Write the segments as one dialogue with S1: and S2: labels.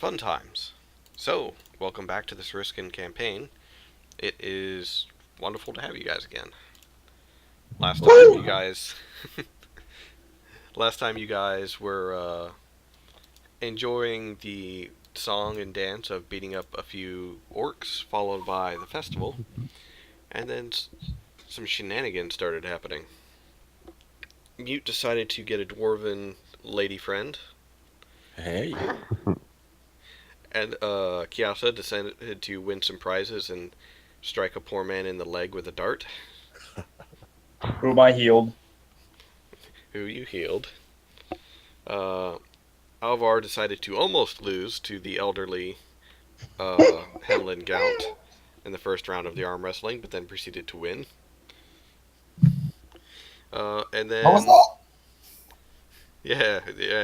S1: Fun times. So, welcome back to the Seriscan campaign. It is wonderful to have you guys again. Last time you
S2: Woo!
S1: guys, last time you guys were enjoying the song and dance of beating up a few orcs, followed by the festival, and then some shenanigans started happening. Mute decided to get a dwarven lady friend,
S3: Hey.
S1: and Kiasa decided to win some prizes and strike a poor man in the leg with a dart,
S2: Whom I healed.
S1: who you healed. Uh, Alvar decided to almost lose to the elderly Hemlin Gaunt in the first round of the arm wrestling, but then proceeded to win. And
S2: What was
S1: then,
S2: that?
S1: yeah,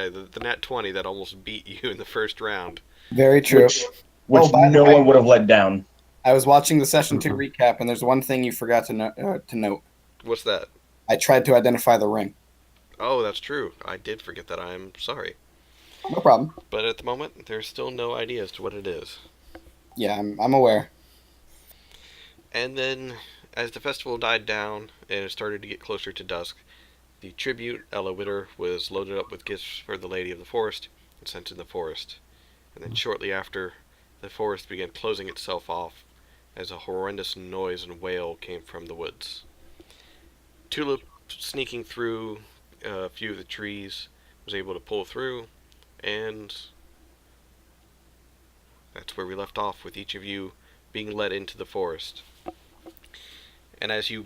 S1: the nat 20 that almost beat you in the first round.
S4: Very true.
S2: Which
S4: Oh,
S2: which
S4: by the
S2: no
S4: way,
S2: one would have let down.
S4: I was watching the session 2 recap, and there's one thing you forgot to note.
S1: What's that?
S4: I tried to identify the ring.
S1: Oh, that's true. I did forget that. I'm sorry.
S4: No problem.
S1: But at the moment, there's still no idea as to what it is.
S4: Yeah, I'm aware.
S1: And then, as the festival died down and it started to get closer to dusk, the tribute, Ella Witter, was loaded up with gifts for the Lady of the Forest and sent to the forest. And then shortly after, the forest began closing itself off as a horrendous noise and wail came from the woods. Tulip, sneaking through a few of the trees, was able to pull through, and that's where we left off, with each of you being led into the forest. And as you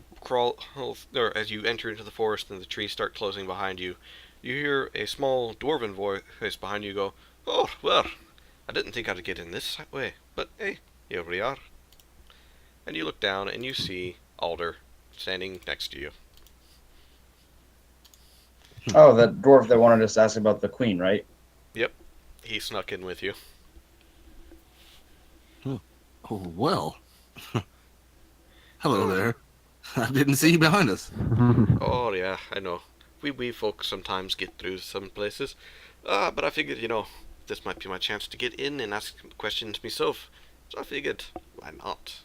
S1: as you enter into the forest and the trees start closing behind you, you hear a small dwarven voice behind you go, "Oh, well, I didn't think I'd get in this way, but hey, here we are." And you look down and you see Alder standing next to you.
S2: Oh, that dwarf that wanted us to ask about the queen, right?
S1: Yep, he snuck in with you.
S3: Oh, well. Hello there. I didn't see you behind us.
S1: Oh yeah, I know. We folks sometimes get through some places. But I figured, this might be my chance to get in and ask questions myself. So I figured, why not?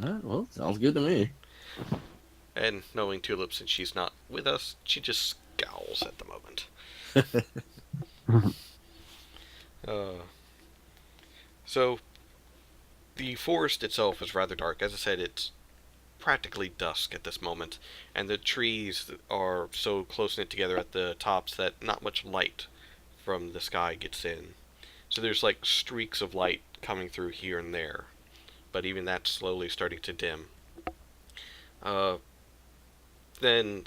S3: All right, well, sounds good to me.
S1: And knowing Tulip, since she's not with us, she just scowls at the moment. So, the forest itself is rather dark. As I said, it's practically dusk at this moment, and the trees are so close knit together at the tops that not much light from the sky gets in. So there's like streaks of light coming through here and there, but even that's slowly starting to dim. Uh, then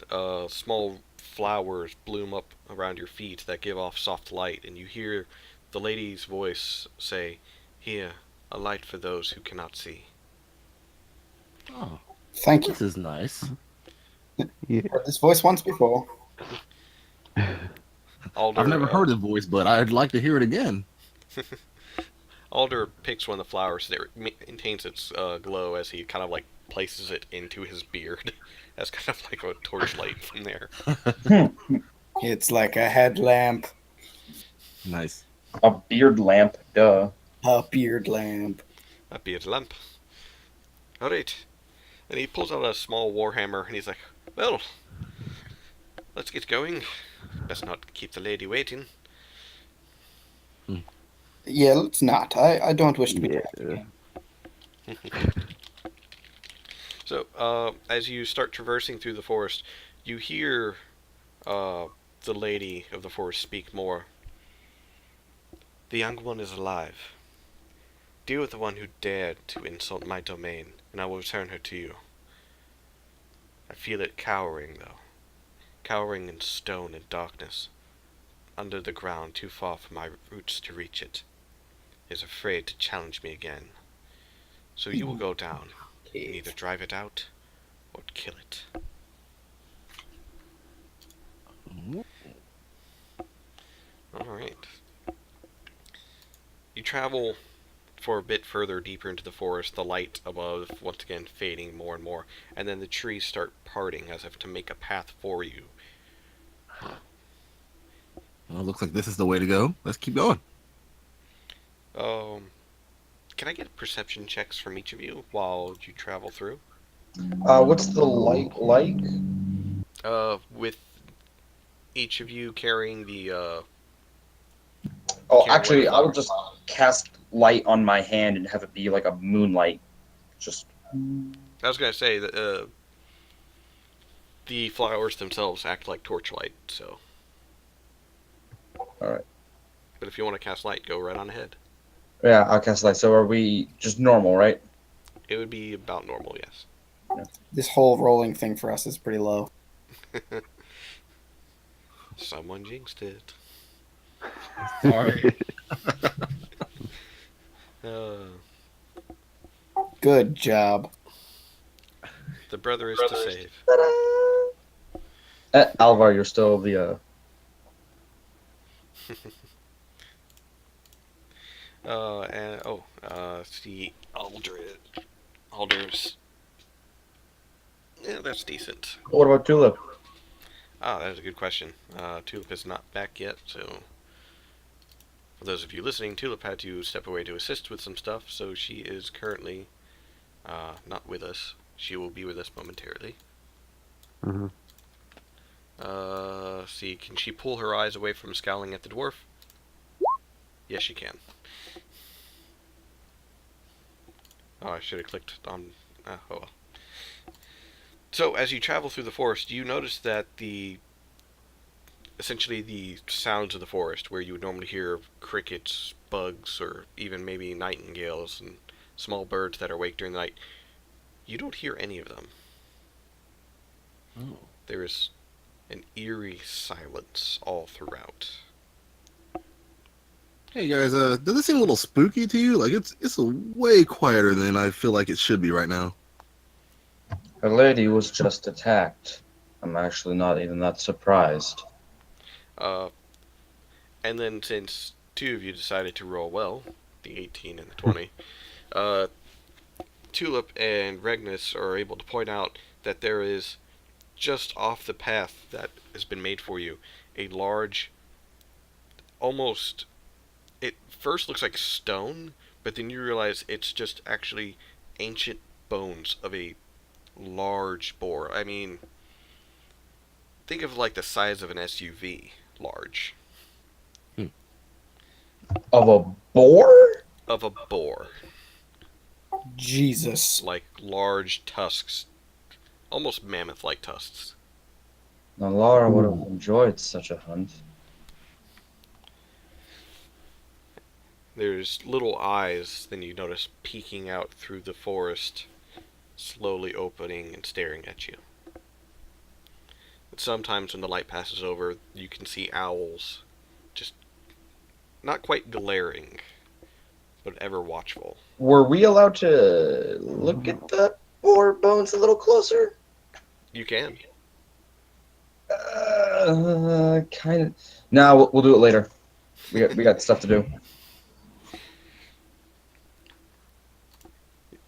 S1: small flowers bloom up around your feet that give off soft light, and you hear the lady's voice say, "Here, a light for those who cannot see."
S3: Oh,
S4: Thank you.
S3: this is nice.
S4: Heard this voice once before.
S1: Alder,
S3: I've never heard the voice, but I'd like to hear it again.
S1: Alder picks one of the flowers that maintains its glow as he kind of like places it into his beard. That's kind of like a torchlight from there.
S4: It's like a headlamp,
S3: Nice.
S2: A beard lamp, duh.
S4: a beard lamp.
S1: A beard lamp. Alright. And he pulls out a small warhammer and he's like, "Well, let's get going. Best not keep the lady waiting."
S4: Yeah, let's not. I don't wish to be.
S1: So, as you start traversing through the forest, you hear the lady of the forest speak more. "The young one is alive. Deal with the one who dared to insult my domain, and I will return her to you. I feel it cowering, though. Cowering in stone and darkness, under the ground too far for my roots to reach it. It is afraid to challenge me again. So you will go down, and either drive it out, or kill it." Alright. You travel for a bit further deeper into the forest, the light above once again fading more and more, and then the trees start parting as if to make a path for you.
S3: Well, looks like this is the way to go. Let's keep going.
S1: Can I get perception checks from each of you while you travel through?
S2: What's the light like?
S1: With each of you carrying the
S2: Oh,
S1: carrying one of the
S2: actually, I will
S1: flowers.
S2: just cast light on my hand and have it be like a moonlight. Just
S1: I was gonna say that the flowers themselves act like torchlight. So,
S2: all right.
S1: but if you want to cast light, go right on ahead.
S2: Yeah, I'll cast light. So are we just normal, right?
S1: It would be about normal, yes.
S4: This whole rolling thing for us is pretty low.
S1: Someone jinxed it.
S2: Sorry.
S1: Uh,
S4: Good job.
S1: the brother is to save.
S2: Alvar, you're still the.
S1: See, Alders. Yeah, that's decent.
S2: What about Tulip?
S1: Ah, that is a good question. Tulip is not back yet, so for those of you listening, Tulip had to step away to assist with some stuff, so she is currently not with us. She will be with us momentarily.
S5: Mm-hmm.
S1: See, can she pull her eyes away from scowling at the dwarf? Yes, she can. Oh, I should have clicked on. Oh well. So, as you travel through the forest, you notice that essentially the sounds of the forest, where you would normally hear crickets, bugs, or even maybe nightingales and small birds that are awake during the night, you don't hear any of them.
S3: Oh.
S1: There is an eerie silence all throughout.
S3: Hey guys, does it seem a little spooky to you? Like it's way quieter than I feel like it should be right now.
S2: A lady was just attacked. I'm actually not even that surprised.
S1: Uh, and then since two of you decided to roll well, the 18 and the 20, uh, Tulip and Regnus are able to point out that there is, just off the path that has been made for you, a large, almost, it first looks like stone, but then you realize it's just actually ancient bones of a large boar. I mean, think of like the size of an SUV, large,
S2: Of a boar?
S1: of a boar.
S4: Jesus.
S1: Like large tusks, almost mammoth-like tusks.
S2: Now, Laura would have enjoyed such a hunt.
S1: There's little eyes, then you notice peeking out through the forest, slowly opening and staring at you. But sometimes when the light passes over, you can see owls, just not quite glaring, but ever watchful.
S2: Were we allowed to look at the boar bones a little closer?
S1: You can.
S2: Kind of. No, we'll do it later. We got stuff to do.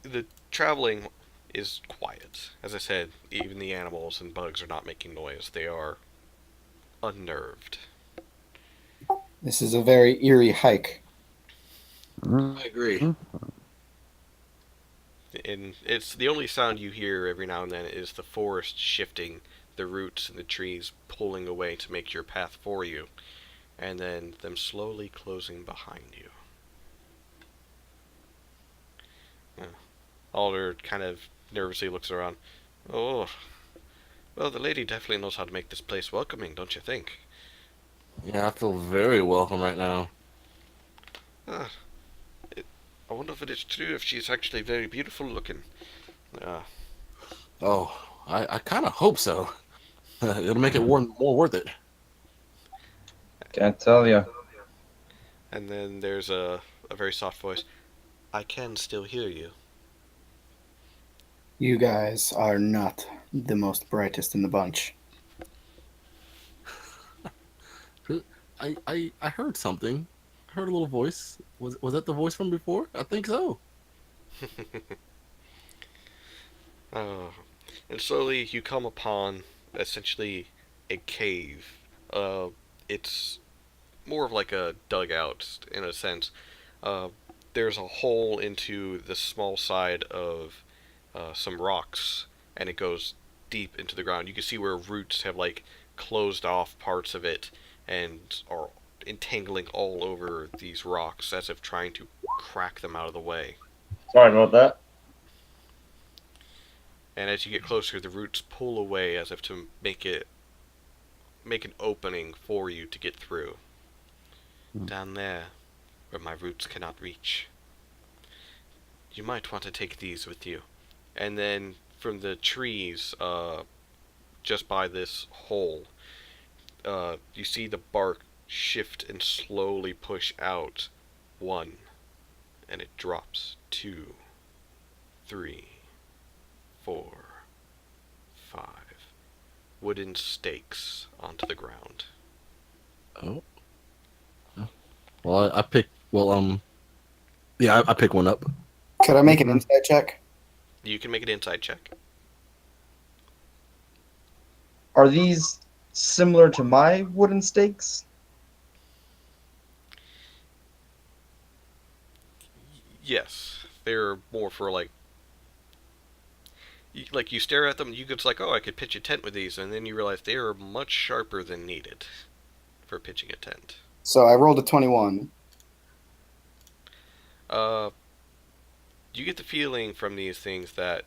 S1: The traveling is quiet. As I said, even the animals and bugs are not making noise. They are unnerved.
S4: This is a very eerie hike.
S3: I agree.
S1: And it's the only sound you hear every now and then is the forest shifting, the roots and the trees pulling away to make your path for you, and then them slowly closing behind you. Alder kind of nervously looks around. Oh, well, the lady definitely knows how to make this place welcoming, don't you think?
S3: Yeah, I feel very welcome right now.
S1: Ah, I wonder if it is true if she's actually very beautiful looking.
S3: Oh, I kind of hope so. It'll make it more worth it.
S2: Can't tell you.
S1: And then there's a very soft voice. I can still hear you.
S4: You guys are not the most brightest in the bunch.
S3: I heard something. I heard a little voice. Was that the voice from before? I think so.
S1: Oh. And slowly you come upon essentially a cave. It's more of like a dugout in a sense. uh, there's a hole into the small side of some rocks, and it goes deep into the ground. You can see where roots have like closed off parts of it and are entangling all over these rocks as if trying to crack them out of the way.
S2: Sorry about that.
S1: And as you get closer, the roots pull away as if to make an opening for you to get through. Down there, where my roots cannot reach. You might want to take these with you. And then from the trees, just by this hole, you see the bark shift and slowly push out. 1, and it drops. 2, 3, 4, 5. Wooden stakes onto the ground.
S3: Oh. Well, I pick. Well, yeah, I pick one up.
S4: Could I make an insight check?
S1: You can make an insight check.
S2: Are these similar to my wooden stakes?
S1: Yes, they're more for like you stare at them. You could like, oh, I could pitch a tent with these, and then you realize they are much sharper than needed for pitching a tent.
S4: So I rolled a 21.
S1: You get the feeling from these things that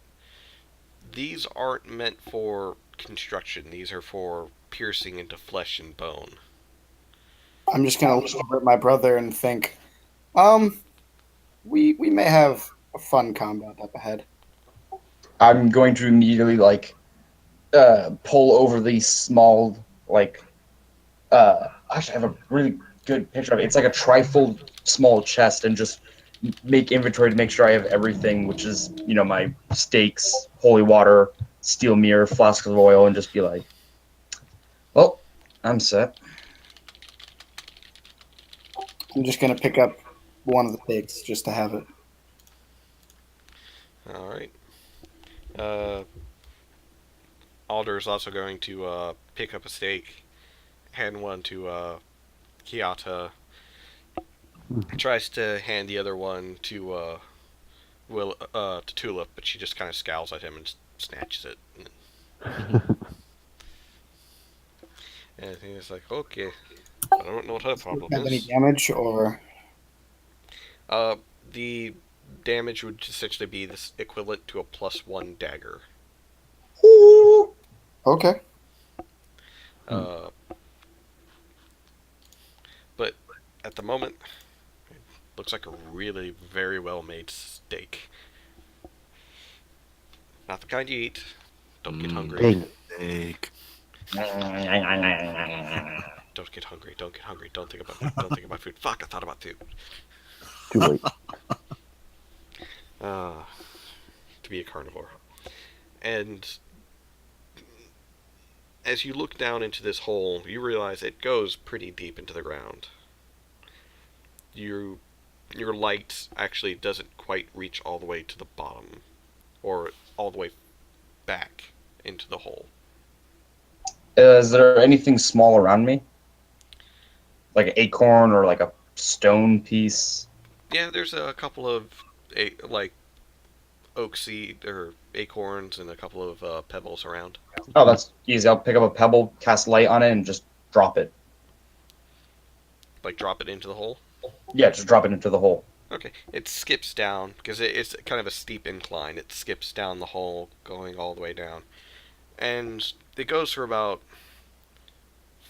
S1: these aren't meant for construction. These are for piercing into flesh and bone.
S4: I'm just gonna look over at my brother and think, we may have a fun combat up ahead.
S2: I'm going to immediately pull over these small actually I have a really good picture of it. It's like a trifold small chest, and just make inventory to make sure I have everything, which is, my stakes, holy water, steel mirror, flasks of oil, and just be like, well, I'm set.
S4: I'm just gonna pick up one of the pigs just to have it.
S1: All right. Alder is also going to pick up a stake, hand one to Kiata. Tries to hand the other one to to Tulip, but she just kind of scowls at him and snatches it. And he's like, "Okay, I don't know what her problem
S4: Have any
S1: is."
S4: damage or?
S1: The damage would essentially be this equivalent to a +1 dagger.
S2: Ooh.
S4: Okay.
S1: But at the moment, it looks like a really very well made steak. Not the kind you eat. Don't get hungry.
S3: Dang steak.
S1: Don't get hungry. Don't get hungry. Don't think about food. Fuck! I thought about food.
S5: Too late.
S1: To be a carnivore. And as you look down into this hole, you realize it goes pretty deep into the ground. Your light actually doesn't quite reach all the way to the bottom, or all the way back into the hole.
S2: Is there anything small around me? Like an acorn or like a stone piece?
S1: Yeah, there's a couple of like oak seed or acorns and a couple of pebbles around.
S2: Oh, that's easy. I'll pick up a pebble, cast light on it, and just drop it.
S1: Like drop it into the hole.
S2: Yeah, just drop it into the hole.
S1: Okay, it skips down because it's kind of a steep incline. It skips down the hole, going all the way down, and it goes for about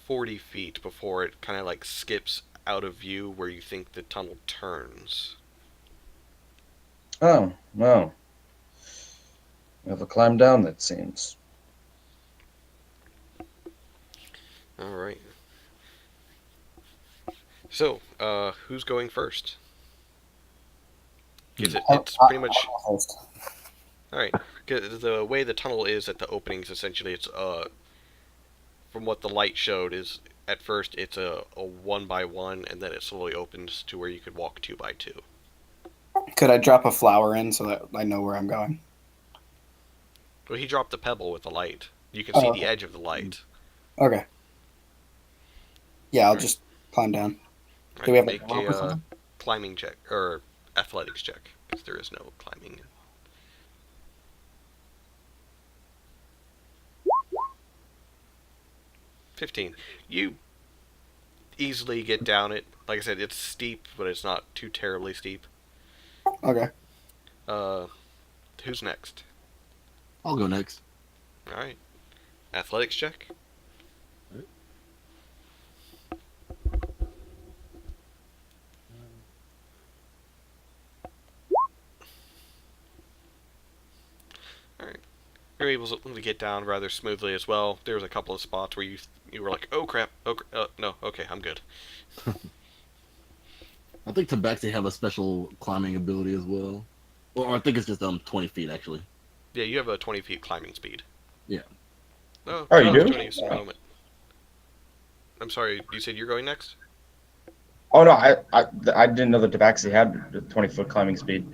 S1: 40 feet before it kind of like skips out of view where you think the tunnel turns.
S2: Oh, no. We have to climb down, it seems.
S1: All right. So, who's going first? It's pretty much all right. 'Cause the way the tunnel is at the openings, essentially, it's from what the light showed, is at first it's a 1 by 1, and then it slowly opens to where you could walk 2 by 2.
S4: Could I drop a flower in so that I know where I'm going?
S1: Well, he dropped the pebble with the light. You can see
S4: okay.
S1: the edge of the light.
S4: Okay. Yeah, I'll
S1: Right.
S4: just climb down.
S1: Right,
S4: Do we have
S1: make
S4: like a rope or something?
S1: climbing check or athletics check because there is no climbing. 15. You easily get down it. Like I said, it's steep, but it's not too terribly steep.
S4: Okay.
S1: Who's next?
S3: I'll go next.
S1: All right. Athletics check. All right. You're able to get down rather smoothly as well. There was a couple of spots where you were like, oh crap, no, okay, I'm good.
S3: I think Tabaxi have a special climbing ability as well. Or I think it's just 20 feet actually.
S1: Yeah, you have a 20 feet climbing speed.
S3: Yeah.
S1: Oh,
S2: Oh, you
S1: Kyle's
S2: do?
S1: joining us in a moment. I'm sorry, you said you're going next?
S2: Oh no, I didn't know that Tabaxi had a 20-foot climbing speed.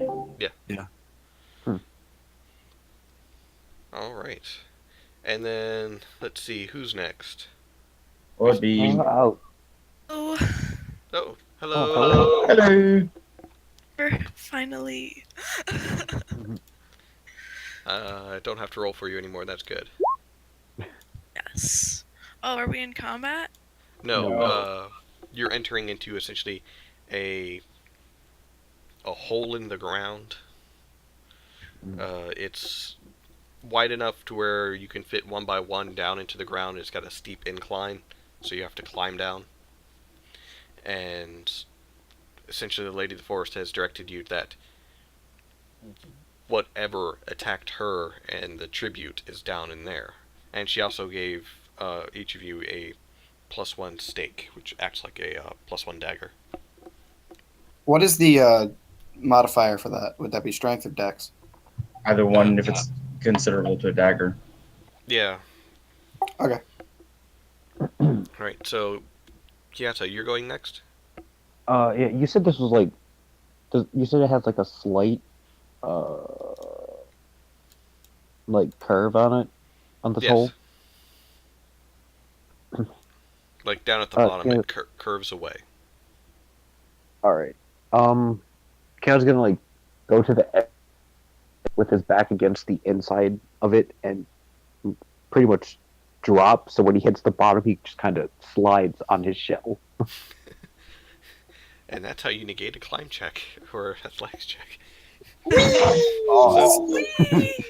S1: All right. And then, let's see, who's next?
S2: Or it'd be
S5: Oh,
S1: Oh, hello.
S5: hello.
S2: hello.
S6: We're finally.
S1: I don't have to roll for you anymore, that's good.
S6: Yes. Oh, are we in combat?
S1: No,
S2: No.
S1: you're entering into essentially a hole in the ground. It's wide enough to where you can fit one by one down into the ground. It's got a steep incline, so you have to climb down. And essentially the Lady of the Forest has directed you that whatever attacked her and the tribute is down in there. And she also gave each of you a +1 stake, which acts like a +1 dagger.
S4: What is the modifier for that? Would that be strength or dex?
S2: Either one, if it's considerable to a dagger.
S1: Yeah.
S4: Okay.
S1: Alright, so Kiata, you're going next?
S5: Yeah, you said this was like, you said it has like a slight, like curve on it, on this
S1: Yes.
S5: hole.
S1: Like down at the bottom,
S5: yeah.
S1: it curves away.
S5: All right. Cal's gonna like go to the edge with his back against the inside of it and pretty much drop. So when he hits the bottom, he just kind of slides on his shell.
S1: And that's how you negate a climb check or athletics check.
S4: Oh.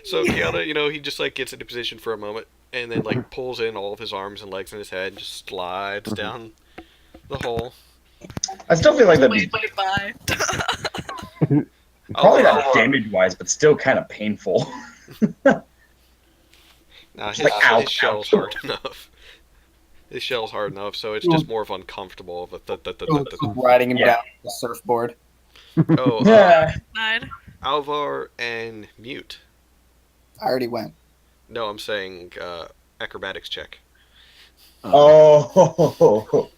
S1: So Kiana, he just like gets into position for a moment and then like pulls in all of his arms and legs in his head and just slides down the hole.
S2: I still feel like that'd be
S6: Wait, bye.
S2: probably
S1: Oh,
S2: not damage-wise, but still kind of painful.
S1: nah,
S2: It's like, ow,
S1: his shell's
S2: ow.
S1: hard enough. His shell's hard enough, so it's just more of uncomfortable of a
S4: Riding him
S2: Yeah.
S4: down the surfboard.
S1: Oh,
S2: Yeah.
S6: Side.
S1: Alvar and Mute.
S4: I already went.
S1: No, I'm saying acrobatics check.
S2: Oh.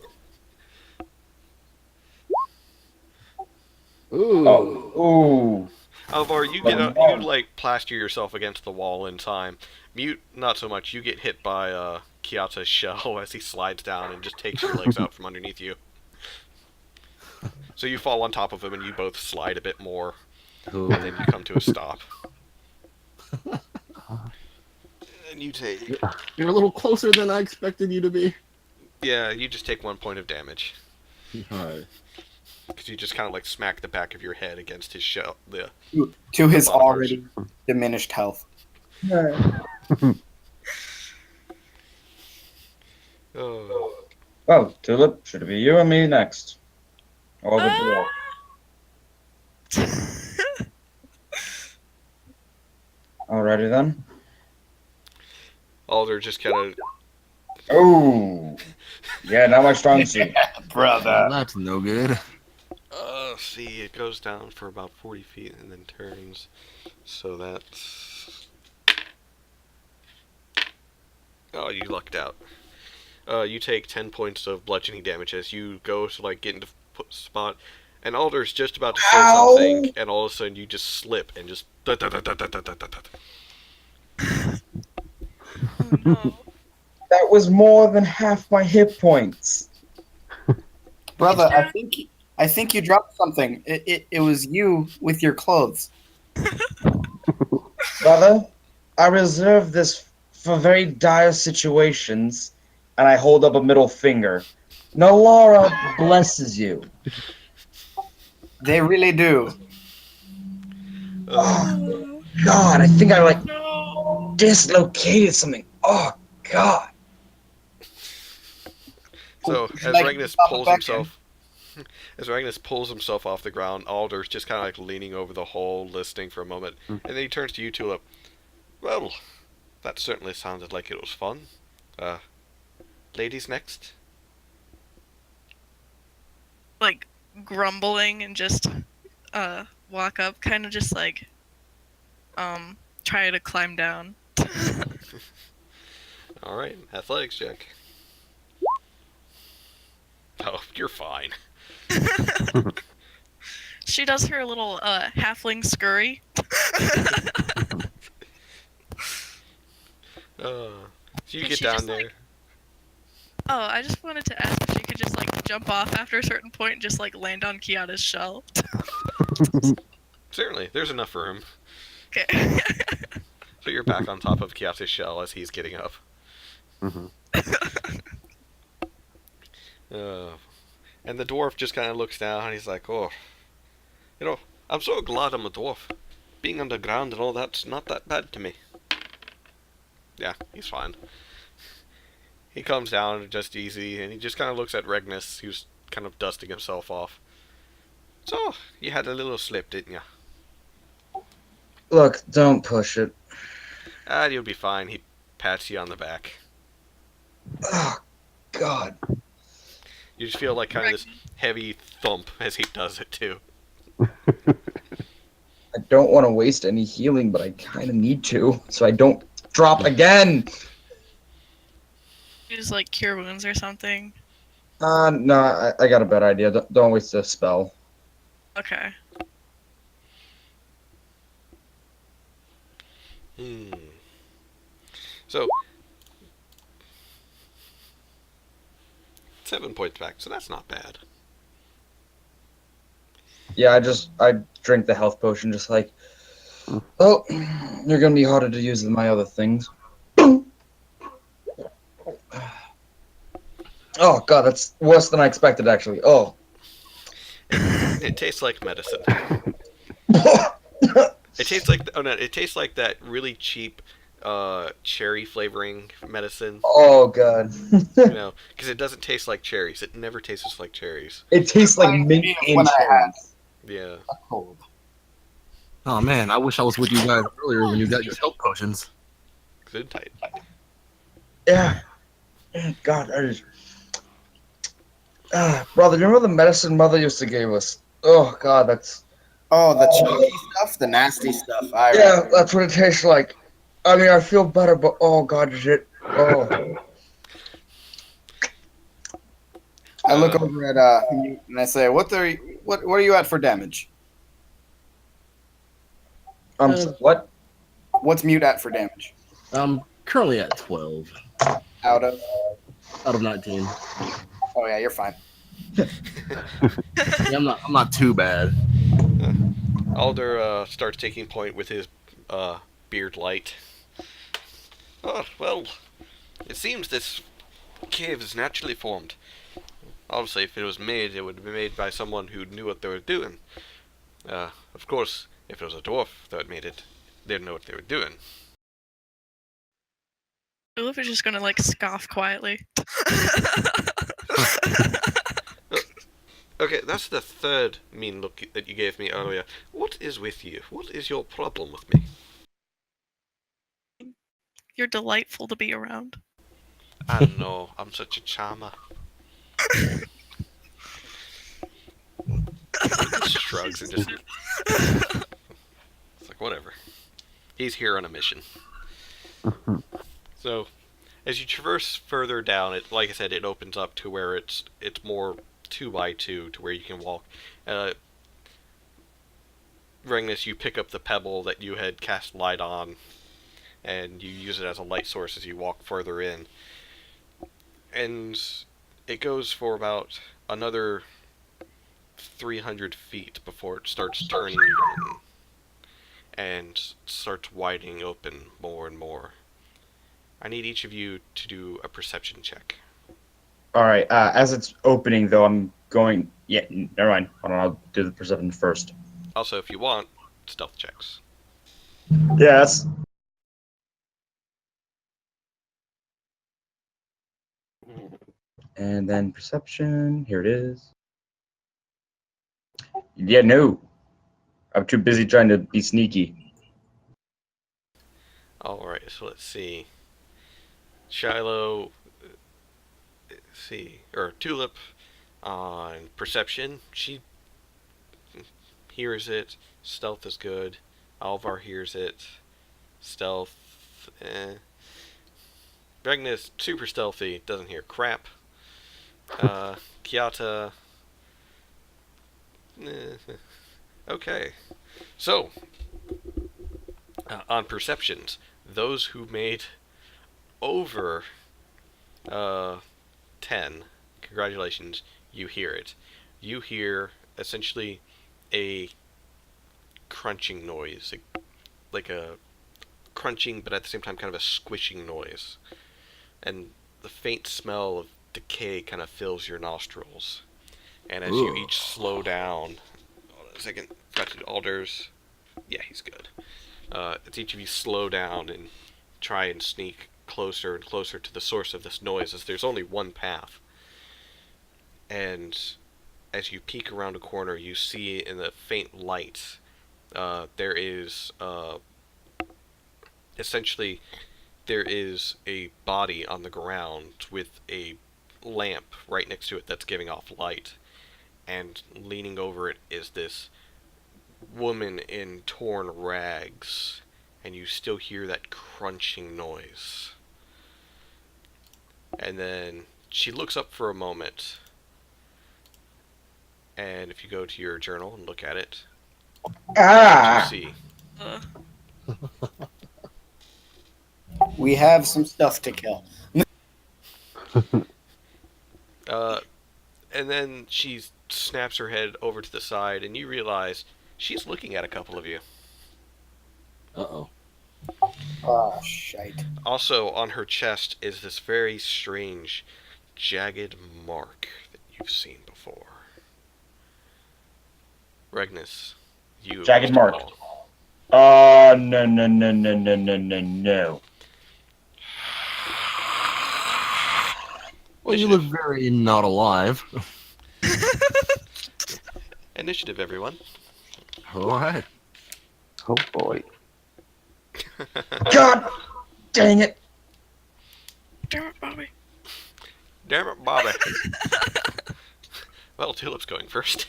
S3: Ooh.
S2: Oh. Ooh.
S1: Alvar, you get up, you like plaster yourself against the wall in time. Mute, not so much. You get hit by Kiata's shell as he slides down and just takes your legs out from underneath you. So you fall on top of him and you both slide a bit more, and then you come to a stop. And you take,
S3: You're a little closer than I expected you to be.
S1: yeah, you just take 1 point of damage
S3: Alright.
S1: because you just kind of like smack the back of your head against his shell.
S4: To his
S1: Bottom
S4: already diminished health.
S1: Oh.
S2: Well, Tulip, should it be you or me next? Or the dwarf? Alrighty then.
S1: Alder just kind of.
S2: Oh. Yeah, not my strong suit.
S3: Well, that's no good.
S1: See, it goes down for about 40 feet and then turns. So that's. Oh, you lucked out. You take 10 points of bludgeoning damage as you go to like get into spot, and Alder's just about to say
S2: Ow!
S1: something, and all of a sudden you just slip and just.
S6: Oh no.
S2: That was more than half my hit points.
S4: Brother, I think you dropped something. It was you with your clothes.
S2: Brother, I reserve this for very dire situations, and I hold up a middle finger. Nalora blesses you.
S4: They really do.
S1: Uh,
S2: Oh, God, I think I, like,
S6: No.
S2: dislocated something. Oh, God.
S1: so
S4: Would you
S1: as
S4: like to
S1: Ragnus
S4: pop it
S1: pulls
S4: back in?
S1: himself, off the ground, Alder's just kind of like leaning over the hole, listening for a moment, and then he turns to you, Tulip. Well, that certainly sounded like it was fun. Ladies next.
S6: Like grumbling and just walk up, kind of just like try to climb down.
S1: All right, athletics check. Oh, you're fine.
S6: She does her little halfling scurry.
S1: So you
S6: Can
S1: get
S6: she
S1: down
S6: just,
S1: there.
S6: like- Oh, I just wanted to ask if she could just like jump off after a certain point and just like land on Kiata's shell.
S1: Certainly, there's enough room.
S6: Okay.
S1: So you're back on top of Kiata's shell as he's getting up.
S5: Mhm.
S1: And the dwarf just kind of looks down and he's like, oh, I'm so glad I'm a dwarf. Being underground and all that's not that bad to me. Yeah, he's fine. He comes down just easy and he just kind of looks at Regnus, who's kind of dusting himself off. So, you had a little slip, didn't you?
S2: Look, don't push it.
S1: Ah, you'll be fine. He pats you on the back.
S2: Oh, God.
S1: You just feel like kind of this heavy thump as he does it too.
S2: I don't want to waste any healing, but I kind of need to, so I don't drop again.
S6: Use like cure wounds or something.
S2: No, I got a better idea. Don't waste a spell.
S6: Okay.
S1: So, 7 points back, so that's not bad.
S2: Yeah, I drink the health potion just like, oh, you're gonna be harder to use than my other things. Oh, God, that's worse than I expected, actually. Oh.
S1: It tastes like medicine. It tastes like it tastes like that really cheap cherry flavoring medicine.
S2: Oh, God.
S1: Because it doesn't taste like cherries. It never tastes like cherries.
S2: It tastes like
S4: Reminds
S2: mint
S4: me of
S2: and
S4: when I had
S2: cherries.
S1: Yeah.
S4: a cold.
S3: Oh man, I wish I was with you guys earlier when you got your health potions.
S1: Good tight.
S2: Yeah. God, I just... brother, you remember the medicine Mother used to give us? Oh, God, that's...
S4: Oh, the chalky stuff, the nasty stuff.
S2: Yeah, that's what it tastes like. I mean, I feel better, but oh, God, shit. Oh.
S4: I look over at Mute and I say, what are you at for damage?
S2: What?
S4: What's Mute at for damage?
S3: I'm currently at 12
S4: Out of
S3: out of 19.
S4: Oh yeah, you're fine.
S3: Yeah, I'm not too bad.
S1: Alder starts taking point with his beard light. Oh, well, it seems this cave is naturally formed. Obviously, if it was made, it would be made by someone who knew what they were doing. Of course, if it was a dwarf that made it, they'd know what they were doing.
S6: Ulif is just gonna like scoff quietly.
S1: Okay, that's the third mean look that you gave me earlier. What is with you? What is your problem with me?
S6: You're delightful to be around.
S1: I know, I'm such a charmer. He just shrugs and just... It's like, whatever. He's here on a mission. So, as you traverse further down, it, like I said, it opens up to where it's more 2x2 to where you can walk. Ringness, you pick up the pebble that you had cast light on, and you use it as a light source as you walk further in. And it goes for about another 300 feet before it starts turning again and starts widening open more and more. I need each of you to do a perception check.
S2: All right. As it's opening, though, I'm going. Yeah, never mind. Hold on. I'll do the perception first.
S1: Also, if you want, stealth checks.
S2: Yes. And then perception. Here it is. Yeah, no. I'm too busy trying to be sneaky.
S1: Alright, so let's see. Shiloh, or Tulip on perception. She hears it. Stealth is good. Alvar hears it. Stealth, Regnus, super stealthy, doesn't hear crap. Kiata, okay. So, on perceptions, those who made over 10, congratulations, you hear it. You hear essentially a crunching noise, like a crunching but at the same time kind of a squishing noise. And the faint smell of decay kind of fills your nostrils. And as you each slow down, hold on a second, got to Alders. Yeah, he's good. As each of you slow down and try and sneak closer and closer to the source of this noise, as there's only one path. And as you peek around a corner, you see in the faint light, there is essentially there is a body on the ground with a lamp right next to it that's giving off light, and leaning over it is this woman in torn rags, and you still hear that crunching noise. And then she looks up for a moment, and if you go to your journal and look at it,
S2: Ah!
S1: you see.
S4: We have some stuff to kill.
S1: And then she snaps her head over to the side, and you realize she's looking at a couple of you.
S3: Uh-oh.
S4: Oh, shite.
S1: Also, on her chest is this very strange, jagged mark that you've seen before. Regnus, you
S2: Jagged
S1: most of
S2: mark.
S1: all.
S2: No, no, no, no, no, no, no, no.
S3: Well, you look very not alive.
S1: Initiative, everyone.
S3: All right.
S5: Oh boy.
S2: God dang it.
S6: Damn it, Bobby.
S1: Damn it, Bobby. Well, Tulip's going first.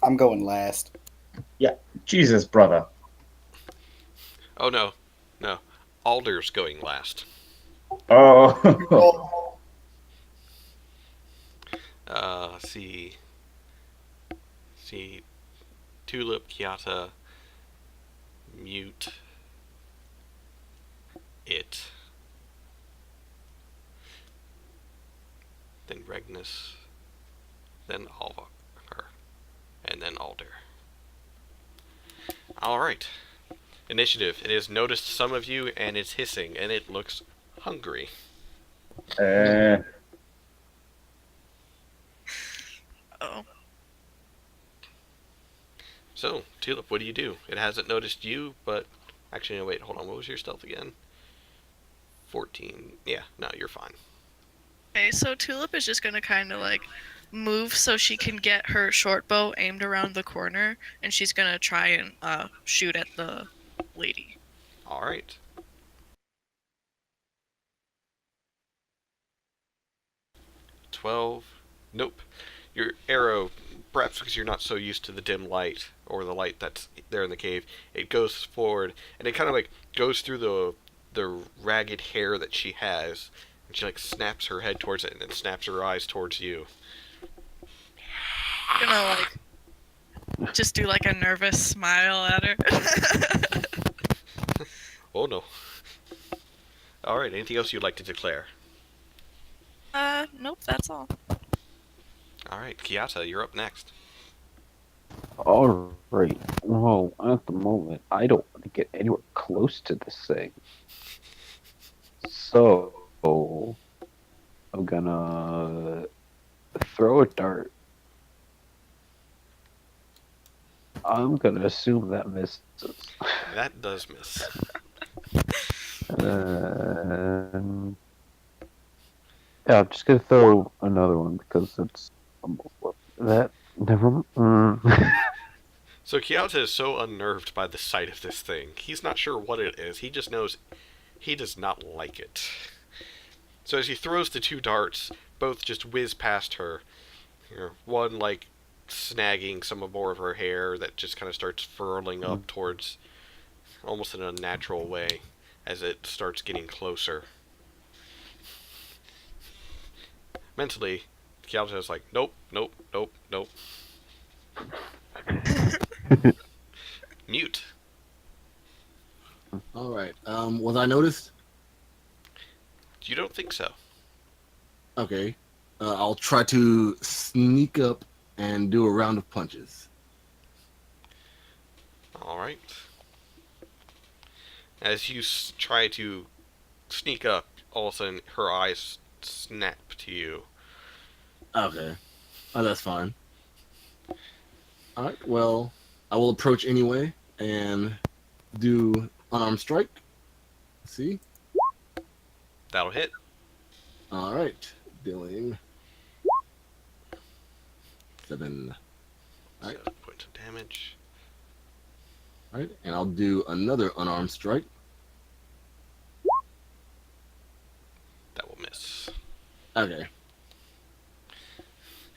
S4: I'm going last.
S2: Jesus, brother.
S1: Oh, no. No. Alder's going last.
S2: Oh.
S1: See. Tulip, Kiata, Mute, it. Then Regnus, then Alvar, and then Alder. Alright. Initiative. It has noticed some of you, and it's hissing, and it looks hungry.
S6: Oh.
S1: So, Tulip, what do you do? It hasn't noticed you, but... Actually, no, wait, hold on. What was your stealth again? 14. Yeah, no, you're fine.
S6: Okay, so Tulip is just gonna kind of like move so she can get her short bow aimed around the corner, and she's gonna try and shoot at the lady.
S1: Alright. $12. Nope. Your arrow, perhaps because you're not so used to the dim light, or the light that's there in the cave, it goes forward, and it kind of like goes through the ragged hair that she has, and she like snaps her head towards it, and then snaps her eyes towards you.
S6: Gonna like just do like a nervous smile at her.
S1: Oh no. Alright, anything else you'd like to declare?
S6: Nope, that's all.
S1: All right, Kiata, you're up next.
S5: All right. Well, at the moment, I don't want to get anywhere close to this thing. So I'm gonna throw a dart. I'm gonna assume that misses.
S1: That does miss.
S5: Um, yeah, I'm just gonna throw another one because it's that. Never.
S1: So Kiata is so unnerved by the sight of this thing. He's not sure what it is. He just knows he does not like it. So as he throws the two darts, both just whiz past her. One like snagging some more of her hair that just kind of starts furling up towards almost in an unnatural way as it starts getting closer. Mentally, Kiata is like, nope, nope, nope, nope. Mute.
S3: All right. Was I noticed?
S1: You don't think so?
S3: Okay. I'll try to sneak up and do a round of punches.
S1: All right. As you try to sneak up, all of a sudden her eyes snap to you.
S3: Okay. Oh, that's fine. All right. Well, I will approach anyway and do unarmed strike. See?
S1: That'll hit.
S3: All right. Dealing 7. All right.
S1: 7 points of damage.
S3: All right. And I'll do another unarmed strike.
S1: That will miss.
S3: Okay.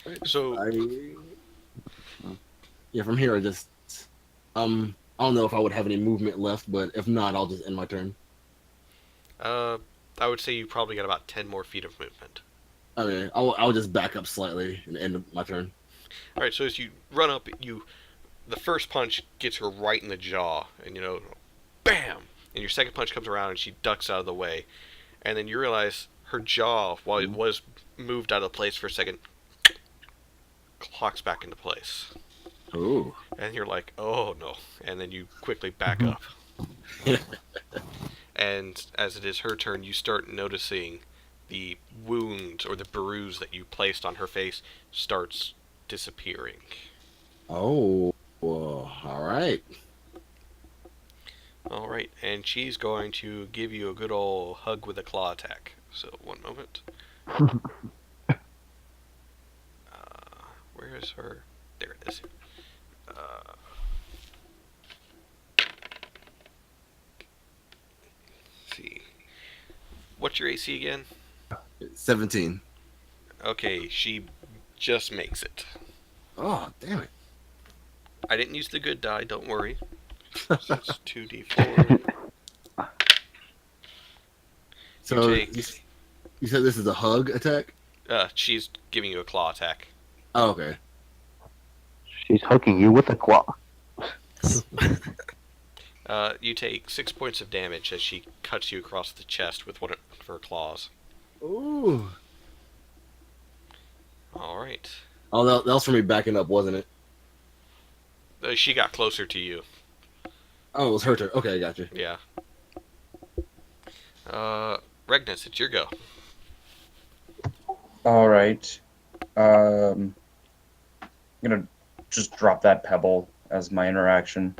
S3: All right.
S1: So
S3: Yeah, from here I just I don't know if I would have any movement left, but if not, I'll just end my turn.
S1: I would say you probably got about 10 more feet of movement.
S3: Okay, I'll just back up slightly and end my turn.
S1: All right, so as you run up, the first punch gets her right in the jaw, and bam! And your second punch comes around, and she ducks out of the way, and then you realize her jaw, while it was moved out of place for a second, clocks back into place,
S3: Oh,
S1: and you're like, oh no! And then you quickly back up, and as it is her turn, you start noticing the wound or the bruise that you placed on her face starts disappearing.
S3: oh, well, all right.
S1: All right, and she's going to give you a good old hug with a claw attack. So, one moment. Where is her? There it is. Let's see. What's your AC again?
S3: 17.
S1: Okay, she just makes it.
S3: Oh, damn it.
S1: I didn't use the good die, don't worry. So it's 2d4.
S3: So
S1: take-
S3: you said this is a hug attack?
S1: She's giving you a claw attack.
S3: Oh, okay.
S5: She's hooking you with a claw.
S1: You take 6 points of damage as she cuts you across the chest with one of her claws.
S3: Ooh.
S1: All right.
S3: Oh, that was for me backing up, wasn't it?
S1: She got closer to you.
S3: Oh, it was her turn. Okay, I got you.
S1: Yeah. Regnus, it's your go.
S2: All right. I'm gonna just drop that pebble as my interaction.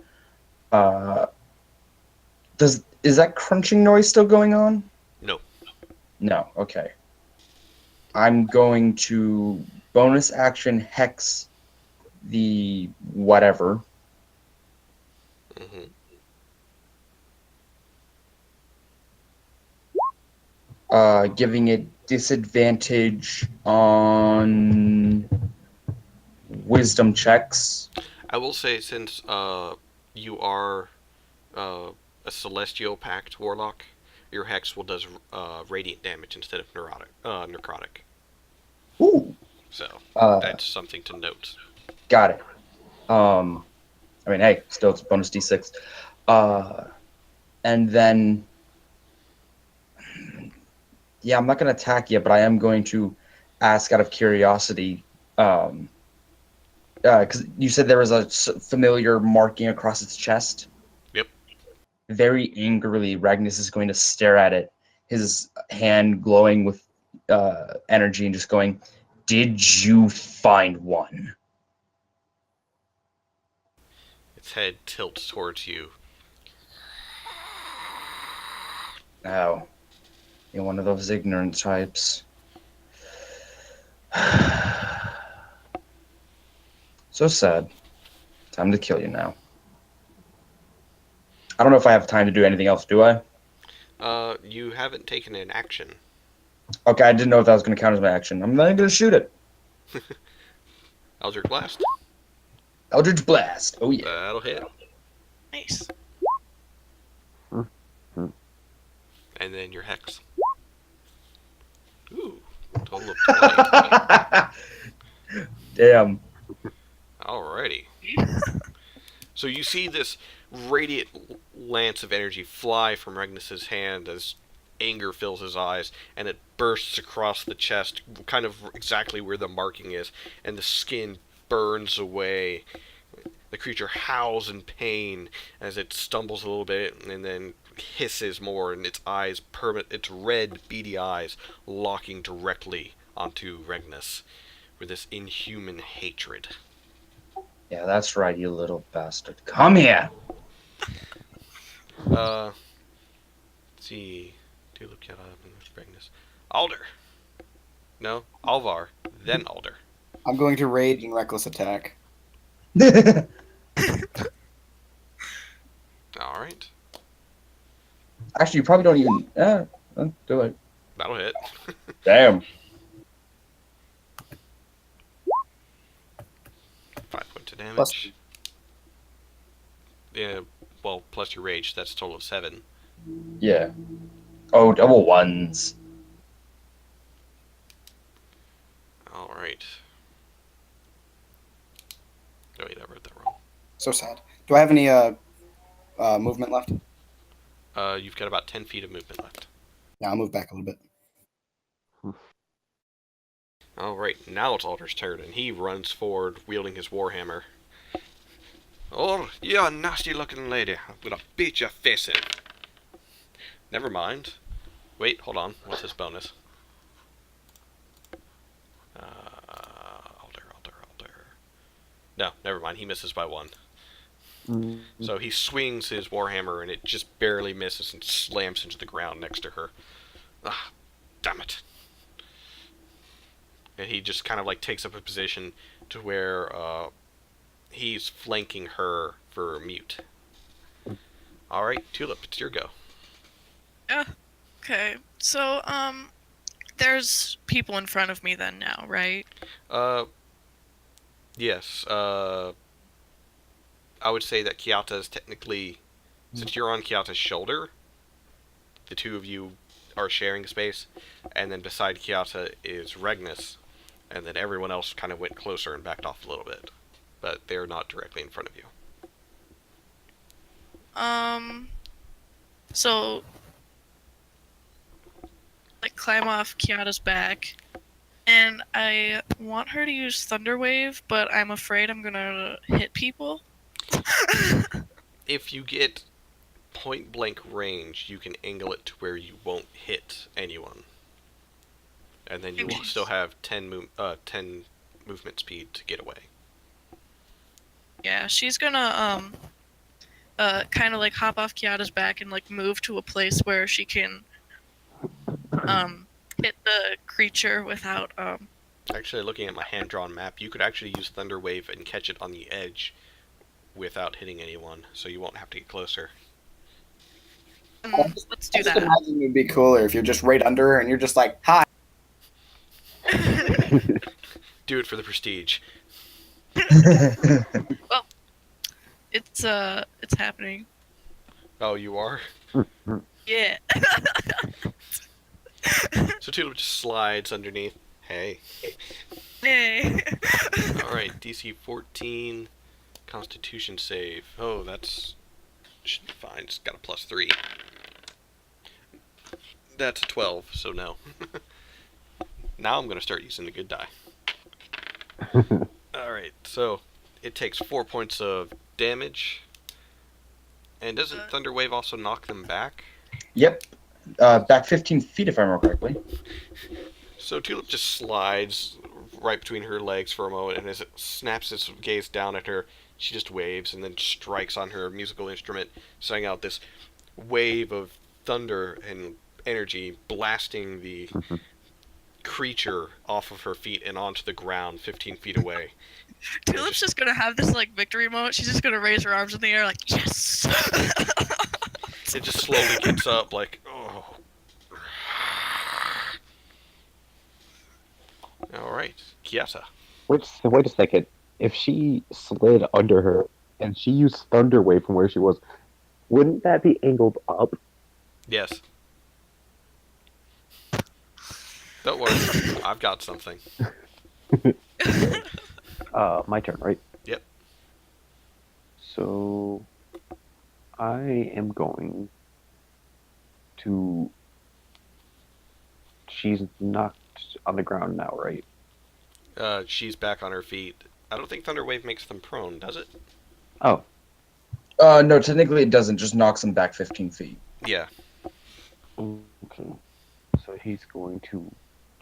S2: Is that crunching noise still going on?
S1: No.
S2: No. Okay. I'm going to bonus action hex the whatever.
S1: Mm-hmm.
S2: Giving it disadvantage on wisdom checks.
S1: I will say, since you are a celestial pact warlock, your hex will does radiant damage instead of necrotic.
S2: Ooh.
S1: So
S2: Uh,
S1: that's something to note.
S2: Got it. I mean, hey, still it's bonus d6. And then Yeah, I'm not going to attack you, but I am going to ask out of curiosity. Because you said there was a familiar marking across its chest.
S1: Yep.
S2: Very angrily, Ragnus is going to stare at it, his hand glowing with energy, and just going, "Did you find one?"
S1: Its head tilts towards you.
S2: Oh, you're one of those ignorant types. So sad. Time to kill you now. I don't know if I have time to do anything else, do I?
S1: You haven't taken an action.
S2: Okay, I didn't know if that was going to count as my action. I'm not going to shoot it.
S1: Eldritch Blast.
S2: Eldritch Blast. Oh, yeah.
S1: That'll hit.
S6: Nice.
S1: And then your Hex. Ooh. Total of 20.
S2: Damn.
S1: Alrighty. So you see this radiant lance of energy fly from Magnus's hand as anger fills his eyes, and it bursts across the chest, kind of exactly where the marking is, and the skin burns away. The creature howls in pain as it stumbles a little bit, and then hisses more, and its eyes, its red, beady eyes, locking directly onto Regnus with this inhuman hatred.
S2: Yeah, that's right, you little bastard. Come here.
S1: Let's see. Do look at Regnus. Alder. No, Alvar, then Alder.
S4: I'm going to rage and reckless attack.
S1: Alright.
S2: Actually, you probably don't even. Do it.
S1: That'll hit.
S2: Damn.
S1: 5 points of damage.
S4: Plus-
S1: Yeah, well, plus your rage, that's a total of 7.
S2: Yeah. Oh, double ones.
S1: Alright. Oh wait, I wrote that wrong.
S4: So sad. Do I have any movement left?
S1: You've got about 10 feet of movement left.
S4: Yeah, I'll move back a little bit.
S1: Alright, now it's Alder's turn, and he runs forward, wielding his warhammer. Oh, you're a nasty looking lady. I'm gonna beat your face in. Never mind. Wait, hold on. What's his bonus? Alder. No, never mind. He misses by 1. So he swings his warhammer, and it just barely misses and slams into the ground next to her. Ah, damn it. And he just kind of like takes up a position to where he's flanking her for mute. Alright, Tulip, it's your go.
S6: Okay. So, there's people in front of me then now, right?
S1: Yes, I would say that Kiata is technically, since you're on Kiata's shoulder, the two of you are sharing space, and then beside Kiata is Regnus, and then everyone else kind of went closer and backed off a little bit, but they're not directly in front of you.
S6: So, like, climb off Kiata's back, and I want her to use Thunder Wave, but I'm afraid I'm gonna hit people.
S1: If you get point blank range, you can angle it to where you won't hit anyone. And then you will still have 10 movement speed to get away.
S6: Yeah, she's gonna, kind of like hop off Kiata's back and like move to a place where she can, hit the creature without,
S1: Actually, looking at my hand-drawn map, you could actually use Thunder Wave and catch it on the edge without hitting anyone, so you won't have to get closer.
S6: let's do
S4: I just
S6: that.
S4: imagine it would be cooler if you're just right under her and you're just like, hi.
S1: Do it for the prestige.
S6: It's happening.
S1: Oh, you are?
S6: Yeah.
S1: So Tulip just slides underneath. Hey.
S6: Yay.
S1: Alright, DC 14, Constitution save. Oh, that's... should be fine. It's got a +3. That's a 12, so no. Now I'm going to start using the good die. Alright, so it takes 4 points of damage. And doesn't Thunder Wave also knock them back?
S2: Yep. Back 15 feet, if I remember correctly.
S1: So Tulip just slides right between her legs for a moment, and as it snaps its gaze down at her, she just waves and then strikes on her musical instrument, sending out this wave of thunder and energy, blasting the creature off of her feet and onto the ground 15 feet away.
S6: Tulip's just gonna have this like victory moment. She's just gonna raise her arms in the air like yes.
S1: It just slowly gets up like, oh. Alright, Kiata.
S5: Wait a second. If she slid under her and she used Thunder Wave from where she was, wouldn't that be angled up?
S1: Yes. Don't worry, I've got something.
S5: My turn, right?
S1: Yep.
S5: So I am going to. She's knocked on the ground now, right?
S1: She's back on her feet. I don't think Thunder Wave makes them prone, does it?
S5: Oh,
S2: No, technically it doesn't. Just knocks him back 15 feet.
S1: Yeah.
S5: okay. So he's going to.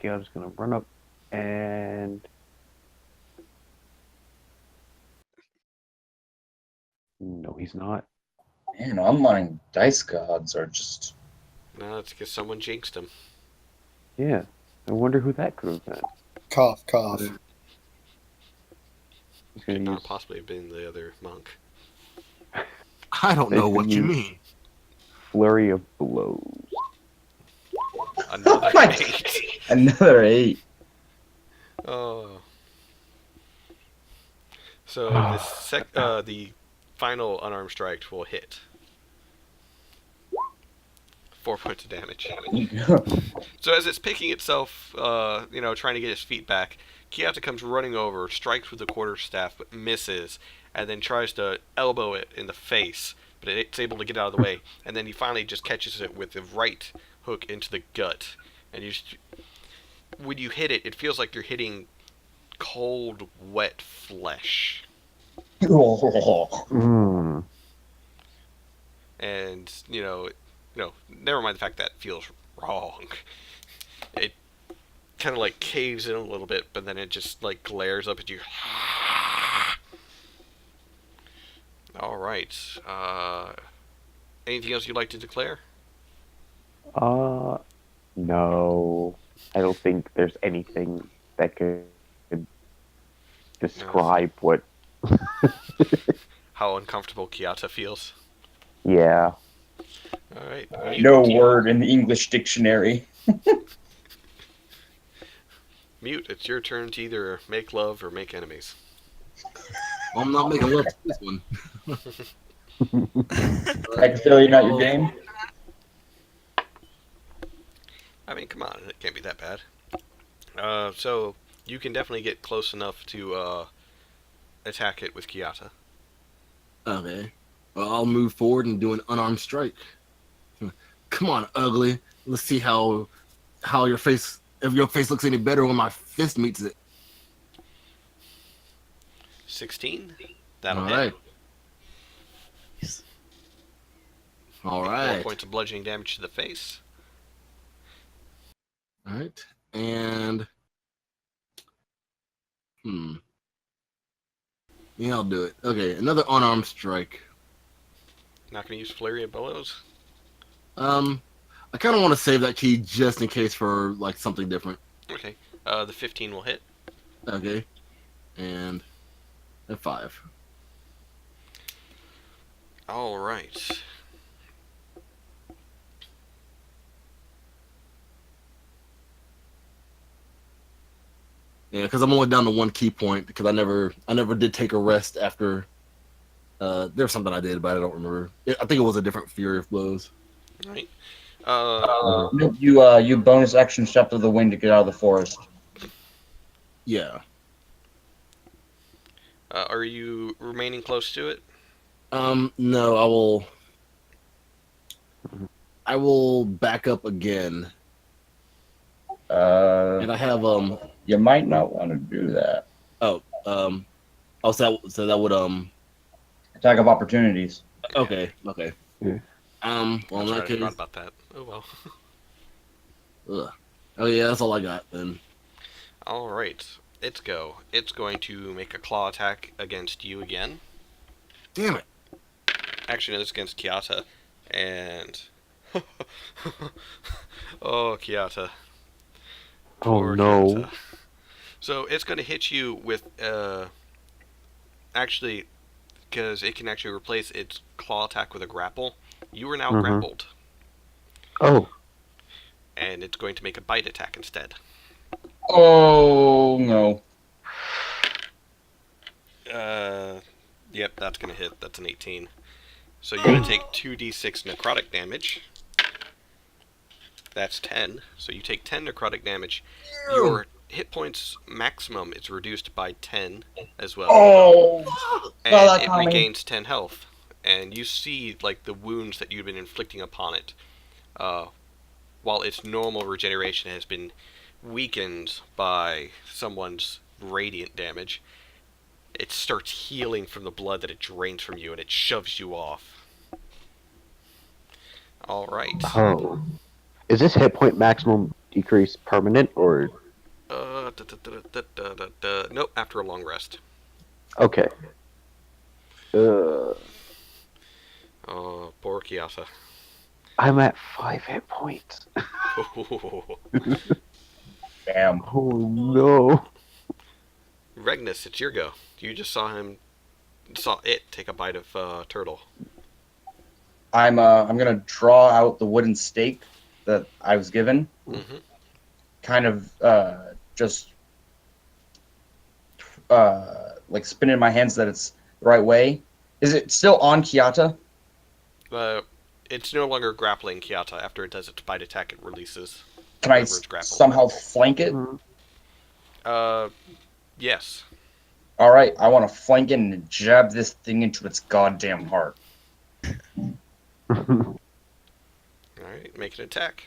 S5: Kiara's going to run up and. No, he's not.
S2: Man, online dice gods are just.
S1: No, it's because someone jinxed him.
S5: Yeah. I wonder who that could have been.
S4: Cough, cough.
S5: He's
S1: Could
S5: going to
S1: not
S5: use
S1: possibly have been the other monk.
S3: I don't know what you mean.
S5: Flurry of Blows.
S1: Another
S2: my
S1: 8.
S2: Another 8.
S1: Oh. So the final unarmed strike will hit. 4 points of damage. So as it's picking itself, trying to get its feet back, Kiata comes running over, strikes with the quarterstaff, but misses, and then tries to elbow it in the face, but it's able to get out of the way, and then he finally just catches it with the right hook into the gut. And when you hit it, it feels like you're hitting cold, wet flesh.
S5: Mm.
S1: And, never mind the fact that feels wrong. It kind of like caves in a little bit, but then it just like glares up at you. All right. Anything else you'd like to declare?
S5: No. I don't think there's anything that could describe what.
S1: How uncomfortable Kiata feels.
S5: Yeah.
S1: All right.
S2: No word in the English dictionary.
S1: Mute, it's your turn to either make love or make enemies.
S3: Well, I'm not making love to this one.
S2: I can feel you're not your game.
S1: I mean, come on, it can't be that bad. So you can definitely get close enough to attack it with Kiata.
S3: Okay. Well, I'll move forward and do an unarmed strike. Come on, ugly. Let's see how your face, if your face looks any better when my fist meets it.
S1: 16. That'll
S3: All
S1: hit.
S3: right. All
S1: 4
S3: right.
S1: points of bludgeoning damage to the face.
S3: All right. And yeah, I'll do it. Okay, another unarmed strike.
S1: Not gonna use Flurry of Bellows.
S3: I kind of want to save that key just in case for like something different.
S1: Okay. The 15 will hit.
S3: Okay. And a 5.
S1: All right.
S3: Yeah, because I'm only down to 1 key point because I never did take a rest after. There's something I did, but I don't remember. I think it was a different Fury of Blows.
S1: All right.
S2: Nope, you bonus action step to the wind to get out of the forest.
S3: Yeah.
S1: Are you remaining close to it?
S3: No, I will. I will back up again,
S2: Uh,
S3: and I have
S2: you might not want to do that.
S3: oh so that would
S2: Attack of opportunities.
S3: okay.
S5: Yeah.
S3: Well, in
S1: That's
S3: that
S1: right, I forgot
S3: case,
S1: about that. Oh well.
S3: ugh. Oh yeah, that's all I got then.
S1: Alright, it's go. It's going to make a claw attack against you again.
S3: Damn it.
S1: Actually, no, this is against Kiata. And. Oh, Kiata.
S5: Oh
S1: Poor
S5: no.
S1: Kiata. So it's going to hit you with. Actually, because it can actually replace its claw attack with a grapple. You are now
S5: Mhm.
S1: grappled.
S5: Oh.
S1: And it's going to make a bite attack instead.
S2: Oh no.
S1: Yep, that's going to hit. That's an 18. So you're going to take 2d6 necrotic damage. That's 10. So you take 10 necrotic damage. Your hit points maximum is reduced by 10 as well.
S2: Oh.
S1: And
S2: that
S1: it
S2: coming.
S1: regains 10 health. And you see, like, the wounds that you've been inflicting upon it. While its normal regeneration has been weakened by someone's radiant damage, it starts healing from the blood that it drains from you, and it shoves you off. Alright.
S5: Oh. Is this hit point maximum decrease permanent or
S1: Nope, after a long rest.
S5: okay? Uh,
S1: Oh, poor Kiasa.
S5: I'm at 5 hit points.
S2: Damn.
S5: Oh no.
S1: Regnus, it's your go. You just saw it take a bite of turtle.
S2: I'm gonna draw out the wooden stake that I was given.
S1: Mm-hmm.
S2: Kind of just like spin it in my hands so that it's the right way. Is it still on Kiata?
S1: It's no longer grappling Kiata. After it does its bite attack, it releases.
S2: Can I
S1: whoever it's grappled.
S2: somehow flank it?
S1: Yes.
S2: All right, I want to flank it and jab this thing into its goddamn heart.
S1: Alright, make an attack.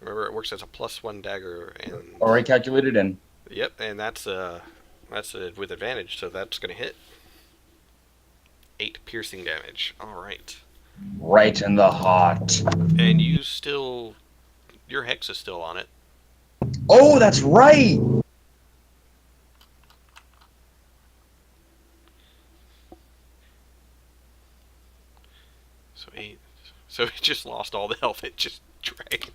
S1: Remember, it works as a +1 dagger, and
S2: Already calculated in.
S1: yep, and that's with advantage, so that's gonna hit. 8 piercing damage. Alright.
S2: Right in the heart.
S1: And your hex is still on it.
S2: Oh, that's right.
S1: So 8. So it just lost all the health it just drained.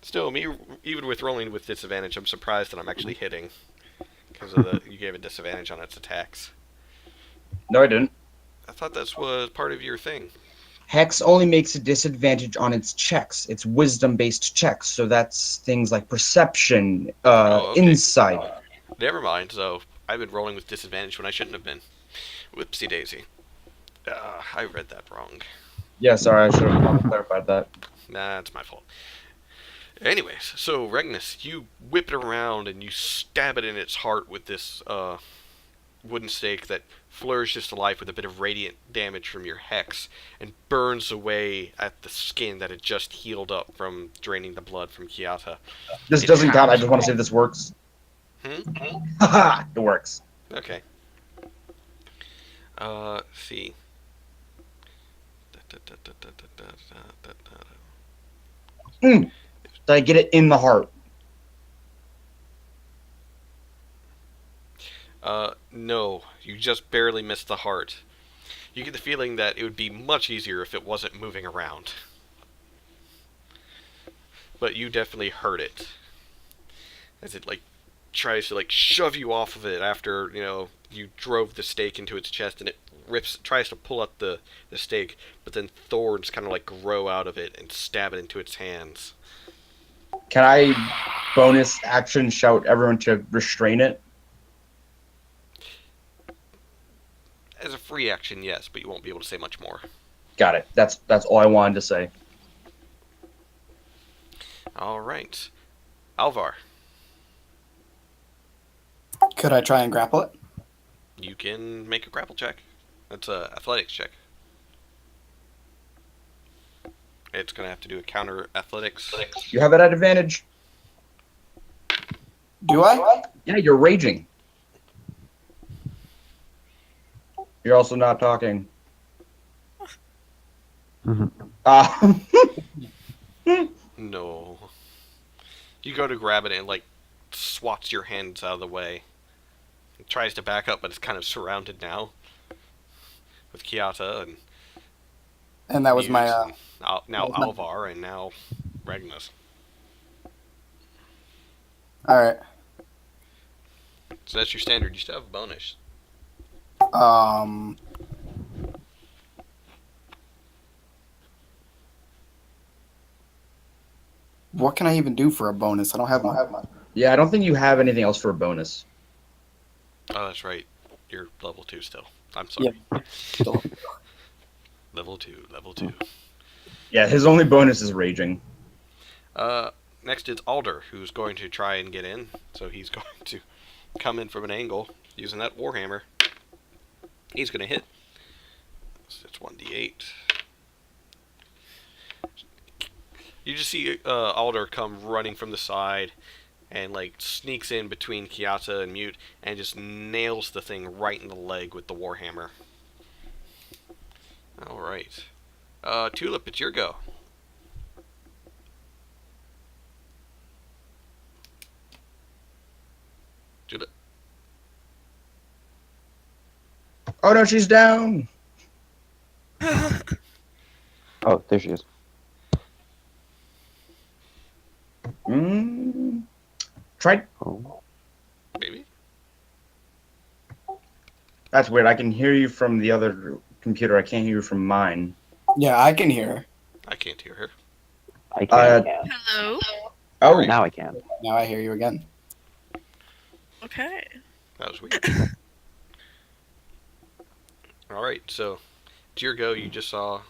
S1: Still, me, even with rolling with disadvantage, I'm surprised that I'm actually hitting. Because you gave it disadvantage on its attacks.
S2: No, I didn't.
S1: I thought this was part of your thing.
S2: Hex only makes a disadvantage on its checks. It's wisdom-based checks, so that's things like perception,
S1: Okay.
S2: insight.
S1: Never mind, so I've been rolling with disadvantage when I shouldn't have been. Whoopsie daisy. I read that wrong.
S2: Yeah, sorry, I should have probably clarified that.
S1: Nah, it's my fault. Anyways, so Regnus, you whip it around and you stab it in its heart with this wooden stake that flourishes to life with a bit of radiant damage from your hex and burns away at the skin that had just healed up from draining the blood from Kiata.
S2: This
S1: It
S2: doesn't count. I
S1: has-
S2: just want to say this works.
S1: Hmm?
S2: Haha, it works.
S1: Okay. See.
S2: Did I get it in the heart?
S1: No, you just barely missed the heart. You get the feeling that it would be much easier if it wasn't moving around. But you definitely hurt it. As it, tries to, shove you off of it after, you drove the stake into its chest, and it tries to pull up the stake, but then thorns kind of, grow out of it and stab it into its hands.
S2: Can I bonus action shout everyone to restrain it?
S1: As a free action, yes, but you won't be able to say much more.
S2: Got it. That's all I wanted to say.
S1: Alright. Alvar,
S4: Could I try and grapple it?
S1: you can make a grapple check. That's a athletics check. It's gonna have to do a counter athletics.
S2: You have it at advantage.
S4: Do I?
S2: Yeah, you're raging. You're also not talking.
S5: Mhm.
S1: No. You go to grab it and it, like, swats your hands out of the way. It tries to back up, but it's kind of surrounded now. With Kiata and
S4: And that was my.
S1: Muse and now
S4: that was my-
S1: Alvar and now Regnus.
S4: All right.
S1: So that's your standard. You still have a bonus.
S4: Um. What can I even do for a bonus? I don't have my.
S2: Yeah, I don't think you have anything else for a bonus.
S1: Oh, that's right. You're level 2 still. I'm sorry.
S4: Still.
S1: Level 2, level 2.
S2: Yeah, his only bonus is raging.
S1: Next is Alder, who's going to try and get in. So he's going to come in from an angle using that Warhammer. He's going to hit. So it's 1d8. You just see Alder come running from the side and like sneaks in between Kiata and Mute and just nails the thing right in the leg with the Warhammer. Alright. Tulip, it's your go. Tulip.
S2: Oh no, she's down.
S5: Oh, there she is.
S2: Try.
S5: Oh.
S1: Maybe?
S2: That's weird. I can hear you from the other computer. I can't hear you from mine.
S4: Yeah, I can hear.
S1: I can't hear her.
S5: I can.
S6: Hello.
S2: Oh,
S5: Now I can.
S4: Now I hear you again.
S6: Okay.
S1: That was weird. Alright, so it's your go. You just saw.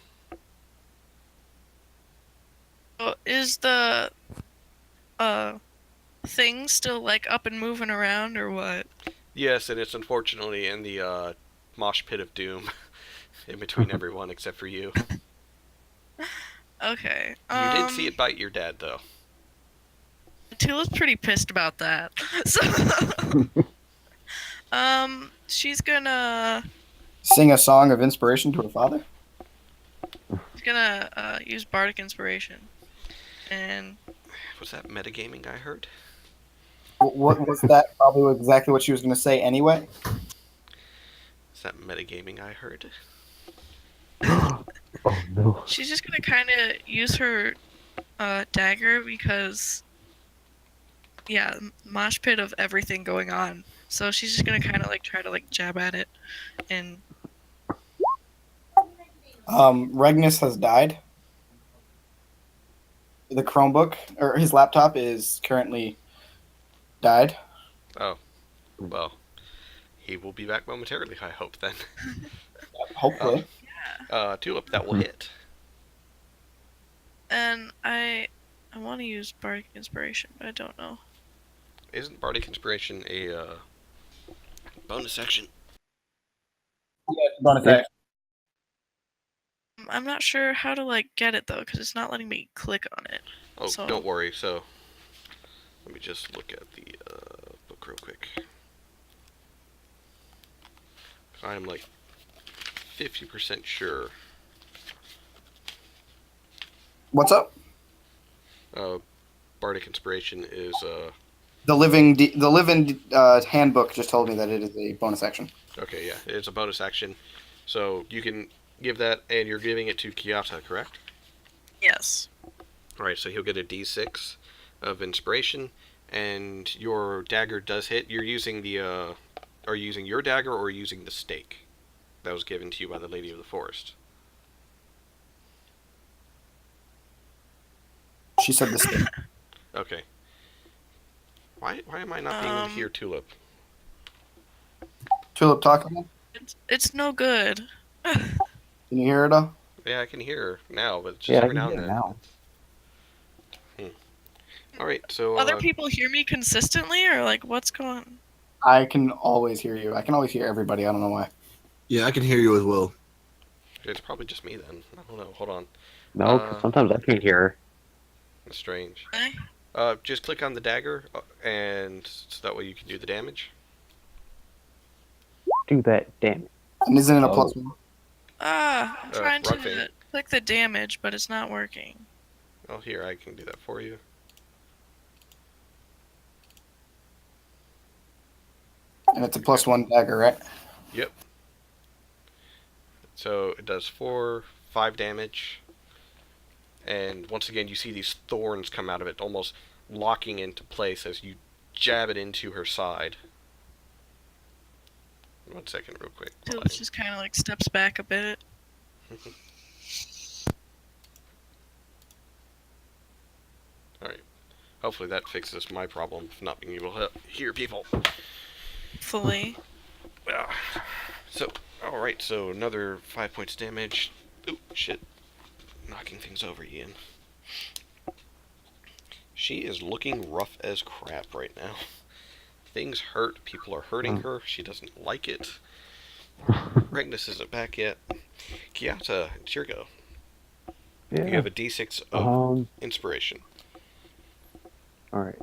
S6: Oh, is the thing still like up and moving around or what?
S1: Yes, and it's unfortunately in the mosh pit of doom in between everyone except for you.
S6: Okay.
S1: You did see it bite your dad, though.
S6: Tula's pretty pissed about that. So, she's gonna
S4: Sing a song of inspiration to her father.
S6: use bardic inspiration, and
S1: Was that metagaming I heard?
S4: What was that? Probably exactly what she was going to say anyway.
S1: Is that metagaming I heard?
S5: Oh no.
S6: she's just gonna kind of use her dagger because, yeah, mosh pit of everything going on. So she's just gonna kind of like try to like jab at it, and
S4: Regnus has died. The Chromebook or his laptop is currently died.
S1: Oh, well, he will be back momentarily, I hope, then.
S4: Hopefully.
S1: Tulip, that will hit.
S6: and I want to use bardic inspiration, but I don't know.
S1: Isn't Bardic Inspiration a bonus action?
S4: Bonus
S5: Yeah.
S4: action.
S6: I'm not sure how to like get it though, because it's not letting me click on it.
S1: Oh,
S6: So-
S1: don't worry. So, let me just look at the book real quick. I'm like 50% sure.
S4: What's up?
S1: Bardic Inspiration is
S4: The living handbook just told me that it is a bonus action.
S1: okay. Yeah, it's a bonus action. So you can give that, and you're giving it to Kiata, correct?
S6: Yes.
S1: All right. So he'll get a D6 of inspiration, and your dagger does hit. You're using the are you using your dagger or using the stake that was given to you by the Lady of the Forest?
S4: She said the same.
S1: Okay. Why am I not being able to hear Tulip?
S4: Tulip talking.
S6: It's no good.
S4: Can you hear it?
S1: Yeah, I can hear her now, but just
S5: Yeah, I
S1: every
S5: can
S1: now
S5: hear
S1: and
S5: it
S1: then.
S5: now.
S1: All right, so
S6: Other people hear me consistently, or like what's going on?
S4: I can always hear you. I can always hear everybody. I don't know why.
S3: Yeah, I can hear you as well.
S1: It's probably just me then. I don't know. Hold on.
S5: No, 'cause sometimes I can't hear her.
S1: That's strange.
S6: Eh?
S1: Just click on the dagger, and so that way you can do the damage.
S5: Do that, damn it.
S4: And isn't it a
S5: Oh.
S4: +1?
S6: I'm trying
S1: wrong
S6: to
S1: thing.
S6: click the damage, but it's not working.
S1: Oh, here, I can do that for you.
S4: And it's a +1 dagger, right?
S1: Yep. So it does 5 damage. And once again, you see these thorns come out of it, almost locking into place as you jab it into her side. 1 second, real quick.
S6: So it just kind of like steps back a bit.
S1: Alright. Hopefully that fixes my problem of not being able to hear people.
S6: Fully.
S1: So, alright, so another 5 points damage. Ooh, shit. Knocking things over, Ian. She is looking rough as crap right now. Things hurt. People are hurting her. She doesn't like it. Regnus isn't back yet. Kiata, it's your go.
S5: Yeah.
S1: You have a d6 of inspiration.
S5: Alright.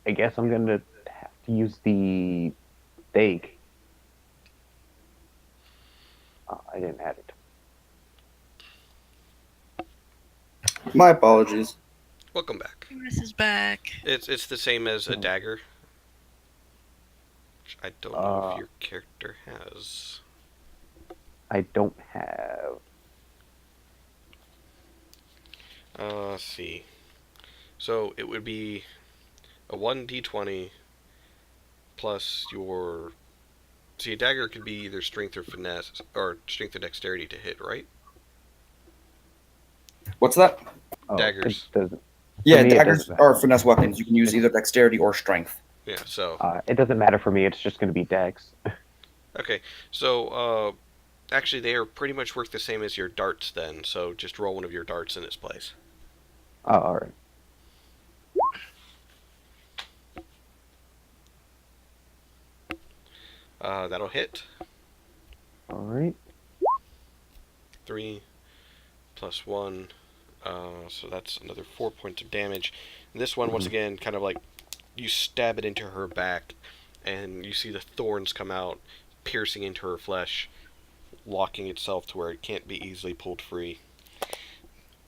S5: I guess I'm gonna have to use the stake. I didn't have it.
S4: My apologies.
S1: Welcome back.
S6: This is back.
S1: It's the same as a dagger. Which I don't know if your character has.
S5: I don't have.
S1: Let's see. So it would be a 1d20 plus your. See, a dagger could be either strength or finesse, or strength or dexterity to hit, right?
S4: What's that?
S5: Oh,
S1: Daggers.
S5: It doesn't.
S4: Yeah,
S5: me, it
S4: daggers
S5: doesn't
S4: are finesse weapons. You can use either dexterity or strength.
S1: Yeah, so.
S5: It doesn't matter for me. It's just gonna be dex.
S1: Okay, so, actually they are pretty much work the same as your darts then, so just roll one of your darts in its place.
S5: Oh, alright.
S1: That'll hit.
S5: Alright.
S1: 3 plus 1, so that's another 4 points of damage. And this one, once again, kind of like you stab it into her back, and you see the thorns come out, piercing into her flesh, locking itself to where it can't be easily pulled free.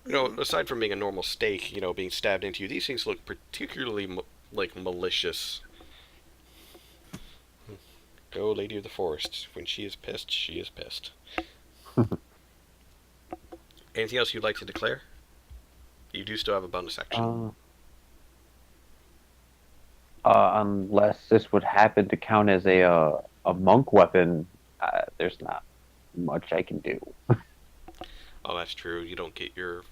S1: You know, aside from being a normal stake, you know, being stabbed into you, these things look particularly, like, malicious. Go, Lady of the Forest. When she is pissed, she is pissed. Anything else you'd like to declare? You do still have a bonus action.
S5: Unless this would happen to count as a monk weapon, there's not much I can do.
S1: Oh, that's true. You don't get your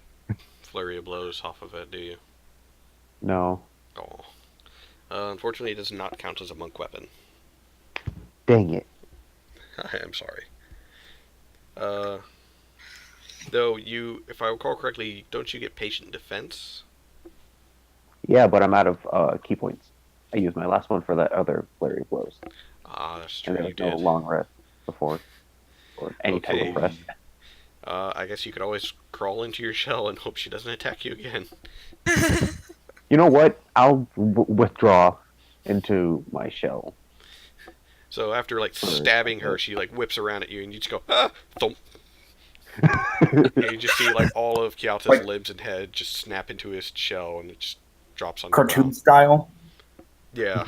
S1: flurry of blows off of it, do you?
S5: No.
S1: Oh. Unfortunately, it does not count as a monk weapon.
S5: Dang it.
S1: I am sorry. Though you, if I recall correctly, don't you get patient defense?
S5: Yeah, but I'm out of key points. I used my last one for that other flurry of blows.
S1: Ah, that's
S5: And
S1: true.
S5: there
S1: You
S5: was no
S1: did.
S5: long rest before. Or any type
S1: Okay.
S5: of rest.
S1: I guess you could always crawl into your shell and hope she doesn't attack you again.
S5: You know what? I'll withdraw into my shell.
S1: So after like stabbing her, she like whips around at you, and you just go thump. And you just see like all of Kiata's
S4: Like-
S1: limbs and head just snap into his shell, and it just drops on the
S4: Cartoon
S1: ground.
S4: style.
S1: Yeah,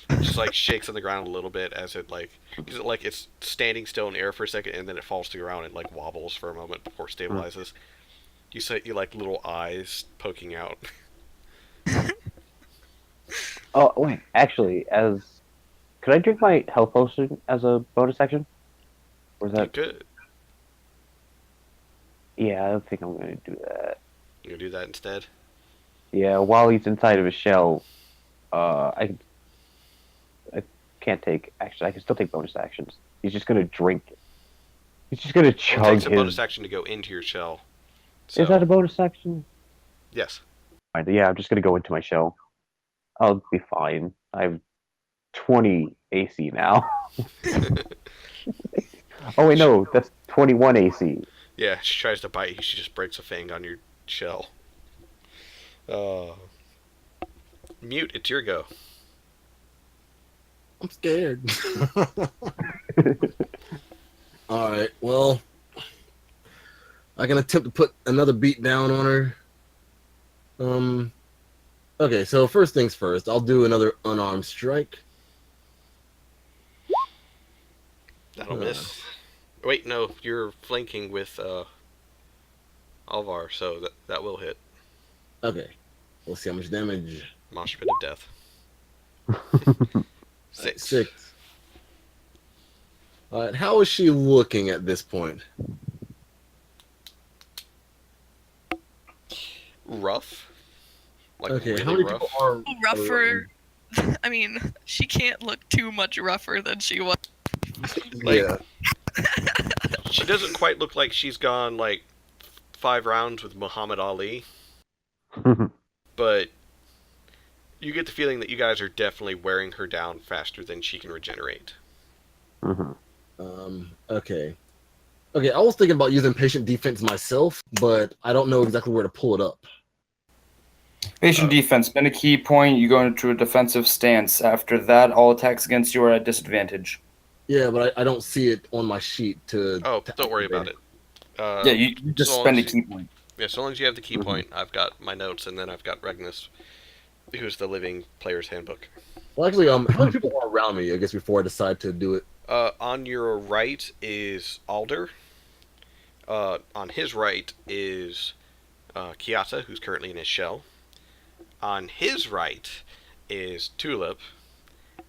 S1: just like shakes on the ground a little bit as it like, because it, like it's standing still in the air for a second, and then it falls to the ground and like wobbles for a moment before it stabilizes. You see like little eyes poking out.
S5: Oh, wait. Actually, could I drink my health potion as a bonus action? Or is
S1: You
S5: that...
S1: could.
S5: Yeah, I don't think I'm going to do that.
S1: You can do that instead.
S5: Yeah, while he's inside of his shell, I can't take... Actually, I can still take bonus actions. He's just going to drink it. He's just going to
S1: Well, it
S5: chug
S1: takes a
S5: his...
S1: bonus action to go into your shell. So,
S5: Is that a bonus action?
S1: yes.
S5: Fine, yeah, I'm just going to go into my shell. I'll be fine. I have 20 AC now. Oh wait, no, that's 21 AC.
S1: Yeah, she tries to bite you. She just breaks a fang on your shell. Uh, Mute, it's your go.
S3: I'm scared. All right. Well, I can attempt to put another beat down on her. Okay, so first things first, I'll do another unarmed strike.
S1: That'll miss. Wait, no, you're flanking with Alvar, so that will hit.
S3: Okay, let's see how much damage.
S1: Mosh pit of death.
S3: Right,
S1: 6.
S3: 6. All right, how is she looking at this point?
S1: Rough. Like
S3: Okay, how
S1: really
S3: many
S1: rough.
S3: people are
S6: Rougher. I mean, she can't look too much rougher than she was.
S1: Like,
S3: yeah.
S1: She doesn't quite look like she's gone like 5 rounds with Muhammad Ali, but you get the feeling that you guys are definitely wearing her down faster than she can regenerate.
S3: Okay. Okay, I was thinking about using patient defense myself, but I don't know exactly where to pull it up.
S2: Patient defense. Spend a key point. You go into a defensive stance. After that, all attacks against you are at disadvantage.
S3: Yeah, but I don't see it on my sheet to.
S1: Oh,
S3: to
S1: don't worry about
S3: activate
S1: it.
S2: Yeah, you just
S1: so long
S2: spend a
S1: as
S2: key point.
S1: Yeah, so long as you have the key point, I've got my notes, and then I've got Regnus, who's the living player's handbook.
S3: Well, actually, how many people are around me? I guess before I decide to do it.
S1: On your right is Alder. On his right is Kiata, who's currently in his shell. On his right is Tulip,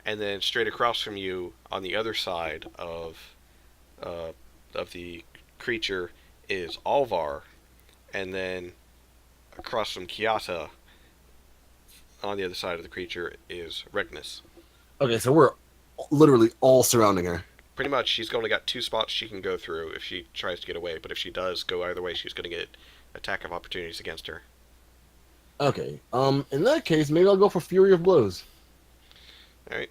S1: and then straight across from you, on the other side of the creature, is Alvar, and then across from Kiata, on the other side of the creature, is Regnus.
S3: Okay, so we're literally all surrounding her.
S1: Pretty much, she's only got 2 spots she can go through if she tries to get away, but if she does go either way, she's going to get attack of opportunities against her.
S3: Okay. In that case, maybe I'll go for Fury of Blows.
S1: Alright.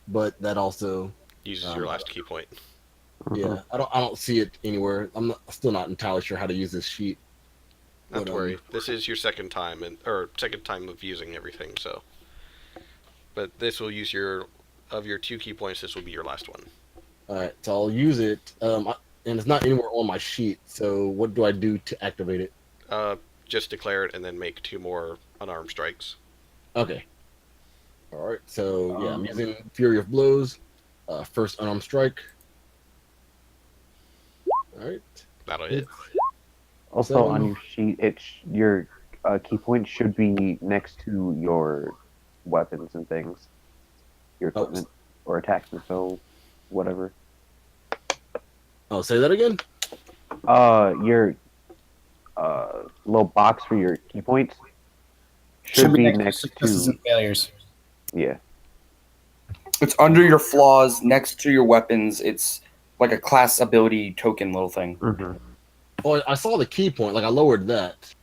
S3: But that also
S1: Uses your last key point.
S3: yeah, I don't see it anywhere. Still not entirely sure how to use this sheet.
S1: Not to
S3: But,
S1: worry. This is your second time, or second time of using everything, so. But this will use of your 2 key points, this will be your last one.
S3: Alright, so I'll use it. And it's not anywhere on my sheet, so what do I do to activate it?
S1: Just declare it and then make 2 more unarmed strikes.
S3: Okay. Alright, so yeah, I'm using Fury of Blows. First unarmed strike. Alright.
S1: That'll hit.
S5: Also,
S3: So-
S5: on your sheet, your key point should be next to your weapons and things, your equipment or attacks and so whatever.
S3: Oh, say that again?
S5: Your little box for your key points should be next
S4: successes
S5: to
S4: and failures.
S5: yeah.
S2: It's under your flaws, next to your weapons. It's like a class ability token little thing.
S3: Oh, I saw the key point. Like I lowered that.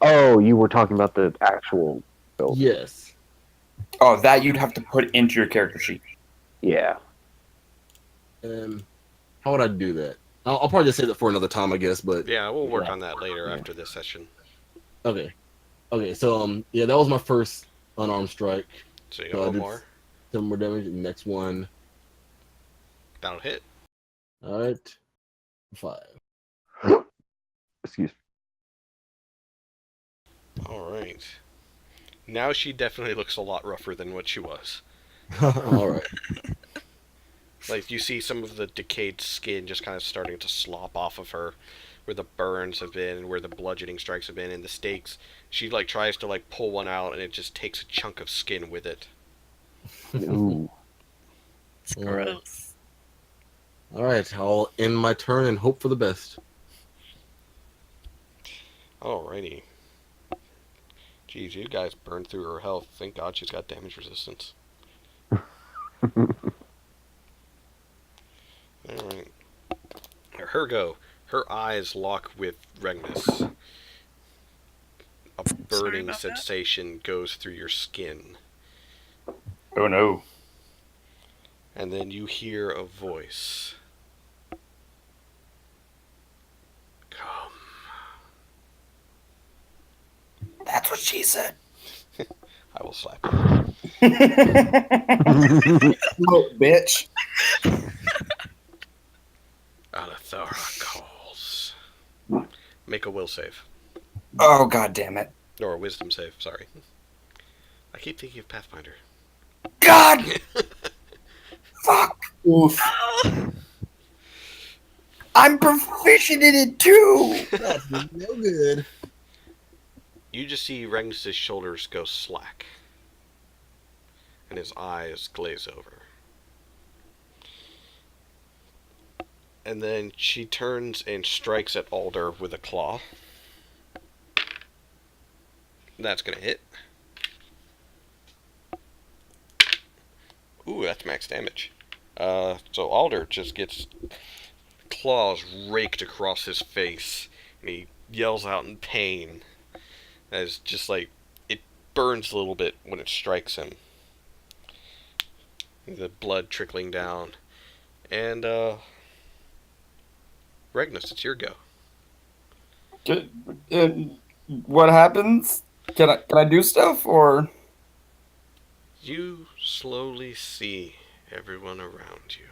S5: Oh, you were talking about the actual build.
S3: Yes.
S2: Oh, that you'd have to put into your character sheet.
S5: Yeah.
S3: How would I do that? I'll probably just save it for another time, I guess. But
S1: Yeah, we'll work
S5: Yeah.
S1: on that later
S5: Yeah.
S1: after this session.
S3: okay. So yeah, that was my first unarmed strike.
S1: So you
S3: So
S1: got
S3: I
S1: one
S3: did
S1: more.
S3: 7 more damage. Next one.
S1: That'll hit.
S3: All right. 5.
S5: Excuse me.
S1: Alright. Now she definitely looks a lot rougher than what she was.
S3: All right.
S1: Like, you see some of the decayed skin just kind of starting to slop off of her, where the burns have been, and where the bludgeoning strikes have been, and the stakes. She, like, tries to, like, pull one out, and it just takes a chunk of skin with it.
S5: Ooh.
S6: It's
S3: All right.
S6: gross.
S3: All right. I'll end my turn and hope for the best.
S1: Alrighty. Jeez, you guys burned through her health. Thank God she's got damage resistance. Alright. Her go. Her eyes lock with Regnus.
S6: Sorry
S1: burning
S6: about that.
S1: sensation goes through your skin.
S2: Oh no.
S1: And then you hear a voice. Come.
S4: That's what she said.
S1: I will slap you.
S4: Look, bitch.
S1: Alathara calls. Make a will save.
S4: Oh, god damn it.
S1: Or a wisdom save, sorry. I keep thinking of Pathfinder.
S4: God! Fuck. Oof.
S6: Oh,
S4: I'm proficient in it too.
S3: That's no good.
S1: You just see Regnus's shoulders go slack. And his eyes glaze over. And then she turns and strikes at Alder with a claw. That's gonna hit. Ooh, that's max damage. So Alder just gets claws raked across his face, and he yells out in pain. As just like, it burns a little bit when it strikes him. The blood trickling down. And, Regnus, it's your go.
S4: What happens? Can I do stuff or?
S1: You slowly see everyone around you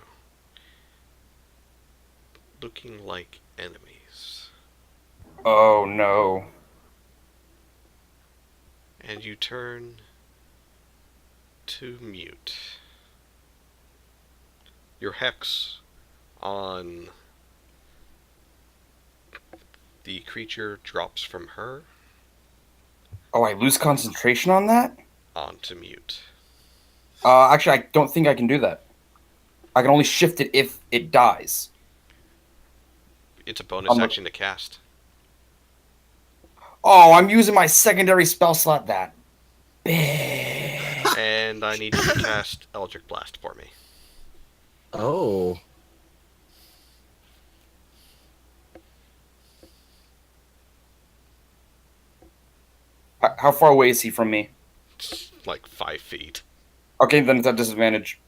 S1: looking like enemies.
S4: Oh no.
S1: And you turn to mute. Your hex on the creature drops from her
S4: Oh, I lose concentration on that?
S1: onto mute.
S4: Actually, I don't think I can do that. I can only shift it if it dies.
S1: It's a bonus
S4: I'm-
S1: action to cast.
S4: Oh, I'm using my secondary spell slot. That. Bitch.
S1: And I need you to cast Eldritch Blast for me.
S3: Oh.
S4: How far away is he from me?
S1: It's like 5 feet.
S4: Okay, then it's at disadvantage.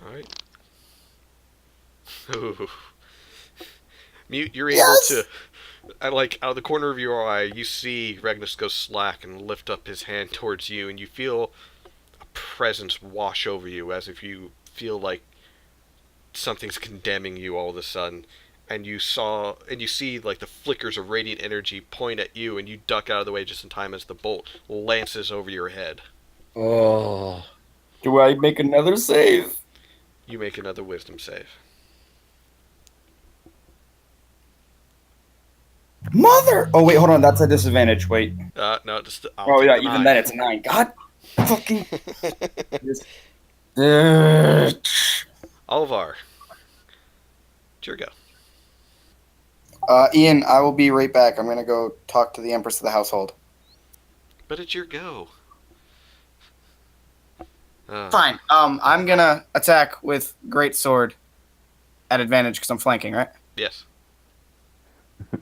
S1: Alright. Ooh. Mute, you're able
S4: Yes!
S1: to... out of the corner of your eye, you see Regnus go slack and lift up his hand towards you, and you feel a presence wash over you, as if you feel like something's condemning you all of a sudden. And you see like the flickers of radiant energy point at you, and you duck out of the way just in time as the bolt lances over your head.
S3: Oh.
S4: Do I make another save?
S1: You make another wisdom save.
S4: Mother! Oh, wait, hold on. That's a disadvantage. Wait.
S1: No, just
S4: Oh, yeah, even then it's a 9. God fucking. Bitch.
S1: Alvar, it's your go.
S4: Ian, I will be right back. I'm gonna go talk to the Empress of the household.
S1: But it's your go.
S4: Fine. I'm gonna attack with Great Sword at advantage because I'm flanking, right?
S1: Yes. I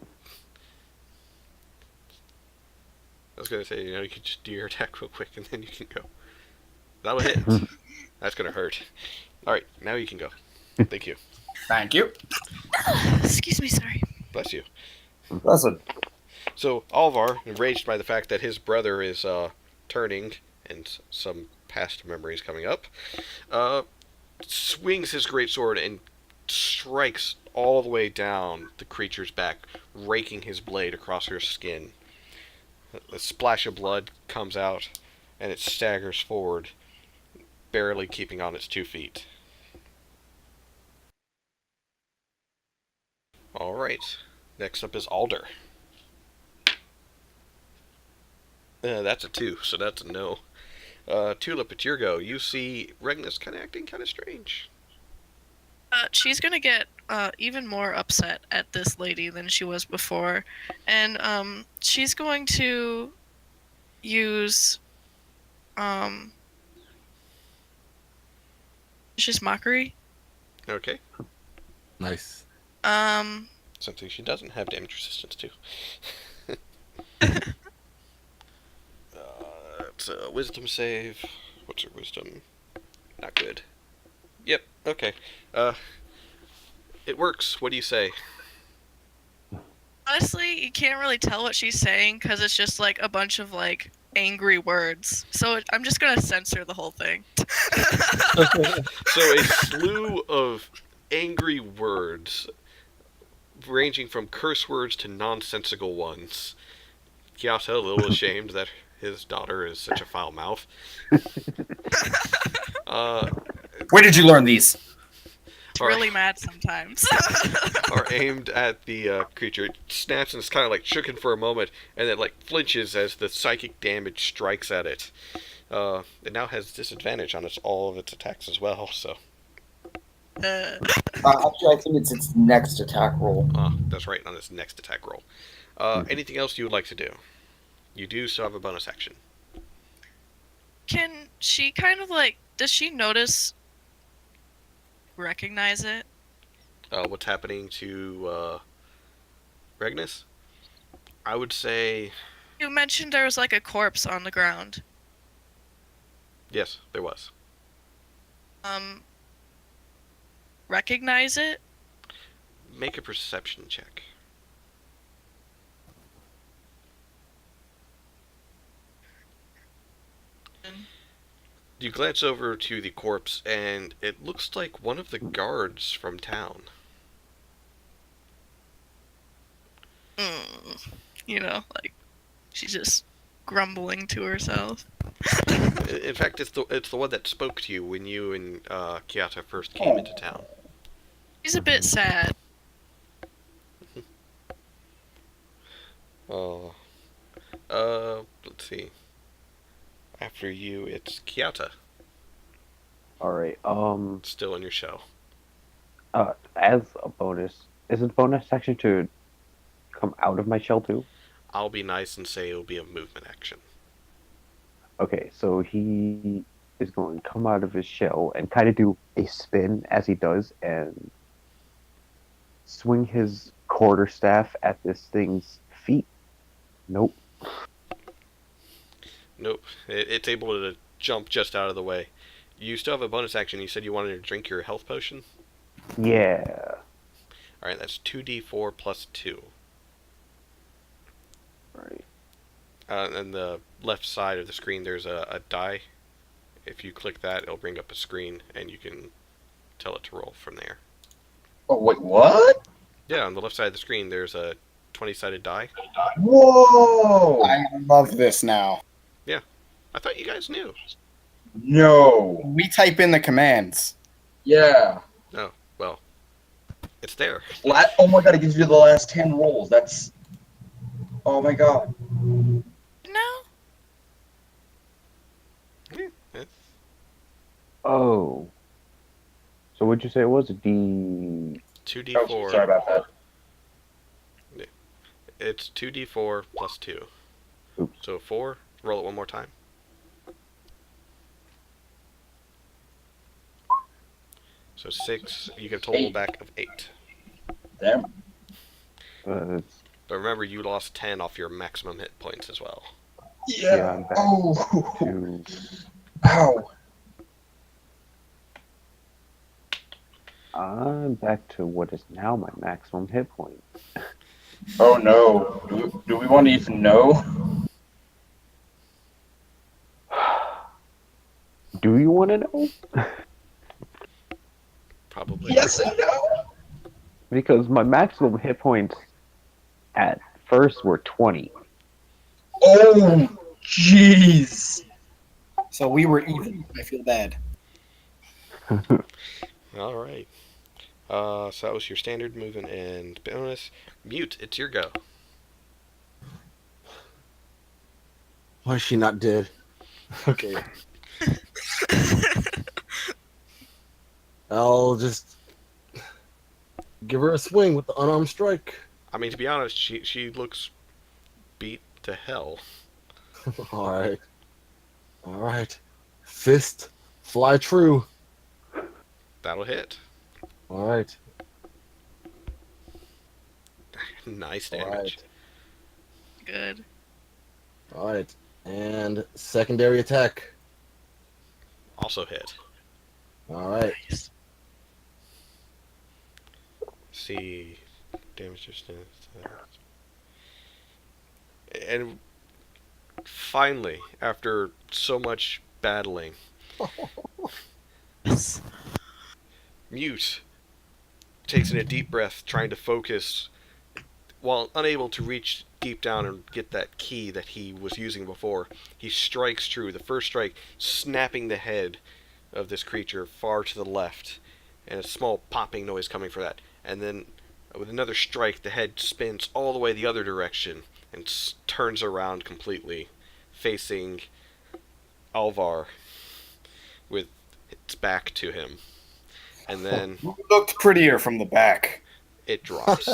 S1: was gonna say, you could just do your attack real quick and then you can go. That'll hit. That's gonna hurt. Alright, now you can go. Thank you.
S4: Thank you.
S6: excuse me, sorry.
S1: Bless you.
S4: That's a.
S1: So, Alvar, enraged by the fact that his brother is turning, and some past memories coming up, swings his greatsword and strikes all the way down the creature's back, raking his blade across her skin. A splash of blood comes out, and it staggers forward, barely keeping on its 2 feet. Alright, next up is Alder. That's a 2, so that's a no. Tulip, it's your go. You see Regnus acting kind of strange.
S6: She's gonna get even more upset at this lady than she was before, and she's going to use vicious mockery.
S1: Okay.
S3: Nice.
S1: Something she doesn't have damage resistance to. It's a wisdom save. What's her wisdom? Not good. Yep, okay. It works. What do you say?
S6: Honestly, you can't really tell what she's saying because it's just like a bunch of like angry words. So I'm just gonna censor the whole thing.
S1: So a slew of angry words, ranging from curse words to nonsensical ones. Kyoto, a little ashamed that his daughter is such a foul mouth. Uh,
S4: Where did you learn these?
S6: It's
S1: All right.
S6: really mad sometimes.
S1: Are aimed at the creature. It snaps and it's kind of like shooken for a moment, and then like flinches as the psychic damage strikes at it. It now has disadvantage on all of its attacks as well. So,
S4: Actually, I think it's its next attack roll.
S1: that's right on its next attack roll. Anything else you would like to do? You do still have a bonus action.
S6: Can she kind of like? Does she notice? Recognize it?
S1: What's happening to Regnus? I would say
S6: You mentioned there was like a corpse on the ground.
S1: yes, there was.
S6: Recognize it?
S1: Make a perception check. You glance over to the corpse, and it looks like one of the guards from town.
S6: You know, like she's just grumbling to herself.
S1: In fact, it's the one that spoke to you when you and Kyoto first came into town.
S6: She's a bit sad.
S1: Oh, let's see. After you, it's Kyoto.
S5: All right.
S1: Still in your shell.
S5: As a bonus, is it bonus action to come out of my shell too?
S1: I'll be nice and say it'll be a movement action.
S5: Okay, so he is going to come out of his shell and kind of do a spin as he does and swing his quarterstaff at this thing's feet. Nope.
S1: Nope. It's able to jump just out of the way. You still have a bonus action. You said you wanted to drink your health potion?
S5: Yeah.
S1: Alright, that's 2d4 plus 2.
S5: Right.
S1: On the left side of the screen, there's a die. If you click that, it'll bring up a screen, and you can tell it to roll from there.
S2: Oh, wait, what?
S1: Yeah, on the left side of the screen, there's a 20-sided die.
S2: Whoa!
S4: I love this now.
S1: I thought you guys knew.
S2: No.
S4: We type in the commands.
S2: Yeah.
S1: Oh, well, it's there.
S2: Oh my god, it gives you the last 10 rolls. That's... Oh my god.
S6: No?
S1: Yeah, it's,
S5: Oh. So what'd you say it was? A D.
S1: 2d4.
S2: Oh, sorry about that.
S1: It's 2d4 plus 2.
S5: Oops.
S1: So 4. Roll it one more time. So 6. You get a total
S2: 8.
S1: back of 8.
S2: Damn.
S5: It's,
S1: But remember, you lost 10 off your maximum hit points as well.
S5: Yeah, I'm back
S2: Oh.
S5: to.
S2: Ow.
S5: I'm back to what is now my maximum hit point.
S2: Oh no. Do we want to even know?
S5: Do you want to know?
S1: Probably.
S2: Yes and no.
S5: Because my maximum hit points at first were 20.
S2: Oh, jeez.
S4: So we were even. I feel bad.
S1: Alright. So that was your standard movement and bonus. Mute, it's your go.
S3: Why is she not dead? Okay. I'll just give her a swing with the unarmed strike.
S1: I mean, to be honest, she looks beat to hell.
S3: Alright. Alright. Fist, fly true.
S1: That'll hit.
S3: Alright.
S1: Nice
S3: All
S1: damage.
S6: Good.
S3: All right. And secondary attack.
S1: Also hit.
S3: All right.
S6: Nice.
S1: See, damage distance. And finally, after so much battling,
S6: Yes.
S1: Mute takes in a deep breath, trying to focus, while unable to reach deep down and get that key that he was using before. He strikes true. The first strike, snapping the head of this creature far to the left, and a small popping noise coming from that. And then, with another strike, the head spins all the way the other direction and turns around completely, facing Alvar with its back to him. And then
S4: You looked prettier from the back.
S1: it drops.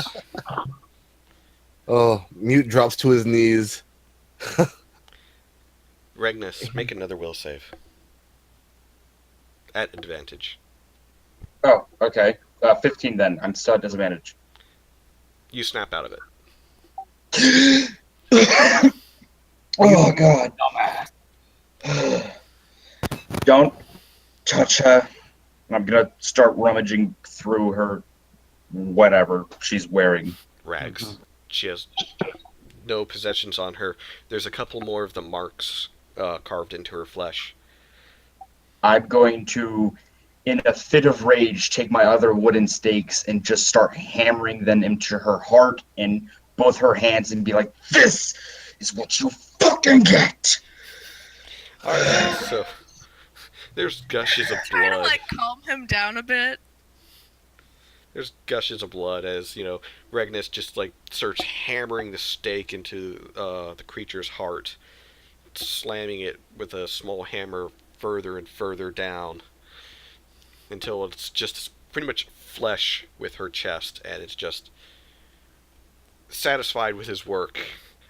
S3: Oh, Mute drops to his knees.
S1: Regnus, make another will save. At advantage.
S2: Oh, okay. 15 then. I'm still at disadvantage.
S1: You snap out of it.
S2: Oh, God.
S4: Dumbass.
S2: Don't touch her. I'm going to start rummaging through her whatever she's wearing.
S1: Rags. She has no possessions on her. There's a couple more of the marks carved into her flesh.
S2: I'm going to, in a fit of rage, take my other wooden stakes and just start hammering them into her heart and both her hands and be like, "This is what you fucking get!"
S1: Alright, so there's gushes of
S6: Trying to
S1: blood.
S6: like calm him down a bit.
S1: There's gushes of blood as, Regnus just like starts hammering the stake into the creature's heart, slamming it with a small hammer further and further down until it's just pretty much flesh with her chest, and it's just satisfied with his work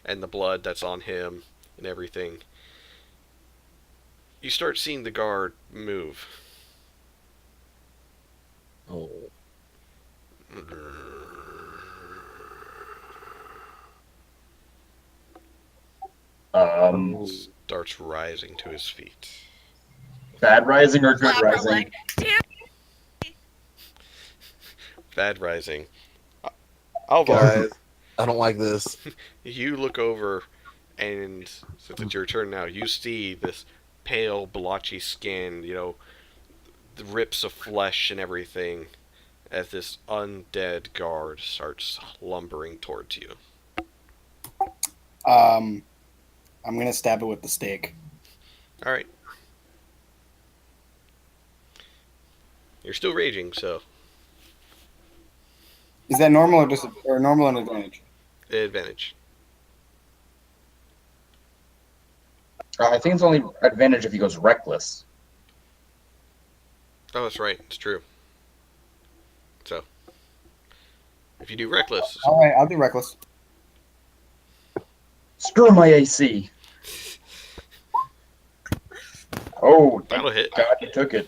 S1: and the blood that's on him and everything. You start seeing the guard move.
S3: Oh.
S1: Starts rising to his feet.
S2: Bad rising or good
S6: Slap her
S2: rising?
S6: leg. Damn.
S1: Bad rising. Alvar,
S3: Guys, I don't like this.
S1: you look over, and since it's your turn now, you see this pale, blotchy skin, the rips of flesh and everything, as this undead guard starts lumbering towards you.
S4: I'm gonna stab it with the stake.
S1: Alright. You're still raging, so
S4: Is that normal or normal and advantage?
S1: advantage.
S2: I think it's only advantage if he goes reckless.
S1: Oh, that's right. It's true. So, if you do reckless,
S4: All right, I'll do reckless.
S2: Screw my AC. Oh,
S1: that'll hit.
S2: God, he took it.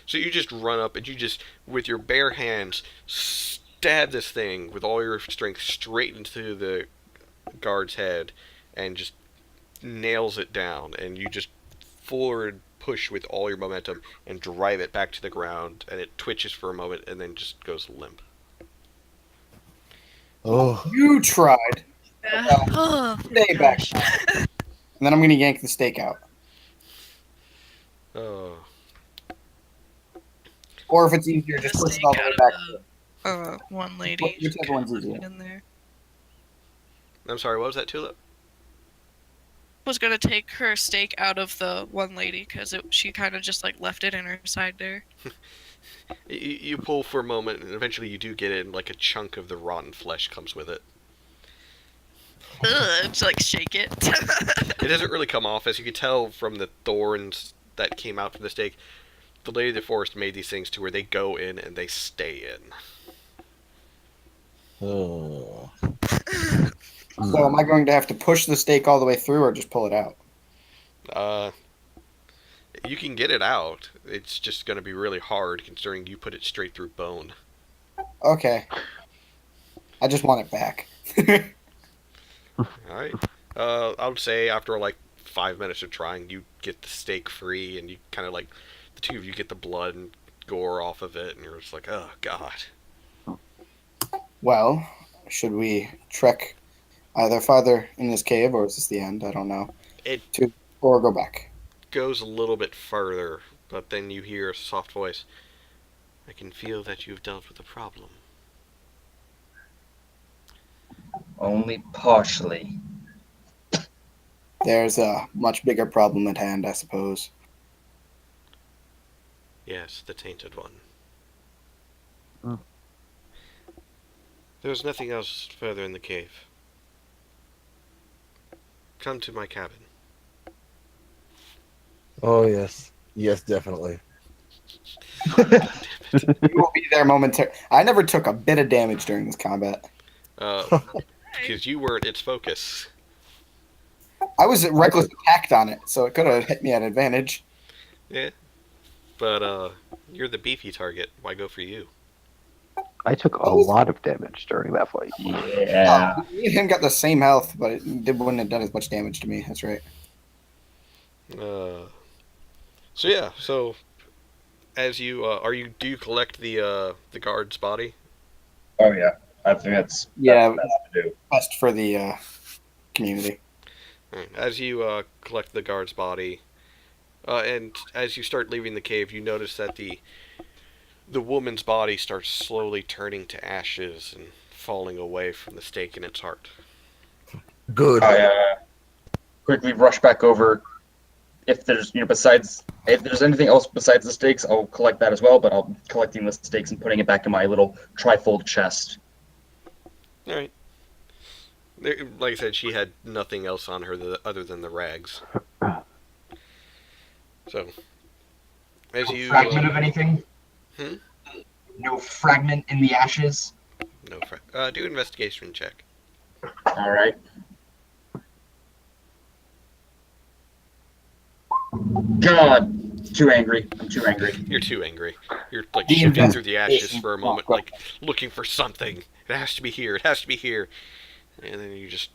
S1: So you just run up and you just, with your bare hands, stab this thing with all your strength straight into the guard's head and just nails it down. And you just forward push with all your momentum and drive it back to the ground. And it twitches for a moment and then just goes limp.
S3: Oh.
S4: You tried.
S6: Oh,
S4: Stay back. And then I'm gonna yank the stake out.
S1: Oh.
S4: Or if it's easier, just push it all the way back.
S6: One lady.
S4: Whichever one's easier.
S6: In there.
S1: I'm sorry, what was that, Tulip?
S6: Was gonna take her stake out of the one lady because she kind of just like left it in her side there.
S1: You pull for a moment and eventually you do get it and like a chunk of the rotten flesh comes with it.
S6: Ugh, to like shake it.
S1: It doesn't really come off, as you can tell from the thorns that came out from the stake. The Lady of the Forest made these things to where they go in and they stay in.
S3: Oh.
S4: So am I going to have to push the stake all the way through or just pull it out?
S1: You can get it out. It's just going to be really hard considering you put it straight through bone.
S4: Okay. I just want it back.
S1: All right. I would say after like 5 minutes of trying, you get the steak free, and you kind of like the two of you get the blood and gore off of it, and you're just like, oh god.
S4: Well, should we trek either farther in this cave, or is this the end? I don't know.
S1: It
S4: Or go back.
S1: goes a little bit further, but then you hear a soft voice. I can feel that you've dealt with a problem.
S2: Only partially.
S4: There's a much bigger problem at hand, I suppose.
S1: Yes, the tainted one.
S5: Oh.
S1: There's nothing else further in the cave. Come to my cabin.
S3: Oh yes, yes, definitely.
S4: We will be there momentarily. I never took a bit of damage during this combat.
S1: Because you weren't its focus.
S4: I was reckless attacked on it, so it could have hit me at advantage.
S1: Yeah. But, you're the beefy target. Why go for you?
S5: I took a lot of damage during that fight.
S2: Yeah.
S4: Me and him got the same health, but it wouldn't have done as much damage to me. That's right.
S1: So as you, do you collect the guard's body?
S2: Oh yeah. I think that's
S4: Yeah.
S2: that's to do.
S4: Best for the community.
S1: Alright, as you, collect the guard's body, and as you start leaving the cave, you notice that the woman's body starts slowly turning to ashes and falling away from the stake in its heart.
S3: Good.
S2: I quickly rush back over. If there's if there's anything else besides the stakes, I'll collect that as well. But I'll collecting the stakes and putting it back in my little trifold chest.
S1: Alright. Like I said, she had nothing else on her other than the rags. So, as you...
S2: fragment of anything?
S1: Hmm?
S2: No fragment in the ashes?
S1: Do an investigation check.
S2: Alright. God! Too angry. I'm too angry.
S1: You're too angry. You're like
S4: The
S1: shifting through the ashes
S4: investigation
S1: for a moment,
S4: clock.
S1: like looking for something. It has to be here. It has to be here. And then you just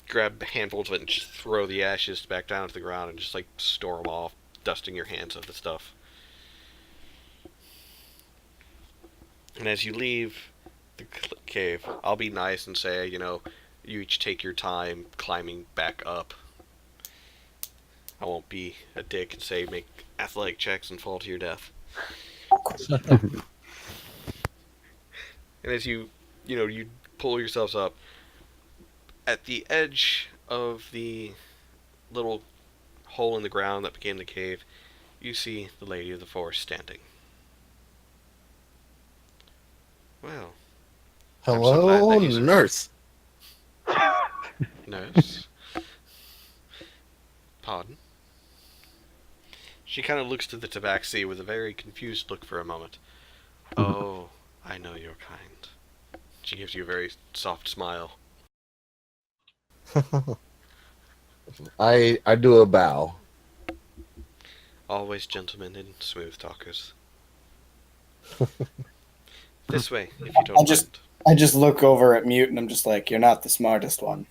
S1: grab handfuls of it and just throw the ashes back down to the ground and just like storm off, dusting your hands of the stuff. And as you leave the cave, I'll be nice and say, you each take your time climbing back up. I won't be a dick and say make athletic checks and fall to your death. And as you pull yourselves up, at the edge of the little hole in the ground that became the cave, you see the Lady of the Forest standing. Well, I'm so glad
S3: Hello,
S1: that you
S3: nurse.
S1: Nurse? Pardon? She kind of looks to the tabaxi with a very confused look for a moment. Oh, I know you're kind. She gives you a very soft smile.
S3: I do a bow.
S1: Always gentlemen and smooth talkers. This way, if you don't
S4: I'll just-
S1: mind.
S4: I just look over at Mute and I'm just like, you're not the smartest one.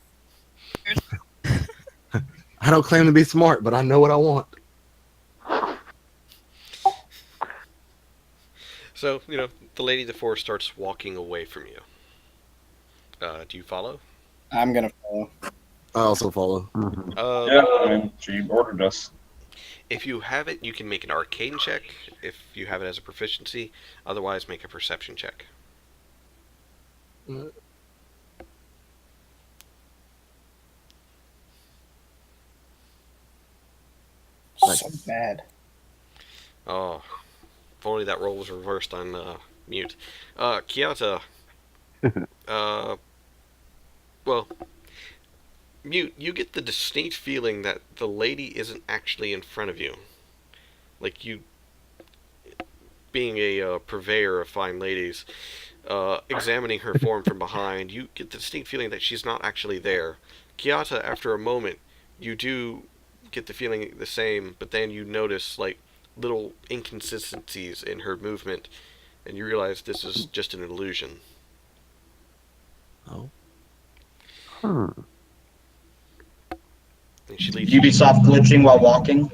S3: I don't claim to be smart, but I know what I want.
S1: So, the Lady of the Forest starts walking away from you. Do you follow?
S4: I'm gonna follow.
S3: I also follow.
S5: Mhm.
S2: Yeah, I mean, she ordered us.
S1: If you have it, you can make an arcane check if you have it as a proficiency. Otherwise, make a perception check.
S4: So bad.
S1: Oh, if only that roll was reversed on Mute. Kiata. Well, Mute, you get the distinct feeling that the lady isn't actually in front of you. Like you, being a purveyor of fine ladies, examining her form from behind, you get the distinct feeling that she's not actually there. Kiata, after a moment, you do get the feeling the same, but then you notice like little inconsistencies in her movement, and you realize this is just an illusion.
S3: Oh.
S5: Hmm.
S1: And she
S2: Do
S1: leads
S2: you be soft glitching while walking?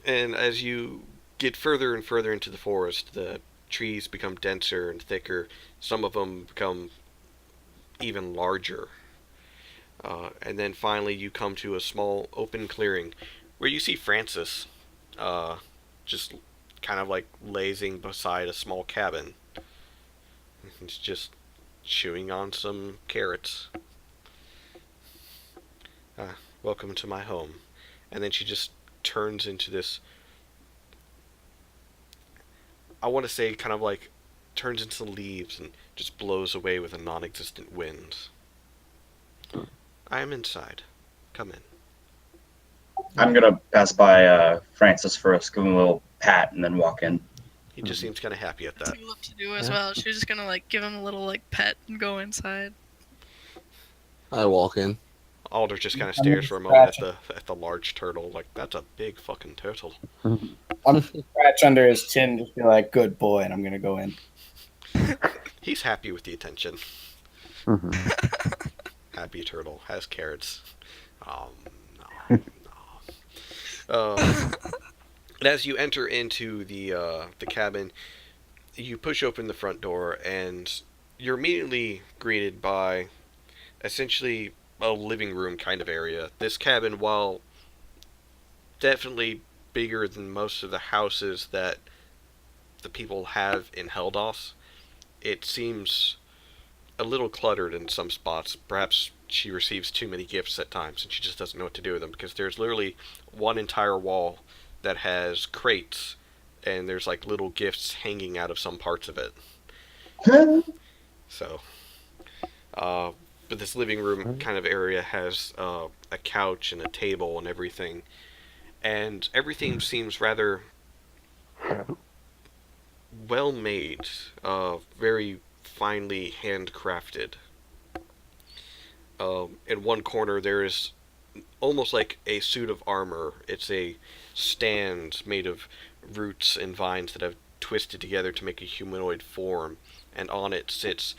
S1: And as you get further and further into the forest, the trees become denser and thicker. Some of them become even larger. And then finally, you come to a small open clearing where you see Francis uh, just kind of like lazing beside a small cabin. He's just chewing on some carrots. Welcome to my home. And then she just turns into this, I want to say, kind of like turns into leaves and just blows away with a non existent wind. I am inside. Come in.
S2: I'm gonna pass by Francis first, give him a little pat, and then walk in.
S1: He just seems kind of happy at that.
S6: Tulip to do as
S5: Yeah.
S6: well. She was just gonna like give him a little like pet and go inside.
S3: I walk in.
S1: Alder just kind of
S4: I'm
S1: stares
S4: gonna
S1: for a moment
S4: scratch
S1: at the large turtle, like that's a big fucking turtle.
S4: I'm gonna scratch under his chin, just be like, "Good boy," and I'm gonna go in.
S1: He's happy with the attention.
S5: Mhm.
S1: Happy turtle has carrots. No, no. And as you enter into the cabin, you push open the front door, and you're immediately greeted by essentially a living room kind of area. This cabin, while definitely bigger than most of the houses that the people have in Heldos, it seems a little cluttered in some spots. Perhaps she receives too many gifts at times and she just doesn't know what to do with them, because there's literally one entire wall that has crates and there's like little gifts hanging out of some parts of it. So, uh, but this living room kind of area has a couch and a table and everything, and everything seems rather well made, very finely handcrafted. In one corner, there is almost like a suit of armor. It's a stand made of roots and vines that have twisted together to make a humanoid form, and on it sits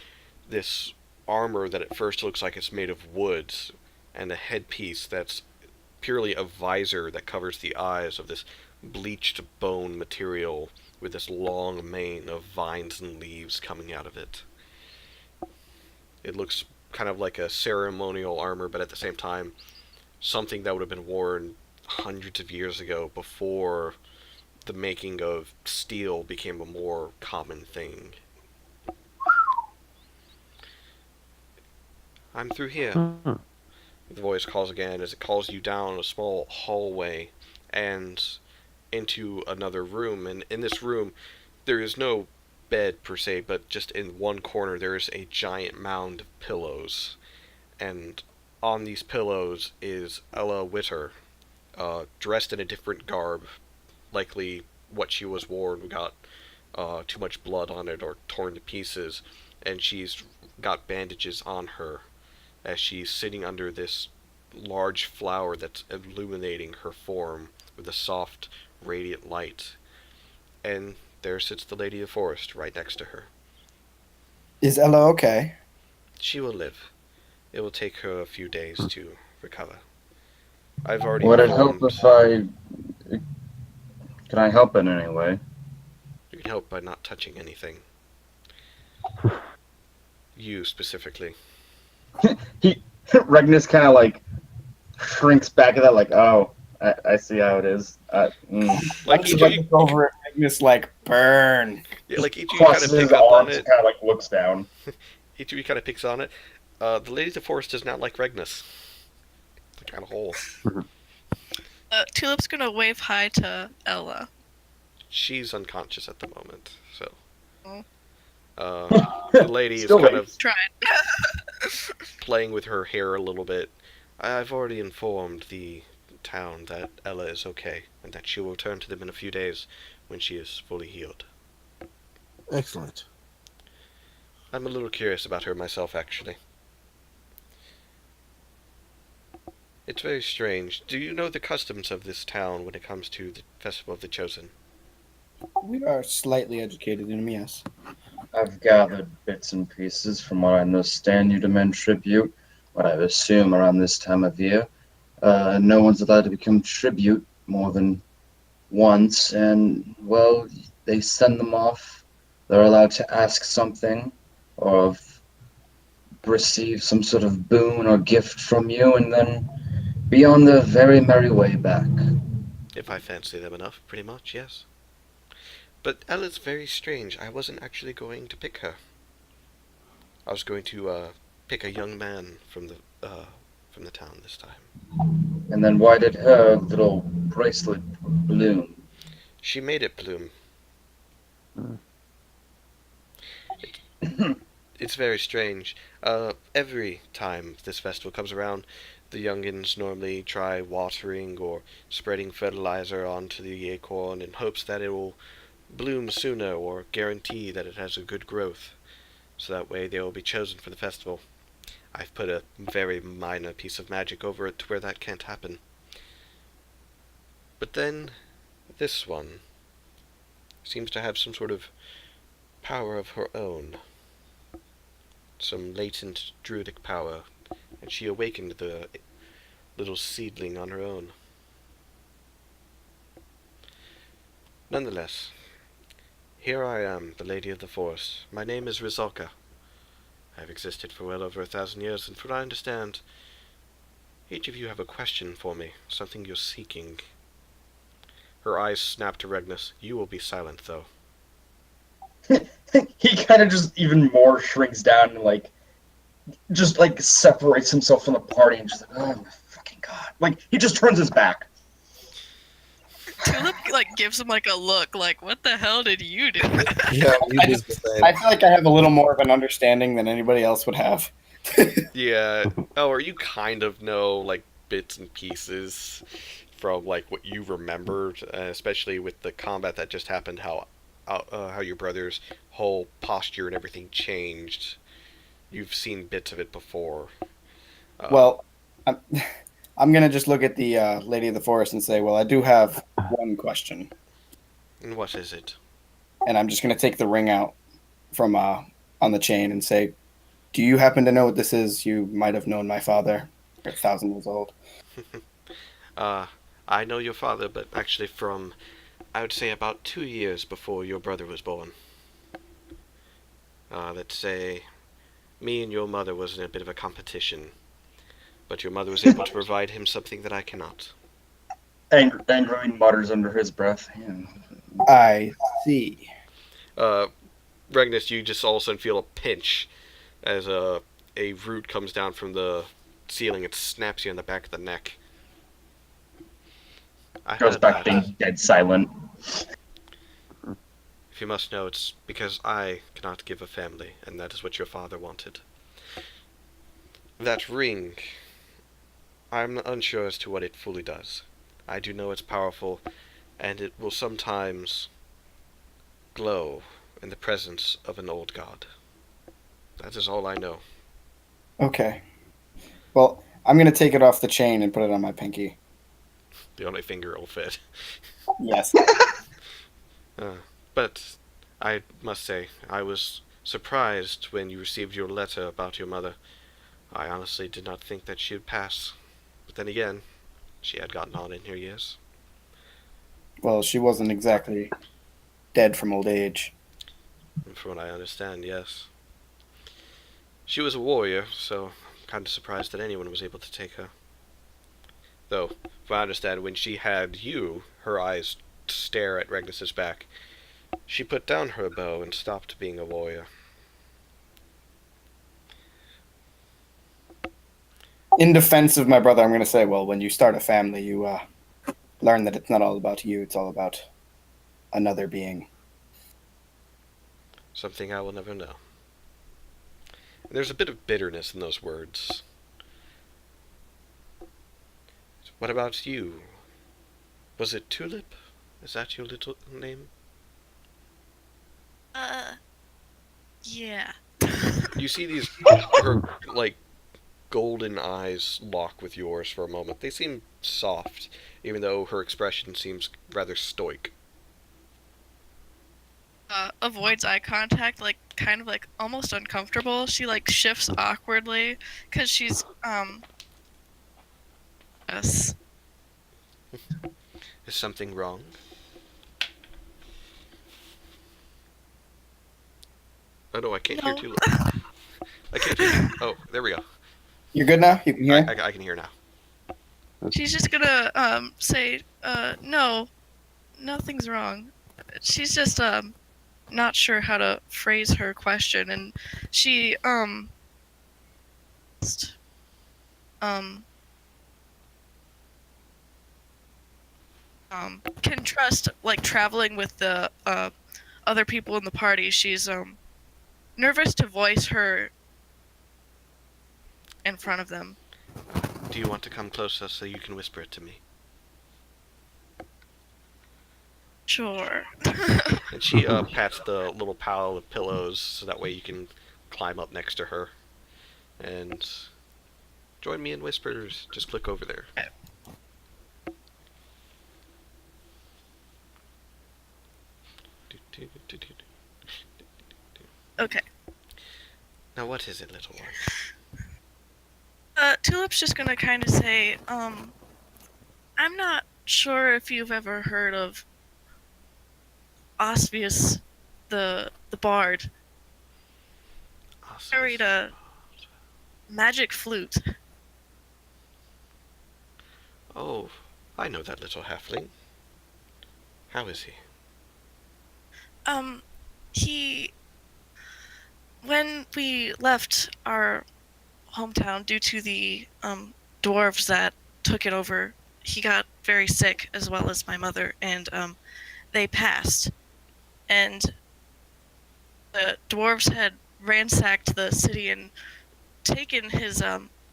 S1: this armor that at first looks like it's made of wood, and a headpiece that's purely a visor that covers the eyes of this bleached bone material with this long mane of vines and leaves coming out of it. It looks kind of like a ceremonial armor, but at the same time, something that would have been worn hundreds of years ago before the making of steel became a more common thing. I'm through here.
S5: Hmm.
S1: The voice calls again as it calls you down a small hallway and into another room. And in this room, there is no bed per se, but just in one corner there is a giant mound of pillows. And on these pillows is Ella Witter, dressed in a different garb, likely what she was worn got too much blood on it or torn to pieces, and she's got bandages on her as she's sitting under this large flower that's illuminating her form with a soft, radiant light. And there sits the Lady of the Forest right next to her.
S4: Is Ella okay?
S1: She will live. It will take her a few days to recover. I've already
S2: Would it help
S1: informed.
S2: if I? Can I help in any way?
S1: You can help by not touching anything. You specifically.
S2: Regnus kind of like shrinks back at that, like, oh, I see how it is.
S1: Like each of you,
S4: over it, Magnus like burn.
S1: yeah, like each of you kind
S2: Crosses
S1: of
S2: his
S1: pick up on
S2: arms,
S1: it.
S2: kind of like looks down.
S1: Each of you kind of picks on it. The Lady of the Forest does not like Regnus. Like on a whole.
S6: Tulip's gonna wave hi to Ella.
S1: She's unconscious at the moment, so.
S6: Oh.
S1: The lady is
S2: Still
S1: kind
S2: waves.
S1: of
S6: Tried.
S1: playing with her hair a little bit. I've already informed the town that Ella is okay, and that she will return to them in a few days when she is fully healed.
S3: Excellent.
S1: I'm a little curious about her myself, actually. It's very strange. Do you know the customs of this town when it comes to the Festival of the Chosen?
S4: We are slightly educated in them, yes.
S2: I've gathered bits and pieces from what I understand you demand tribute, what I assume around this time of year. No one's allowed to become tribute more than once, and, well, they send them off. They're allowed to ask something or receive some sort of boon or gift from you, and then be on their very merry way back.
S1: If I fancy them enough, pretty much, yes. But Ella's very strange. I wasn't actually going to pick her. I was going to pick a young man from the town this time.
S2: And then why did her little bracelet bloom?
S1: She made it bloom. It's very strange. Every time this festival comes around, the youngins normally try watering or spreading fertilizer onto the acorn in hopes that it will bloom sooner or guarantee that it has a good growth. So that way they will be chosen for the festival. I've put a very minor piece of magic over it to where that can't happen. But then, this one seems to have some sort of power of her own. Some latent druidic power, and she awakened the little seedling on her own. Nonetheless, here I am, the Lady of the Forest. My name is Rizalka. I have existed for well over 1,000 years, and from what I understand, each of you have a question for me, something you're seeking. Her eyes snap to Regnus. You will be silent, though.
S2: He kind of just even more shrinks down and just separates himself from the party and just oh my fucking god. He just turns his back.
S6: Tulip gives him a look what the hell did you do?
S3: Yeah, you
S4: I
S3: did
S4: just-
S3: the same.
S4: I feel like I have a little more of an understanding than anybody else would have.
S1: Yeah. Oh, or you kind of know, bits and pieces from, what you remembered, especially with the combat that just happened, how your brother's whole posture and everything changed. You've seen bits of it before.
S4: Well, I'm gonna just look at the Lady of the Forest and say, well, I do have one question,
S1: And what is it?
S4: and I'm just gonna take the ring out from on the chain and say, do you happen to know what this is? You might have known my father. You're 1,000 years old.
S1: I know your father, but actually from, I would say, about 2 years before your brother was born. Let's say, me and your mother was in a bit of a competition, but your mother was able to provide him something that I cannot.
S2: Angrily mutters under his breath. Yeah.
S4: I see.
S1: Regnus, you just all of a sudden feel a pinch as a root comes down from the ceiling and snaps you in the back of the neck. I
S2: Goes
S1: heard
S2: back
S1: that.
S2: being dead silent.
S1: If you must know, it's because I cannot give a family, and that is what your father wanted. That ring, I'm unsure as to what it fully does. I do know it's powerful, and it will sometimes glow in the presence of an old god. That is all I know.
S4: Okay. Well, I'm gonna take it off the chain and put it on my pinky.
S1: The only finger it'll fit.
S4: Yes.
S1: But I must say, I was surprised when you received your letter about your mother. I honestly did not think that she would pass. But then again, she had gotten on in her years.
S4: Well, she wasn't exactly dead from old age.
S1: And from what I understand, yes. She was a warrior, so I'm kind of surprised that anyone was able to take her. Though, from what I understand, when she had you, her eyes stare at Regnus's back. She put down her bow and stopped being a warrior.
S4: In defense of my brother, I'm going to say, well, when you start a family, you learn that it's not all about you, it's all about another being.
S1: Something I will never know. And there's a bit of bitterness in those words. What about you? Was it Tulip? Is that your little name?
S6: Yeah.
S1: You see these, her, golden eyes lock with yours for a moment. They seem soft, even though her expression seems rather stoic.
S6: Avoids eye contact, like kind of like almost uncomfortable. She like shifts awkwardly because she's yes.
S1: Is something wrong? Oh no, I can't hear
S6: No.
S1: too loud. I can't hear. Oh, there we go.
S4: You're good now? You can hear?
S1: I can hear now.
S6: She's just gonna say no, nothing's wrong. She's just not sure how to phrase her question, and she just, um can trust like traveling with the other people in the party. She's nervous to voice her in front of them.
S1: Do you want to come closer so you can whisper it to me?
S6: Sure.
S1: And she pats the little pile of pillows so that way you can climb up next to her. And join me in whispers. Just click over there.
S6: Okay.
S1: Now what is it, little one?
S6: Tulip's just gonna kind of say, I'm not sure if you've ever heard of Osvius, the bard. Carried a magic flute.
S1: Oh, I know that little halfling. How is he?
S6: He, when we left our hometown due to the dwarves that took it over, he got very sick, as well as my mother, and they passed. And the dwarves had ransacked the city and taken his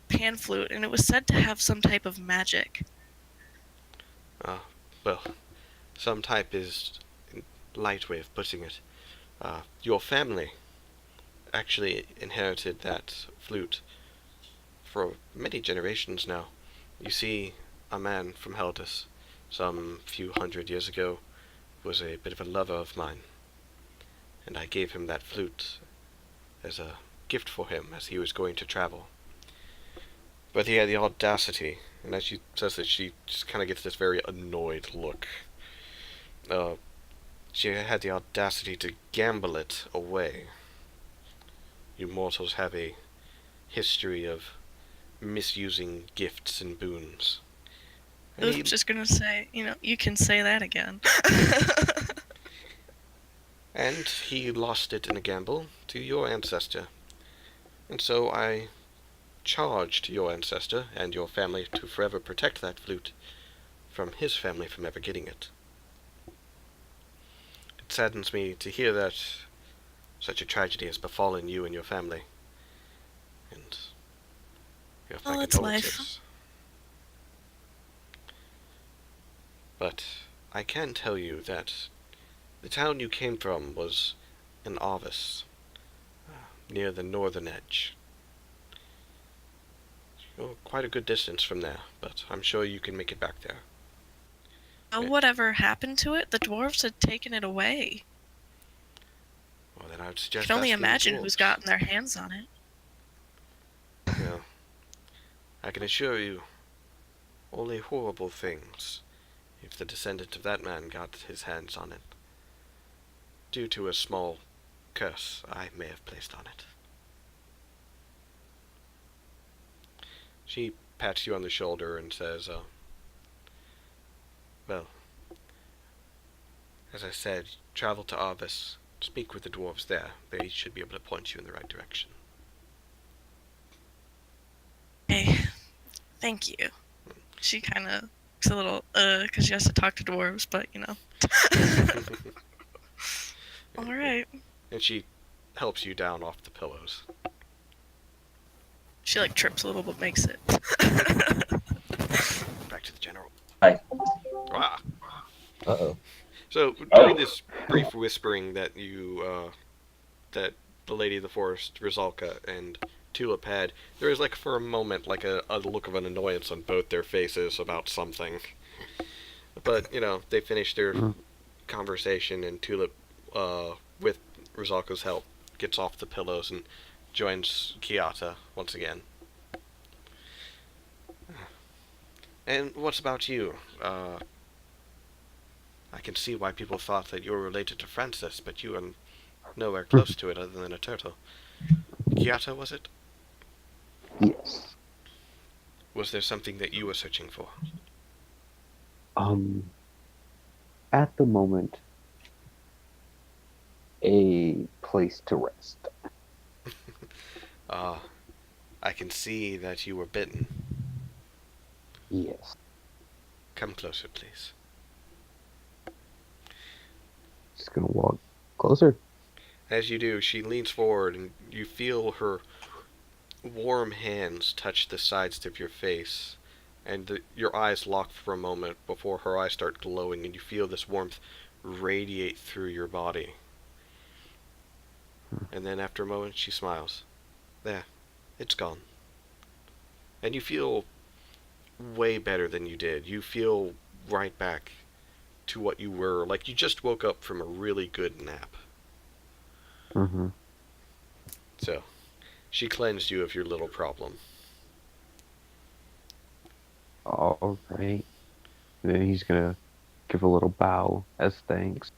S6: pan flute, and it was said to have some type of magic.
S1: Well, some type is a light way of putting it. Your family actually inherited that flute for many generations now. You see, a man from Heldus, some few hundred years ago, was a bit of a lover of mine, and I gave him that flute as a gift for him as he was going to travel. But he had the audacity, and as she says that, she just kind of gets this very annoyed look. She had the audacity to gamble it away. You mortals have a history of misusing gifts and boons.
S6: I was just gonna say, you can say that again.
S1: And he lost it in a gamble to your ancestor. And so I charged your ancestor and your family to forever protect that flute from his family from ever getting it. It saddens me to hear that such a tragedy has befallen you and your family. And you have my
S6: It's
S1: condolences.
S6: life.
S1: But I can tell you that the town you came from was in Arvis, near the northern edge. You're quite a good distance from there, but I'm sure you can make it back there.
S6: Whatever happened to it? The dwarves had taken it away.
S1: Well, then I would
S6: I
S1: suggest
S6: can only
S1: asking the
S6: imagine who's
S1: dwarves.
S6: gotten their hands on it.
S1: Yeah. I can assure you, only horrible things if the descendant of that man got his hands on it, due to a small curse I may have placed on it. She pats you on the shoulder and says, well, as I said, travel to Arvis, speak with the dwarves there. They should be able to point you in the right direction.
S6: Hey, thank you. She kind of looks a little, because she has to talk to dwarves, but, Alright.
S1: And she helps you down off the pillows.
S6: She, trips a little, but makes it.
S1: Back to the general.
S2: Hi.
S1: Ah.
S5: Uh-oh.
S1: So during this brief whispering that you, that the Lady of the Forest, Rizalka, and Tulip had, there is like for a moment like a look of an annoyance on both their faces about something. But they finish their
S5: Mm.
S1: conversation, and Tulip, with Rizalko's help, gets off the pillows and joins Kiata once again. And what's about you? I can see why people thought that you were related to Francis, but you are nowhere close to it other than a turtle. Kiata, was it?
S5: Yes.
S1: Was there something that you were searching for?
S5: Um, at the moment, a place to rest.
S1: Ah, I can see that you were bitten.
S5: Yes.
S1: Come closer, please.
S5: Just gonna walk closer.
S1: As you do, she leans forward, and you feel her warm hands touch the sides of your face, and your eyes lock for a moment before her eyes start glowing, and you feel this warmth radiate through your body. And then after a moment, she smiles. There, it's gone. And you feel way better than you did. You feel right back to what you were, like you just woke up from a really good nap.
S5: Mm-hmm.
S1: So, she cleansed you of your little problem.
S5: All right. And then he's gonna give a little bow as thanks.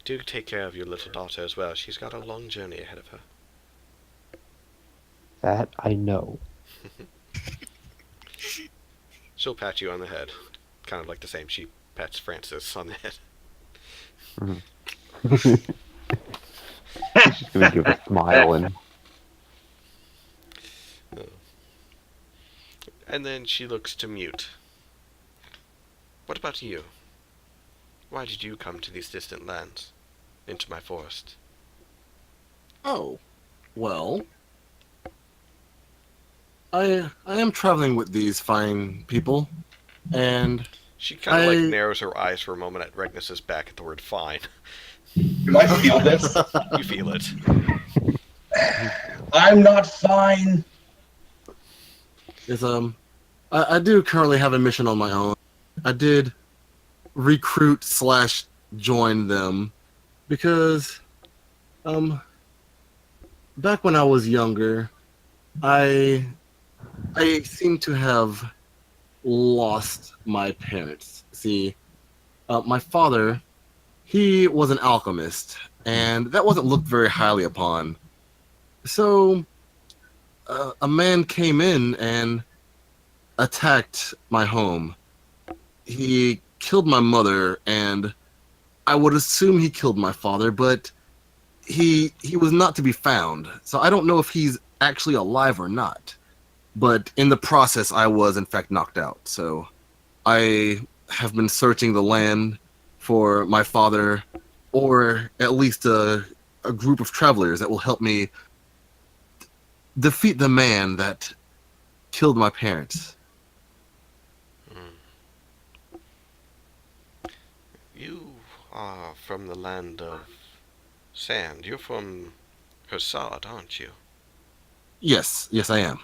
S1: Do take care of your little daughter as well. She's got a long journey ahead of her.
S5: That I know.
S1: She'll pat you on the head. Kind of like the same she pats Francis on the head.
S5: Mm-hmm. He's just gonna give a smile and
S1: And then she looks to Mute. What about you? Why did you come to these distant lands? Into my forest?
S3: Oh, well, I am traveling with these fine people, and
S1: She kind of like
S3: I-
S1: narrows her eyes for a moment at Regnus's back at the word fine.
S2: Do I feel this?
S1: You feel it.
S2: I'm not fine.
S3: is I do currently have a mission on my own. I did recruit slash join them because back when I was younger, I seem to have lost my parents. See, my father, he was an alchemist, and that wasn't looked very highly upon. So a man came in and attacked my home. He killed my mother, and I would assume he killed my father, but he was not to be found. So I don't know if he's actually alive or not. But in the process, I was in fact knocked out. So I have been searching the land for my father, or at least a group of travelers that will help me defeat the man that killed my parents.
S1: You are from the land of sand. You're from Hersad, aren't you?
S3: Yes, I am.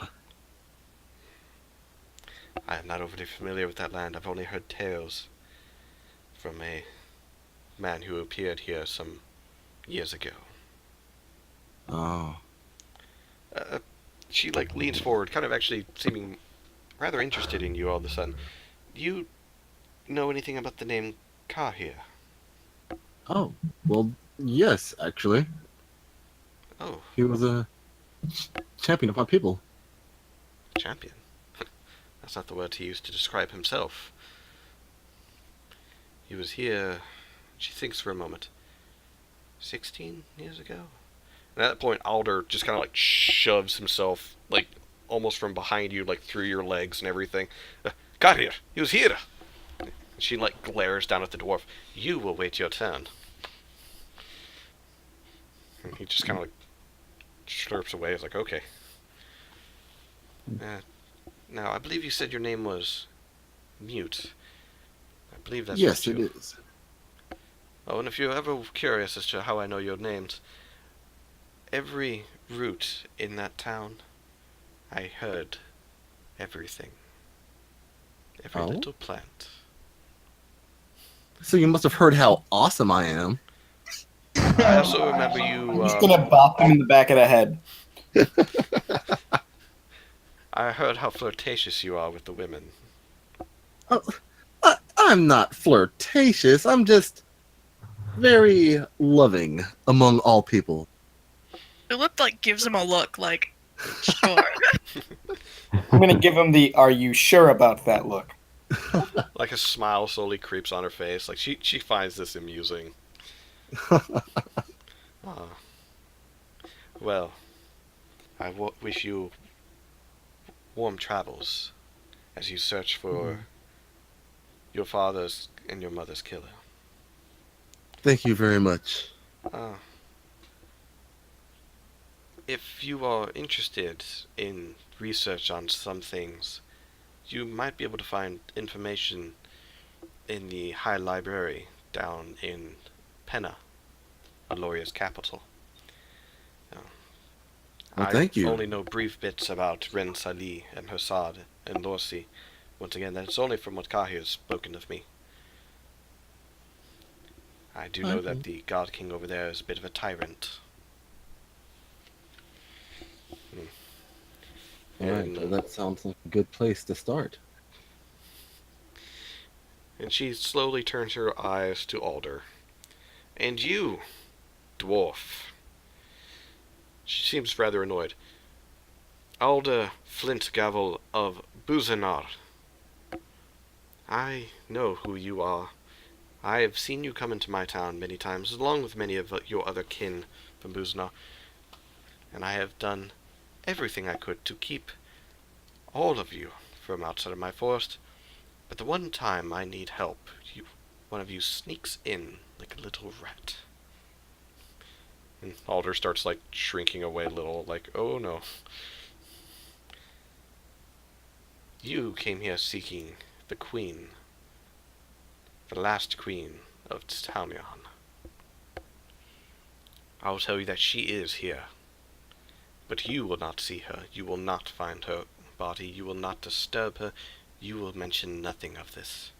S1: I am not overly familiar with that land. I've only heard tales from a man who appeared here some years ago.
S3: Oh.
S1: Uh, she leans forward, kind of actually seeming rather interested in you all of a sudden. Do you know anything about the name Kahir?
S3: Oh, well, yes, actually.
S1: Oh,
S3: He was a champion of my people.
S1: champion. That's not the word he used to describe himself. He was here, she thinks for a moment, 16 years ago? And at that point, Alder just kind of shoves himself, almost from behind you, through your legs and everything. Got here! He was here! And she, glares down at the dwarf. You will wait your turn. And he just kind of, slurps away. He's like, okay. Now, I believe you said your name was Mute. I believe that's
S3: Yes,
S1: what you...
S3: it is.
S1: Oh, and if you're ever curious as to how I know your names, every root in that town, I heard everything. Every
S3: Oh?
S1: little plant.
S3: So you must have heard how awesome I am.
S1: I also remember you,
S4: I'm just gonna bop him in the back of the head.
S1: I heard how flirtatious you are with the women.
S3: Oh, I'm not flirtatious. I'm just very loving among all people.
S6: Philip like gives him a look like, sure.
S4: I'm gonna give him the "Are you sure about that?" look.
S1: Like a smile slowly creeps on her face. Like she finds this amusing. Ah, well, wish you warm travels as you search for your father's and your mother's killer.
S3: Thank you very much.
S1: Ah, if you are interested in research on some things, you might be able to find information in the High Library down in Penna, Aloria's capital.
S3: Well,
S1: I
S3: thank you.
S1: only know brief bits about Ren Sali and Hersad and Lorsi. Once again, that's only from what Kahi has spoken of me. I do know that the God King over there is a bit of a tyrant.
S3: Alright, well, that sounds like a good place to start.
S1: And she slowly turns her eyes to Alder. And you, dwarf. She seems rather annoyed. Alder Flintgavel of Buzenar. I know who you are. I have seen you come into my town many times, along with many of your other kin from Buzenar, and I have done everything I could to keep all of you from outside of my forest. But the one time I need help, one of you sneaks in like a little rat. And Alder starts like shrinking away a little, like, oh no. You came here seeking the queen, the last queen of Tamion. I will tell you that she is here. But you will not see her. You will not find her body. You will not disturb her. You will mention nothing of this.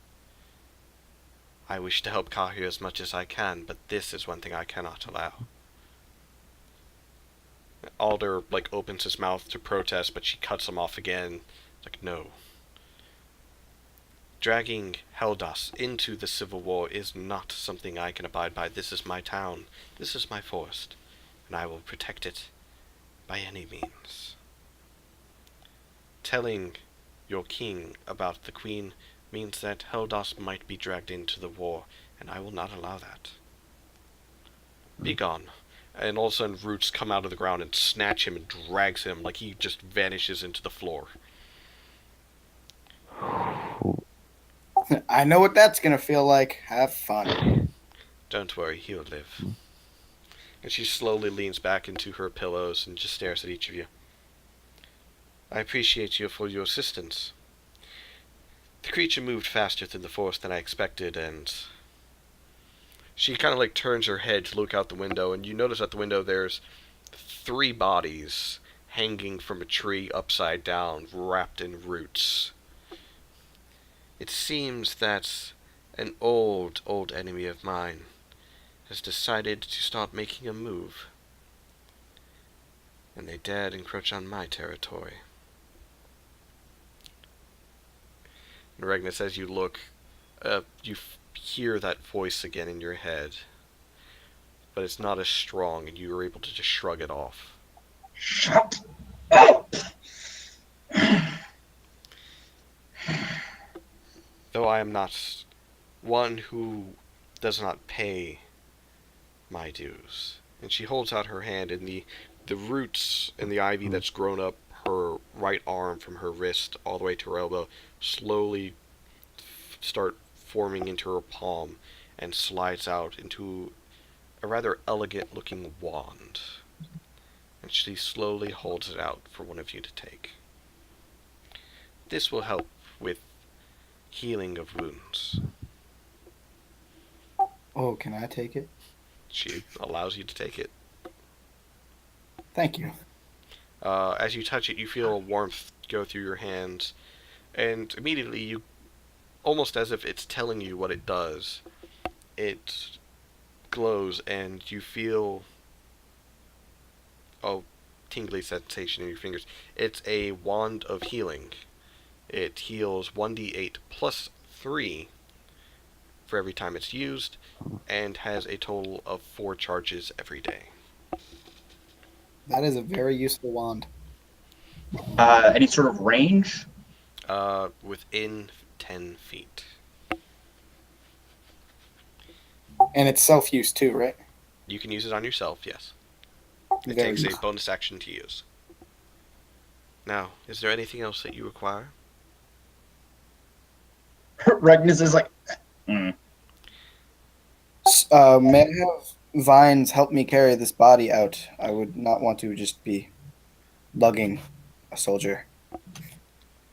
S1: I wish to help Kahir as much as I can, but this is one thing I cannot allow. Alder, like, opens his mouth to protest, but she cuts him off again. Like, no. Dragging Heldas into the civil war is not something I can abide by. This is my town. This is my forest. And I will protect it by any means. Telling your king about the queen means that Heldas might be dragged into the war, and I will not allow that. Be gone. And all of a sudden roots come out of the ground and snatch him and drags him like he just vanishes into the floor.
S4: I know what that's gonna feel like. Have fun.
S1: Don't worry, he'll live. And she slowly leans back into her pillows and just stares at each of you. I appreciate you for your assistance. The creature moved faster through the forest than I expected, and she kind of like turns her head to look out the window, and you notice at the window there's 3 bodies hanging from a tree upside down, wrapped in roots. It seems that an old enemy of mine has decided to start making a move, and they dared encroach on my territory. And Regnus, as you look, you hear that voice again in your head, but it's not as strong, and you are able to just shrug it off.
S2: Shut up!
S1: Though I am not one who does not pay my dues. And she holds out her hand, and the roots and the ivy that's grown up her right arm from her wrist all the way to her elbow slowly start forming into her palm and slides out into a rather elegant looking wand. And she slowly holds it out for one of you to take. This will help with healing of wounds.
S4: Oh, can I take it?
S1: She allows you to take it.
S4: Thank you.
S1: As you touch it, you feel a warmth go through your hands, and immediately you, almost as if it's telling you what it does, it glows, and you feel a tingly sensation in your fingers. It's a wand of healing. It heals 1d8 plus 3 for every time it's used, and has a total of 4 charges every day.
S4: That is a very useful wand.
S2: Any sort of range?
S1: Within 10 feet.
S4: And it's self-use too, right?
S1: You can use it on yourself, yes. It
S4: Very
S1: takes a
S4: useful.
S1: bonus action to use. Now, is there anything else that you require?
S2: Regnus is like, mm.
S4: May I have Vines help me carry this body out? I would not want to just be lugging a soldier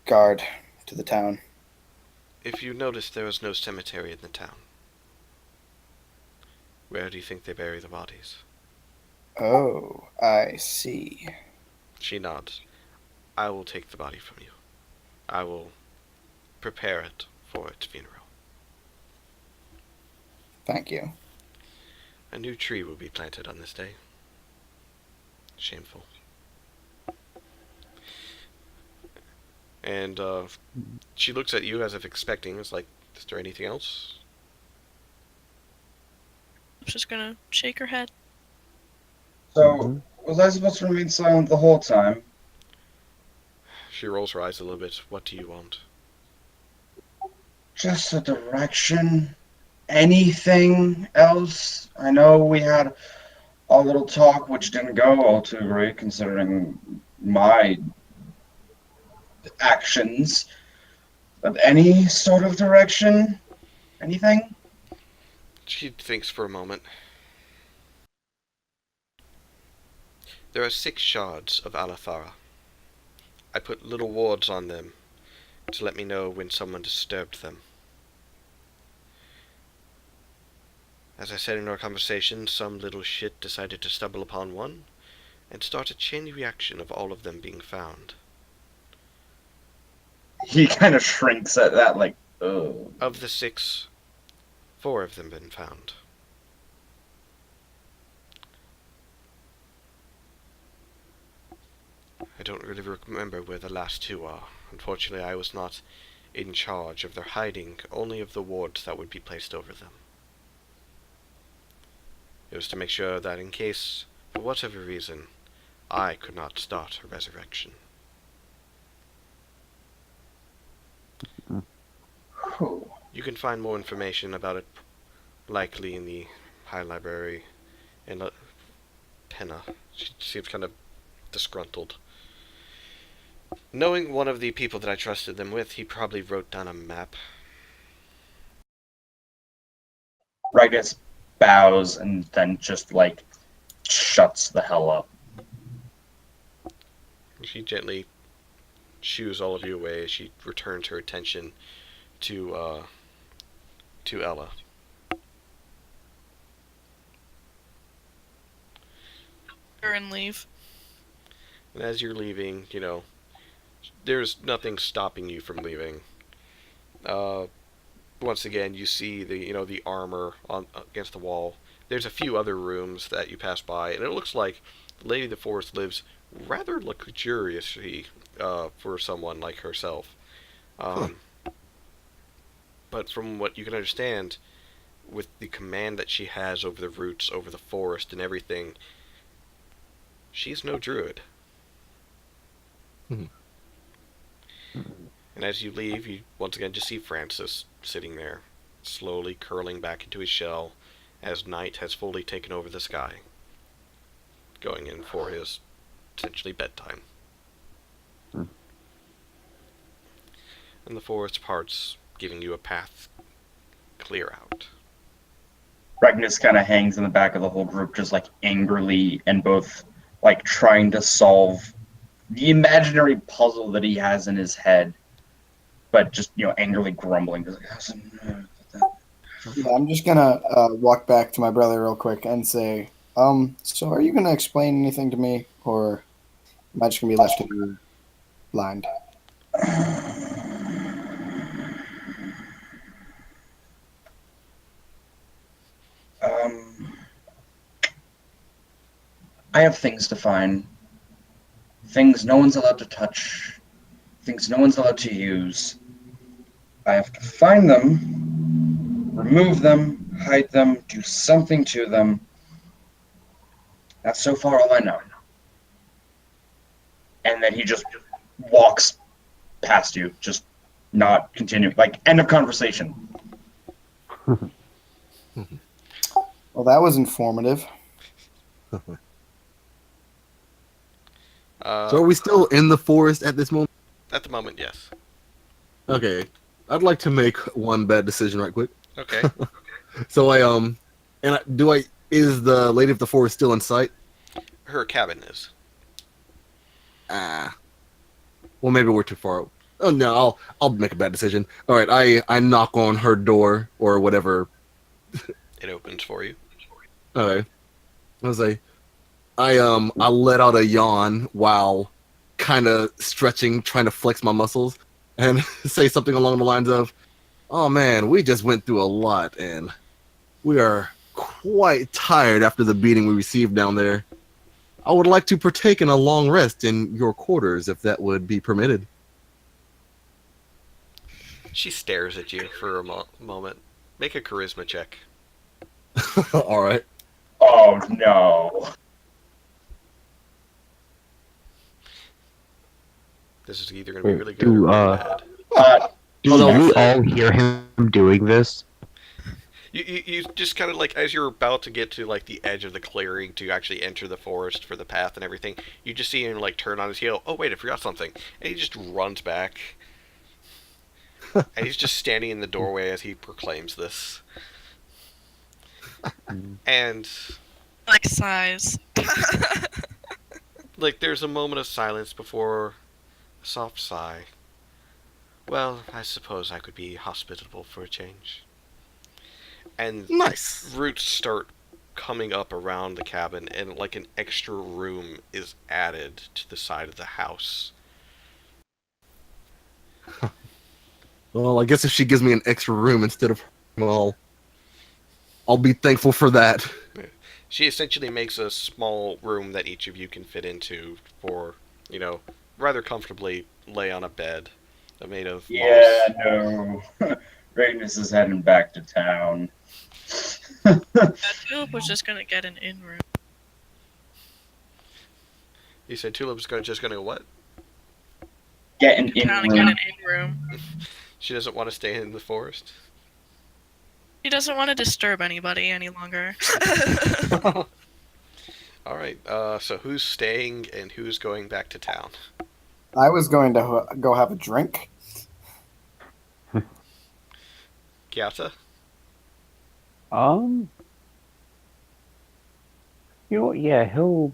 S4: guard to the town.
S1: If you noticed, there was no cemetery in the town. Where do you think they bury the bodies?
S4: Oh, I see.
S1: She nods. I will take the body from you. I will prepare it for its funeral.
S4: Thank you.
S1: A new tree will be planted on this day. Shameful. And she looks at you as if expecting. It's like, is there anything else?
S6: I'm just gonna shake her head.
S2: So, was I supposed to remain silent the whole time?
S1: She rolls her eyes a little bit. What do you want?
S2: Just a direction. Anything else? I know we had a little talk which didn't go all too great considering my actions. But any sort of direction? Anything?
S1: She thinks for a moment. There are 6 shards of Alathara. I put little wards on them to let me know when someone disturbed them. As I said in our conversation, some little shit decided to stumble upon one and start a chain reaction of all of them being found.
S2: He kind of shrinks at that, like, oh.
S1: Of the 6, 4 of them been found. I don't really remember where the last 2 are. Unfortunately, I was not in charge of their hiding, only of the wards that would be placed over them. It was to make sure that in case, for whatever reason, I could not start a resurrection.
S2: Whew.
S1: You can find more information about it likely in the High Library in Penna. She seems kind of disgruntled. Knowing one of the people that I trusted them with, he probably wrote down a map.
S2: Regnus bows and then just, like, shuts the hell up.
S1: She gently shoos all of you away as she returns her attention to Ella.
S6: Her and leave.
S1: And as you're leaving, you know, there's nothing stopping you from leaving. Once again, you see the armor on against the wall. There's a few other rooms that you pass by, and it looks like the Lady of the Forest lives rather luxuriously for someone like herself. But from what you can understand, with the command that she has over the roots, over the forest, and everything, she's no druid.
S3: Mhm.
S1: And as you leave, you once again just see Francis sitting there, slowly curling back into his shell, as night has fully taken over the sky, going in for his essentially bedtime.
S5: Hmm.
S1: And the forest parts, giving you a path clear out.
S2: Regnus kind of hangs in the back of the whole group, just, like, angrily and both, like, trying to solve the imaginary puzzle that he has in his head, but just, angrily grumbling. Just like,
S4: Yeah, I'm just gonna walk back to my brother real quick and say, so are you gonna explain anything to me, or am I just gonna be left to be blind?
S2: Um, I have things to find. Things no one's allowed to touch. Things no one's allowed to use. I have to find them, remove them, hide them, do something to them. That's so far all I know. And then he just walks past you, just not continue. Like, end of conversation.
S4: Well, that was informative.
S3: So are we still in the forest at this moment?
S1: At the moment, yes.
S3: Okay. I'd like to make one bad decision right quick.
S1: Okay.
S3: So is the Lady of the Forest still in sight?
S1: Her cabin is.
S3: Ah. Well, maybe we're too far. Oh no, I'll make a bad decision. All right, I knock on her door or whatever.
S1: It opens for you.
S3: Okay. I let out a yawn while kind of stretching, trying to flex my muscles, and say something along the lines of, "Oh man, we just went through a lot, and we are quite tired after the beating we received down there. I would like to partake in a long rest in your quarters, if that would be permitted."
S1: She stares at you for a moment. Make a charisma check.
S3: All right.
S2: Oh no.
S1: This is either going to be
S5: Wait,
S1: really good or really bad.
S5: Do
S3: Hold on.
S5: we all hear him doing this?
S1: You just kind of like, as you're about to get to like the edge of the clearing to actually enter the forest for the path and everything, you just see him like turn on his heel. Oh wait, I forgot something, and he just runs back. And he's just standing in the doorway as he proclaims this. And
S6: Like sighs.
S1: like there's a moment of silence before a soft sigh. Well, I suppose I could be hospitable for a change. And
S3: Nice.
S1: roots start coming up around the cabin, and like an extra room is added to the side of the house.
S3: Well, I guess if she gives me an extra room instead of, well, I'll be thankful for that.
S1: She essentially makes a small room that each of you can fit into for, rather comfortably lay on a bed made of
S2: Yeah,
S1: moss.
S2: no. Ragnus is heading back to town.
S6: Tulip was just gonna get an in room.
S1: You said Tulip's just gonna what?
S2: Get an
S6: Town and
S2: in
S6: get
S2: room.
S6: an in room.
S1: She doesn't want to stay in the forest?
S6: He doesn't want to disturb anybody any longer.
S1: Alright, so who's staying and who's going back to town?
S4: I was going to go have a drink.
S1: Gyata?
S5: You know what? Yeah, he'll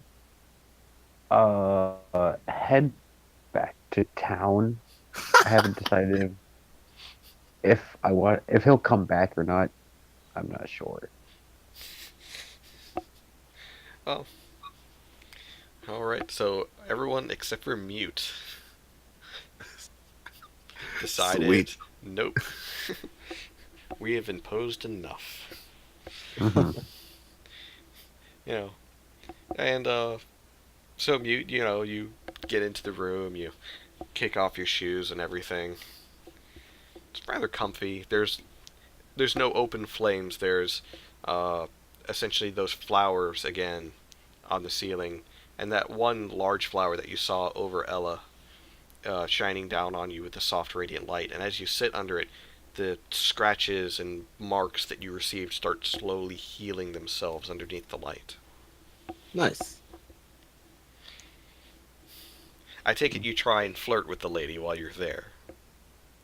S5: head back to town. I haven't decided if he'll come back or not. I'm not sure.
S1: Oh. Alright, so everyone except for Mute decided,
S3: Sweet.
S1: nope. We have imposed enough.
S5: Mhm.
S1: And, so Mute, you get into the room, you kick off your shoes and everything. It's rather comfy. There's no open flames. There's essentially those flowers again on the ceiling, and that one large flower that you saw over Ella, shining down on you with a soft radiant light. And as you sit under it, the scratches and marks that you received start slowly healing themselves underneath the light.
S3: Nice.
S1: I take it you try and flirt with the lady while you're there.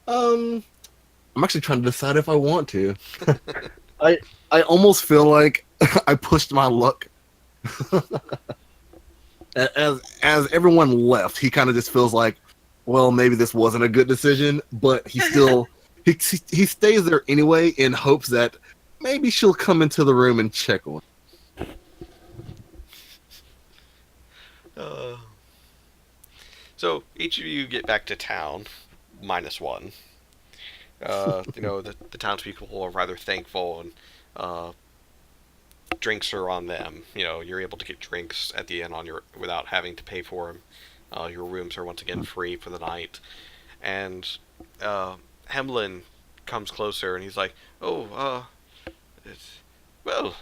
S3: I'm actually trying to decide if I want to. I almost feel like I pushed my luck. As everyone left, he kind of just feels like, well, maybe this wasn't a good decision, but he still he stays there anyway in hopes that maybe she'll come into the room and check on.
S1: So each of you get back to town, -1. The townspeople are rather thankful, and drinks are on them. You're able to get drinks at the inn on your without having to pay for them. Your rooms are once again free for the night, and Hemlin comes closer and he's like, "Oh, it's, well,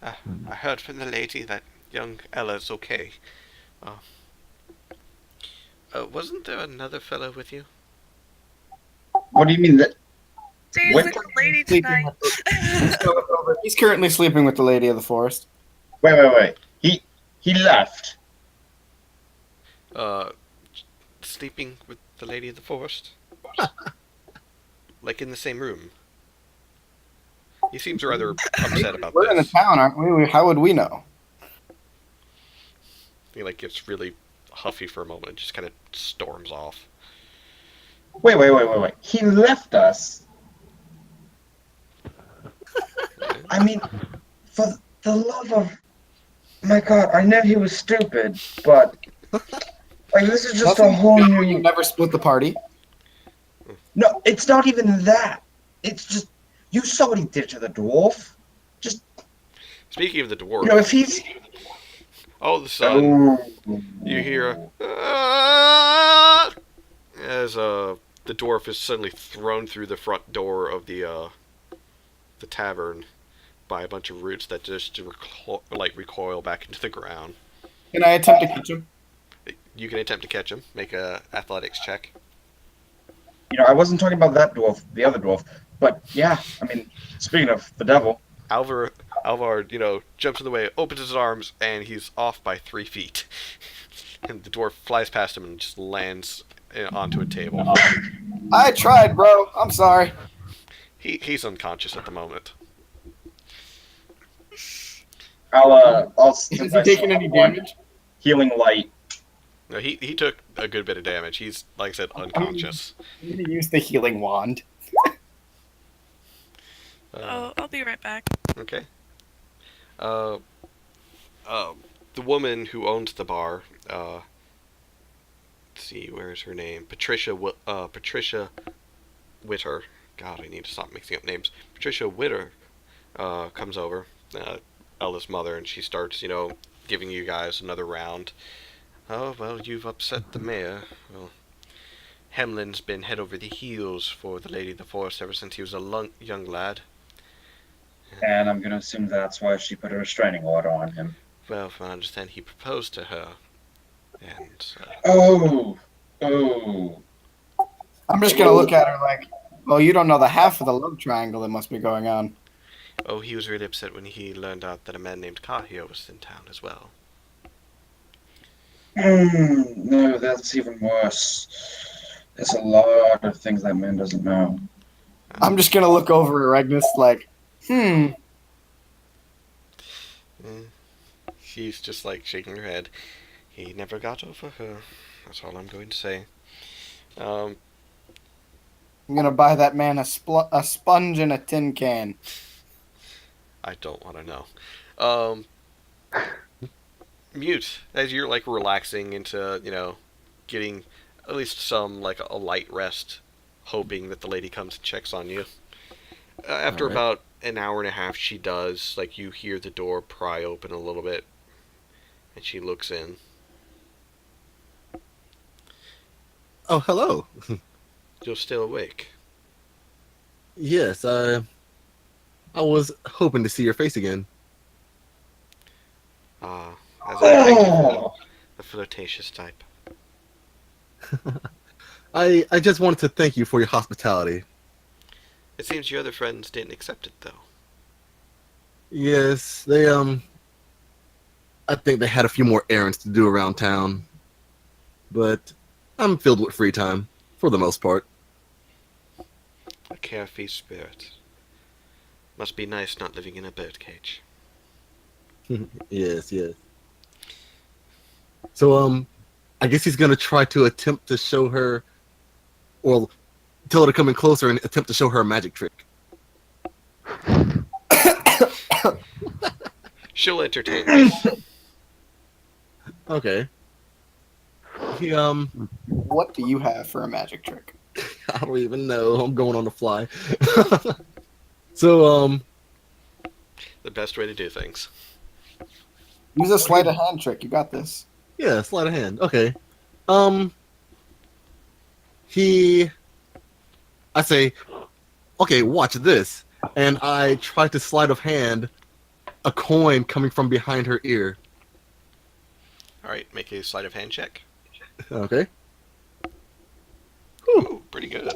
S1: I heard from the lady that young Ella's okay. Uh, wasn't there another fellow with you?"
S2: What do you mean that?
S6: Days
S2: What?
S6: with the lady
S4: Sleeping
S6: tonight.
S4: with He's currently sleeping with the lady of the forest.
S2: Wait. He left.
S1: Uh, Sleeping with the lady of the forest? Like in the same room. He seems rather upset about
S4: We're in the
S1: this.
S4: town, aren't we? How would we know?
S1: He gets really huffy for a moment and just kind of storms off.
S2: Wait. He left us. I mean, for the love of my God, I know he was stupid, but this is just a whole
S4: You
S2: new.
S4: never split the party.
S2: No, it's not even that. It's just you saw what he did to the dwarf.
S1: Speaking of the dwarf,
S2: If he's
S1: all of a sudden
S2: oh,
S1: you hear "Ah!" as the dwarf is suddenly thrown through the front door of the tavern by a bunch of roots that just recoil back into the ground.
S4: Can I attempt to catch him?
S1: You can attempt to catch him. Make a athletics check.
S2: I wasn't talking about that dwarf, the other dwarf, but yeah, I mean, speaking of the devil,
S1: Alvar, jumps in the way, opens his arms, and he's off by 3 feet. And the dwarf flies past him and just lands onto a table.
S4: I tried, bro. I'm sorry.
S1: He's unconscious at the moment.
S2: I'll
S4: Has he taken any damage?
S2: healing light.
S1: No, he took a good bit of damage. He's, like I said, unconscious.
S4: I'm gonna use the healing wand.
S6: Oh, I'll be right back.
S1: Okay. The woman who owns the bar, let's see, where's her name? Patricia Witter. God, I need to stop mixing up names. Patricia Witter comes over, Ella's mother, and she starts, giving you guys another round. "Oh, well, you've upset the mayor. Well, Hemlin's been head over the heels for the Lady of the Forest ever since he was a young lad.
S2: And I'm gonna assume that's why she put a restraining order on him.
S1: Well, from what I understand, he proposed to her. And,
S2: Oh.
S4: I'm just gonna look at her like, well, you don't know the half of the love triangle that must be going on.
S1: oh, he was really upset when he learned out that a man named Kahio was in town as well.
S2: No, that's even worse. There's a lot of things that man doesn't know.
S4: I'm just gonna look over at Agnes like,
S1: She's just shaking her head. He never got over her. That's all I'm going to say.
S4: I'm gonna buy that man a sponge and a tin can.
S1: I don't want to know. Mute, as you're relaxing into, getting at least some a light rest, hoping that the lady comes and checks on you. After
S3: Alright.
S1: about an hour and a half, she does. You hear the door pry open a little bit, and she looks in.
S3: Oh, hello.
S1: You're still awake.
S3: Yes, I was hoping to see your face again.
S1: As I thank you for the flirtatious type.
S3: I just wanted to thank you for your hospitality.
S1: It seems your other friends didn't accept it, though.
S3: Yes, they I think they had a few more errands to do around town. But I'm filled with free time, for the most part.
S1: A carefree spirit. Must be nice not living in a birdcage.
S3: Yes. So, I guess he's gonna try to attempt to show her, or tell her to come in closer and attempt to show her a magic trick.
S1: She'll entertain this.
S3: Okay. He
S4: What do you have for a magic trick?
S3: I don't even know. I'm going on the fly. So
S1: The best way to do things.
S4: Use a sleight of hand trick. You got this.
S3: yeah, sleight of hand. Okay. Um he I say, okay, watch this. And I try to sleight of hand a coin coming from behind her ear.
S1: Alright, make a sleight of hand check.
S3: Okay.
S1: Ooh, pretty good.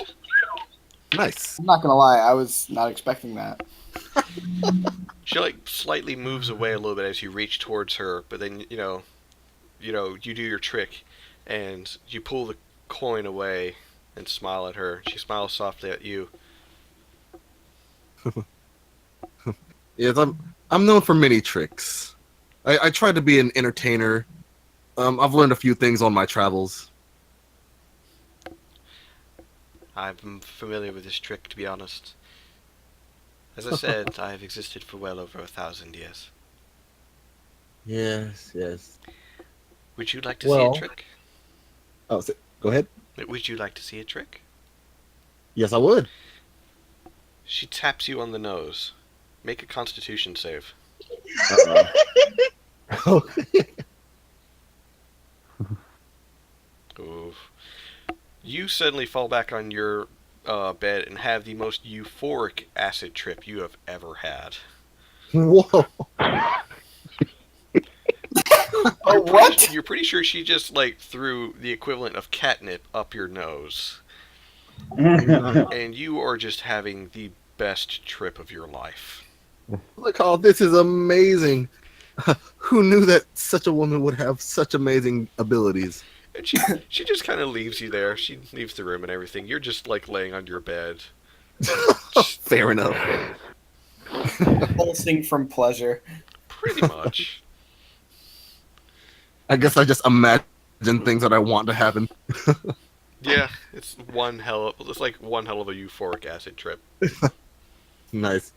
S3: Nice.
S4: I'm not gonna lie, I was not expecting that.
S1: She like slightly moves away a little bit as you reach towards her, but then you do your trick, and you pull the coin away and smile at her. She smiles softly at you.
S3: Yes, I'm known for many tricks. I try to be an entertainer. I've learned a few things on my travels.
S1: I'm familiar with this trick, to be honest. As I said, I have existed for well over 1,000 years.
S3: Yes, yes.
S1: Would you like to see
S3: Well-
S1: a trick?
S3: Oh, go ahead.
S1: Would you like to see a trick?
S3: Yes, I would.
S1: She taps you on the nose. Make a Constitution save.
S3: Oh,
S1: Oof. You suddenly fall back on your bed and have the most euphoric acid trip you have ever had.
S3: whoa.
S1: You're pretty sure she just like threw the equivalent of catnip up your nose, and you are just having the best trip of your life.
S3: Look, how this is amazing. Who knew that such a woman would have such amazing abilities?
S1: And she just kind of leaves you there. She leaves the room and everything. You're just like laying on your bed.
S3: Fair enough.
S4: Pulsing from pleasure.
S1: Pretty much.
S3: I guess I just imagine things that I want to happen.
S1: Yeah, it's like one hell of a euphoric acid trip.
S3: Nice.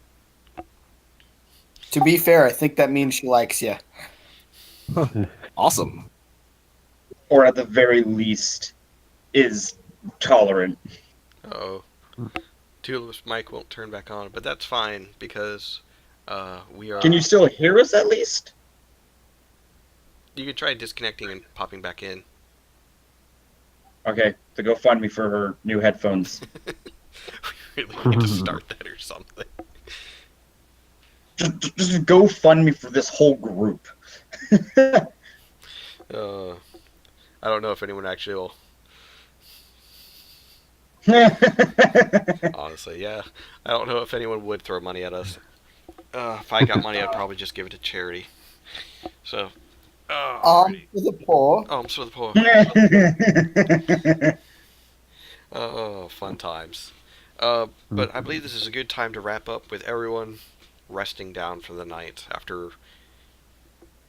S4: To be fair, I think that means she likes you.
S3: Awesome.
S2: Or at the very least, is tolerant.
S1: Oh, Tulip's mic won't turn back on, but that's fine because we are.
S2: Can you still hear us at least?
S1: You could try disconnecting and popping back in.
S2: Okay, to go find me for her new headphones.
S1: We really need to start that or something.
S2: Just go fund me for this whole group.
S1: I don't know if anyone actually will. Honestly, yeah. I don't know if anyone would throw money at us. If I got money, I'd probably just give it to charity. So, alrighty.
S4: For the poor.
S1: Alms for the poor. Oh, fun times. But I believe this is a good time to wrap up with everyone resting down for the night after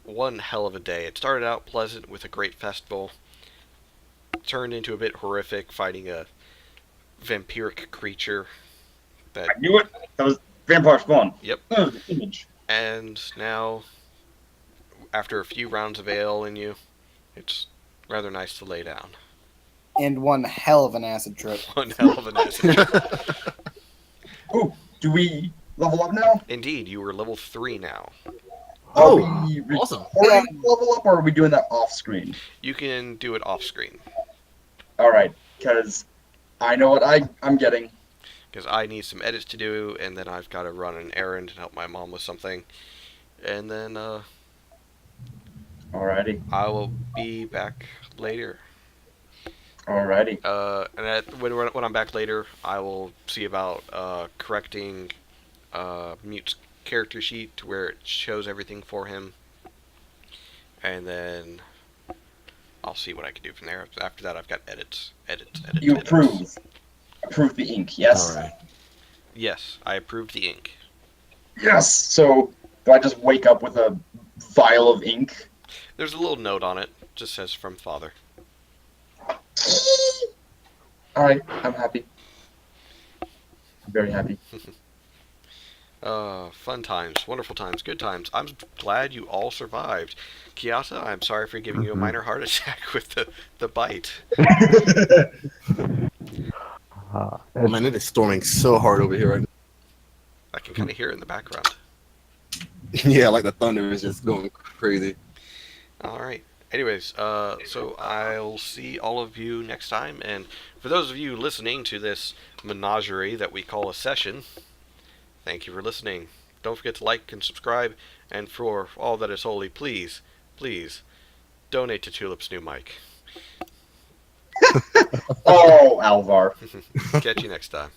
S1: one hell of a day. It started out pleasant with a great festival, turned into a bit horrific, fighting a vampiric creature that,
S2: I knew it. That was vampire spawn.
S1: Yep.
S2: Oh, the image.
S1: and now, after a few rounds of ale in you, it's rather nice to lay down.
S4: And one hell of an acid trip.
S1: One hell of an acid trip.
S2: Ooh, do we level up now?
S1: Indeed, you are level 3 now.
S3: Oh,
S2: Are we
S3: awesome.
S2: recording level up, or are we doing that off screen?
S1: You can do it off screen,
S2: All right, because I know what I'm getting.
S1: because I need some edits to do, and then I've got to run an errand and help my mom with something. And then
S2: Alrighty,
S1: I will be back later.
S2: alrighty.
S1: When I'm back later, I will see about correcting Mute's character sheet to where it shows everything for him, and then I'll see what I can do from there. After that, I've got edits.
S2: You
S1: edits.
S2: approve the ink, yes?
S3: All right.
S1: Yes, I approved the ink.
S2: Yes! So, do I just wake up with a vial of ink?
S1: There's a little note on it. Just says from father.
S2: Alright, I'm happy. I'm very happy.
S1: Fun times, wonderful times, good times. I'm glad you all survived. Kiata, I'm sorry for giving you a minor heart attack with the bite.
S3: Oh, man, it is storming so hard over here right
S1: I can kind of hear it in the background.
S3: now. Yeah, like the thunder is just going crazy.
S1: All right. Anyways, so I'll see all of you next time. And for those of you listening to this menagerie that we call a session, thank you for listening. Don't forget to like and subscribe. And for all that is holy, please, please, donate to Tulip's new mic.
S2: Oh, Alvar.
S1: Catch you next time.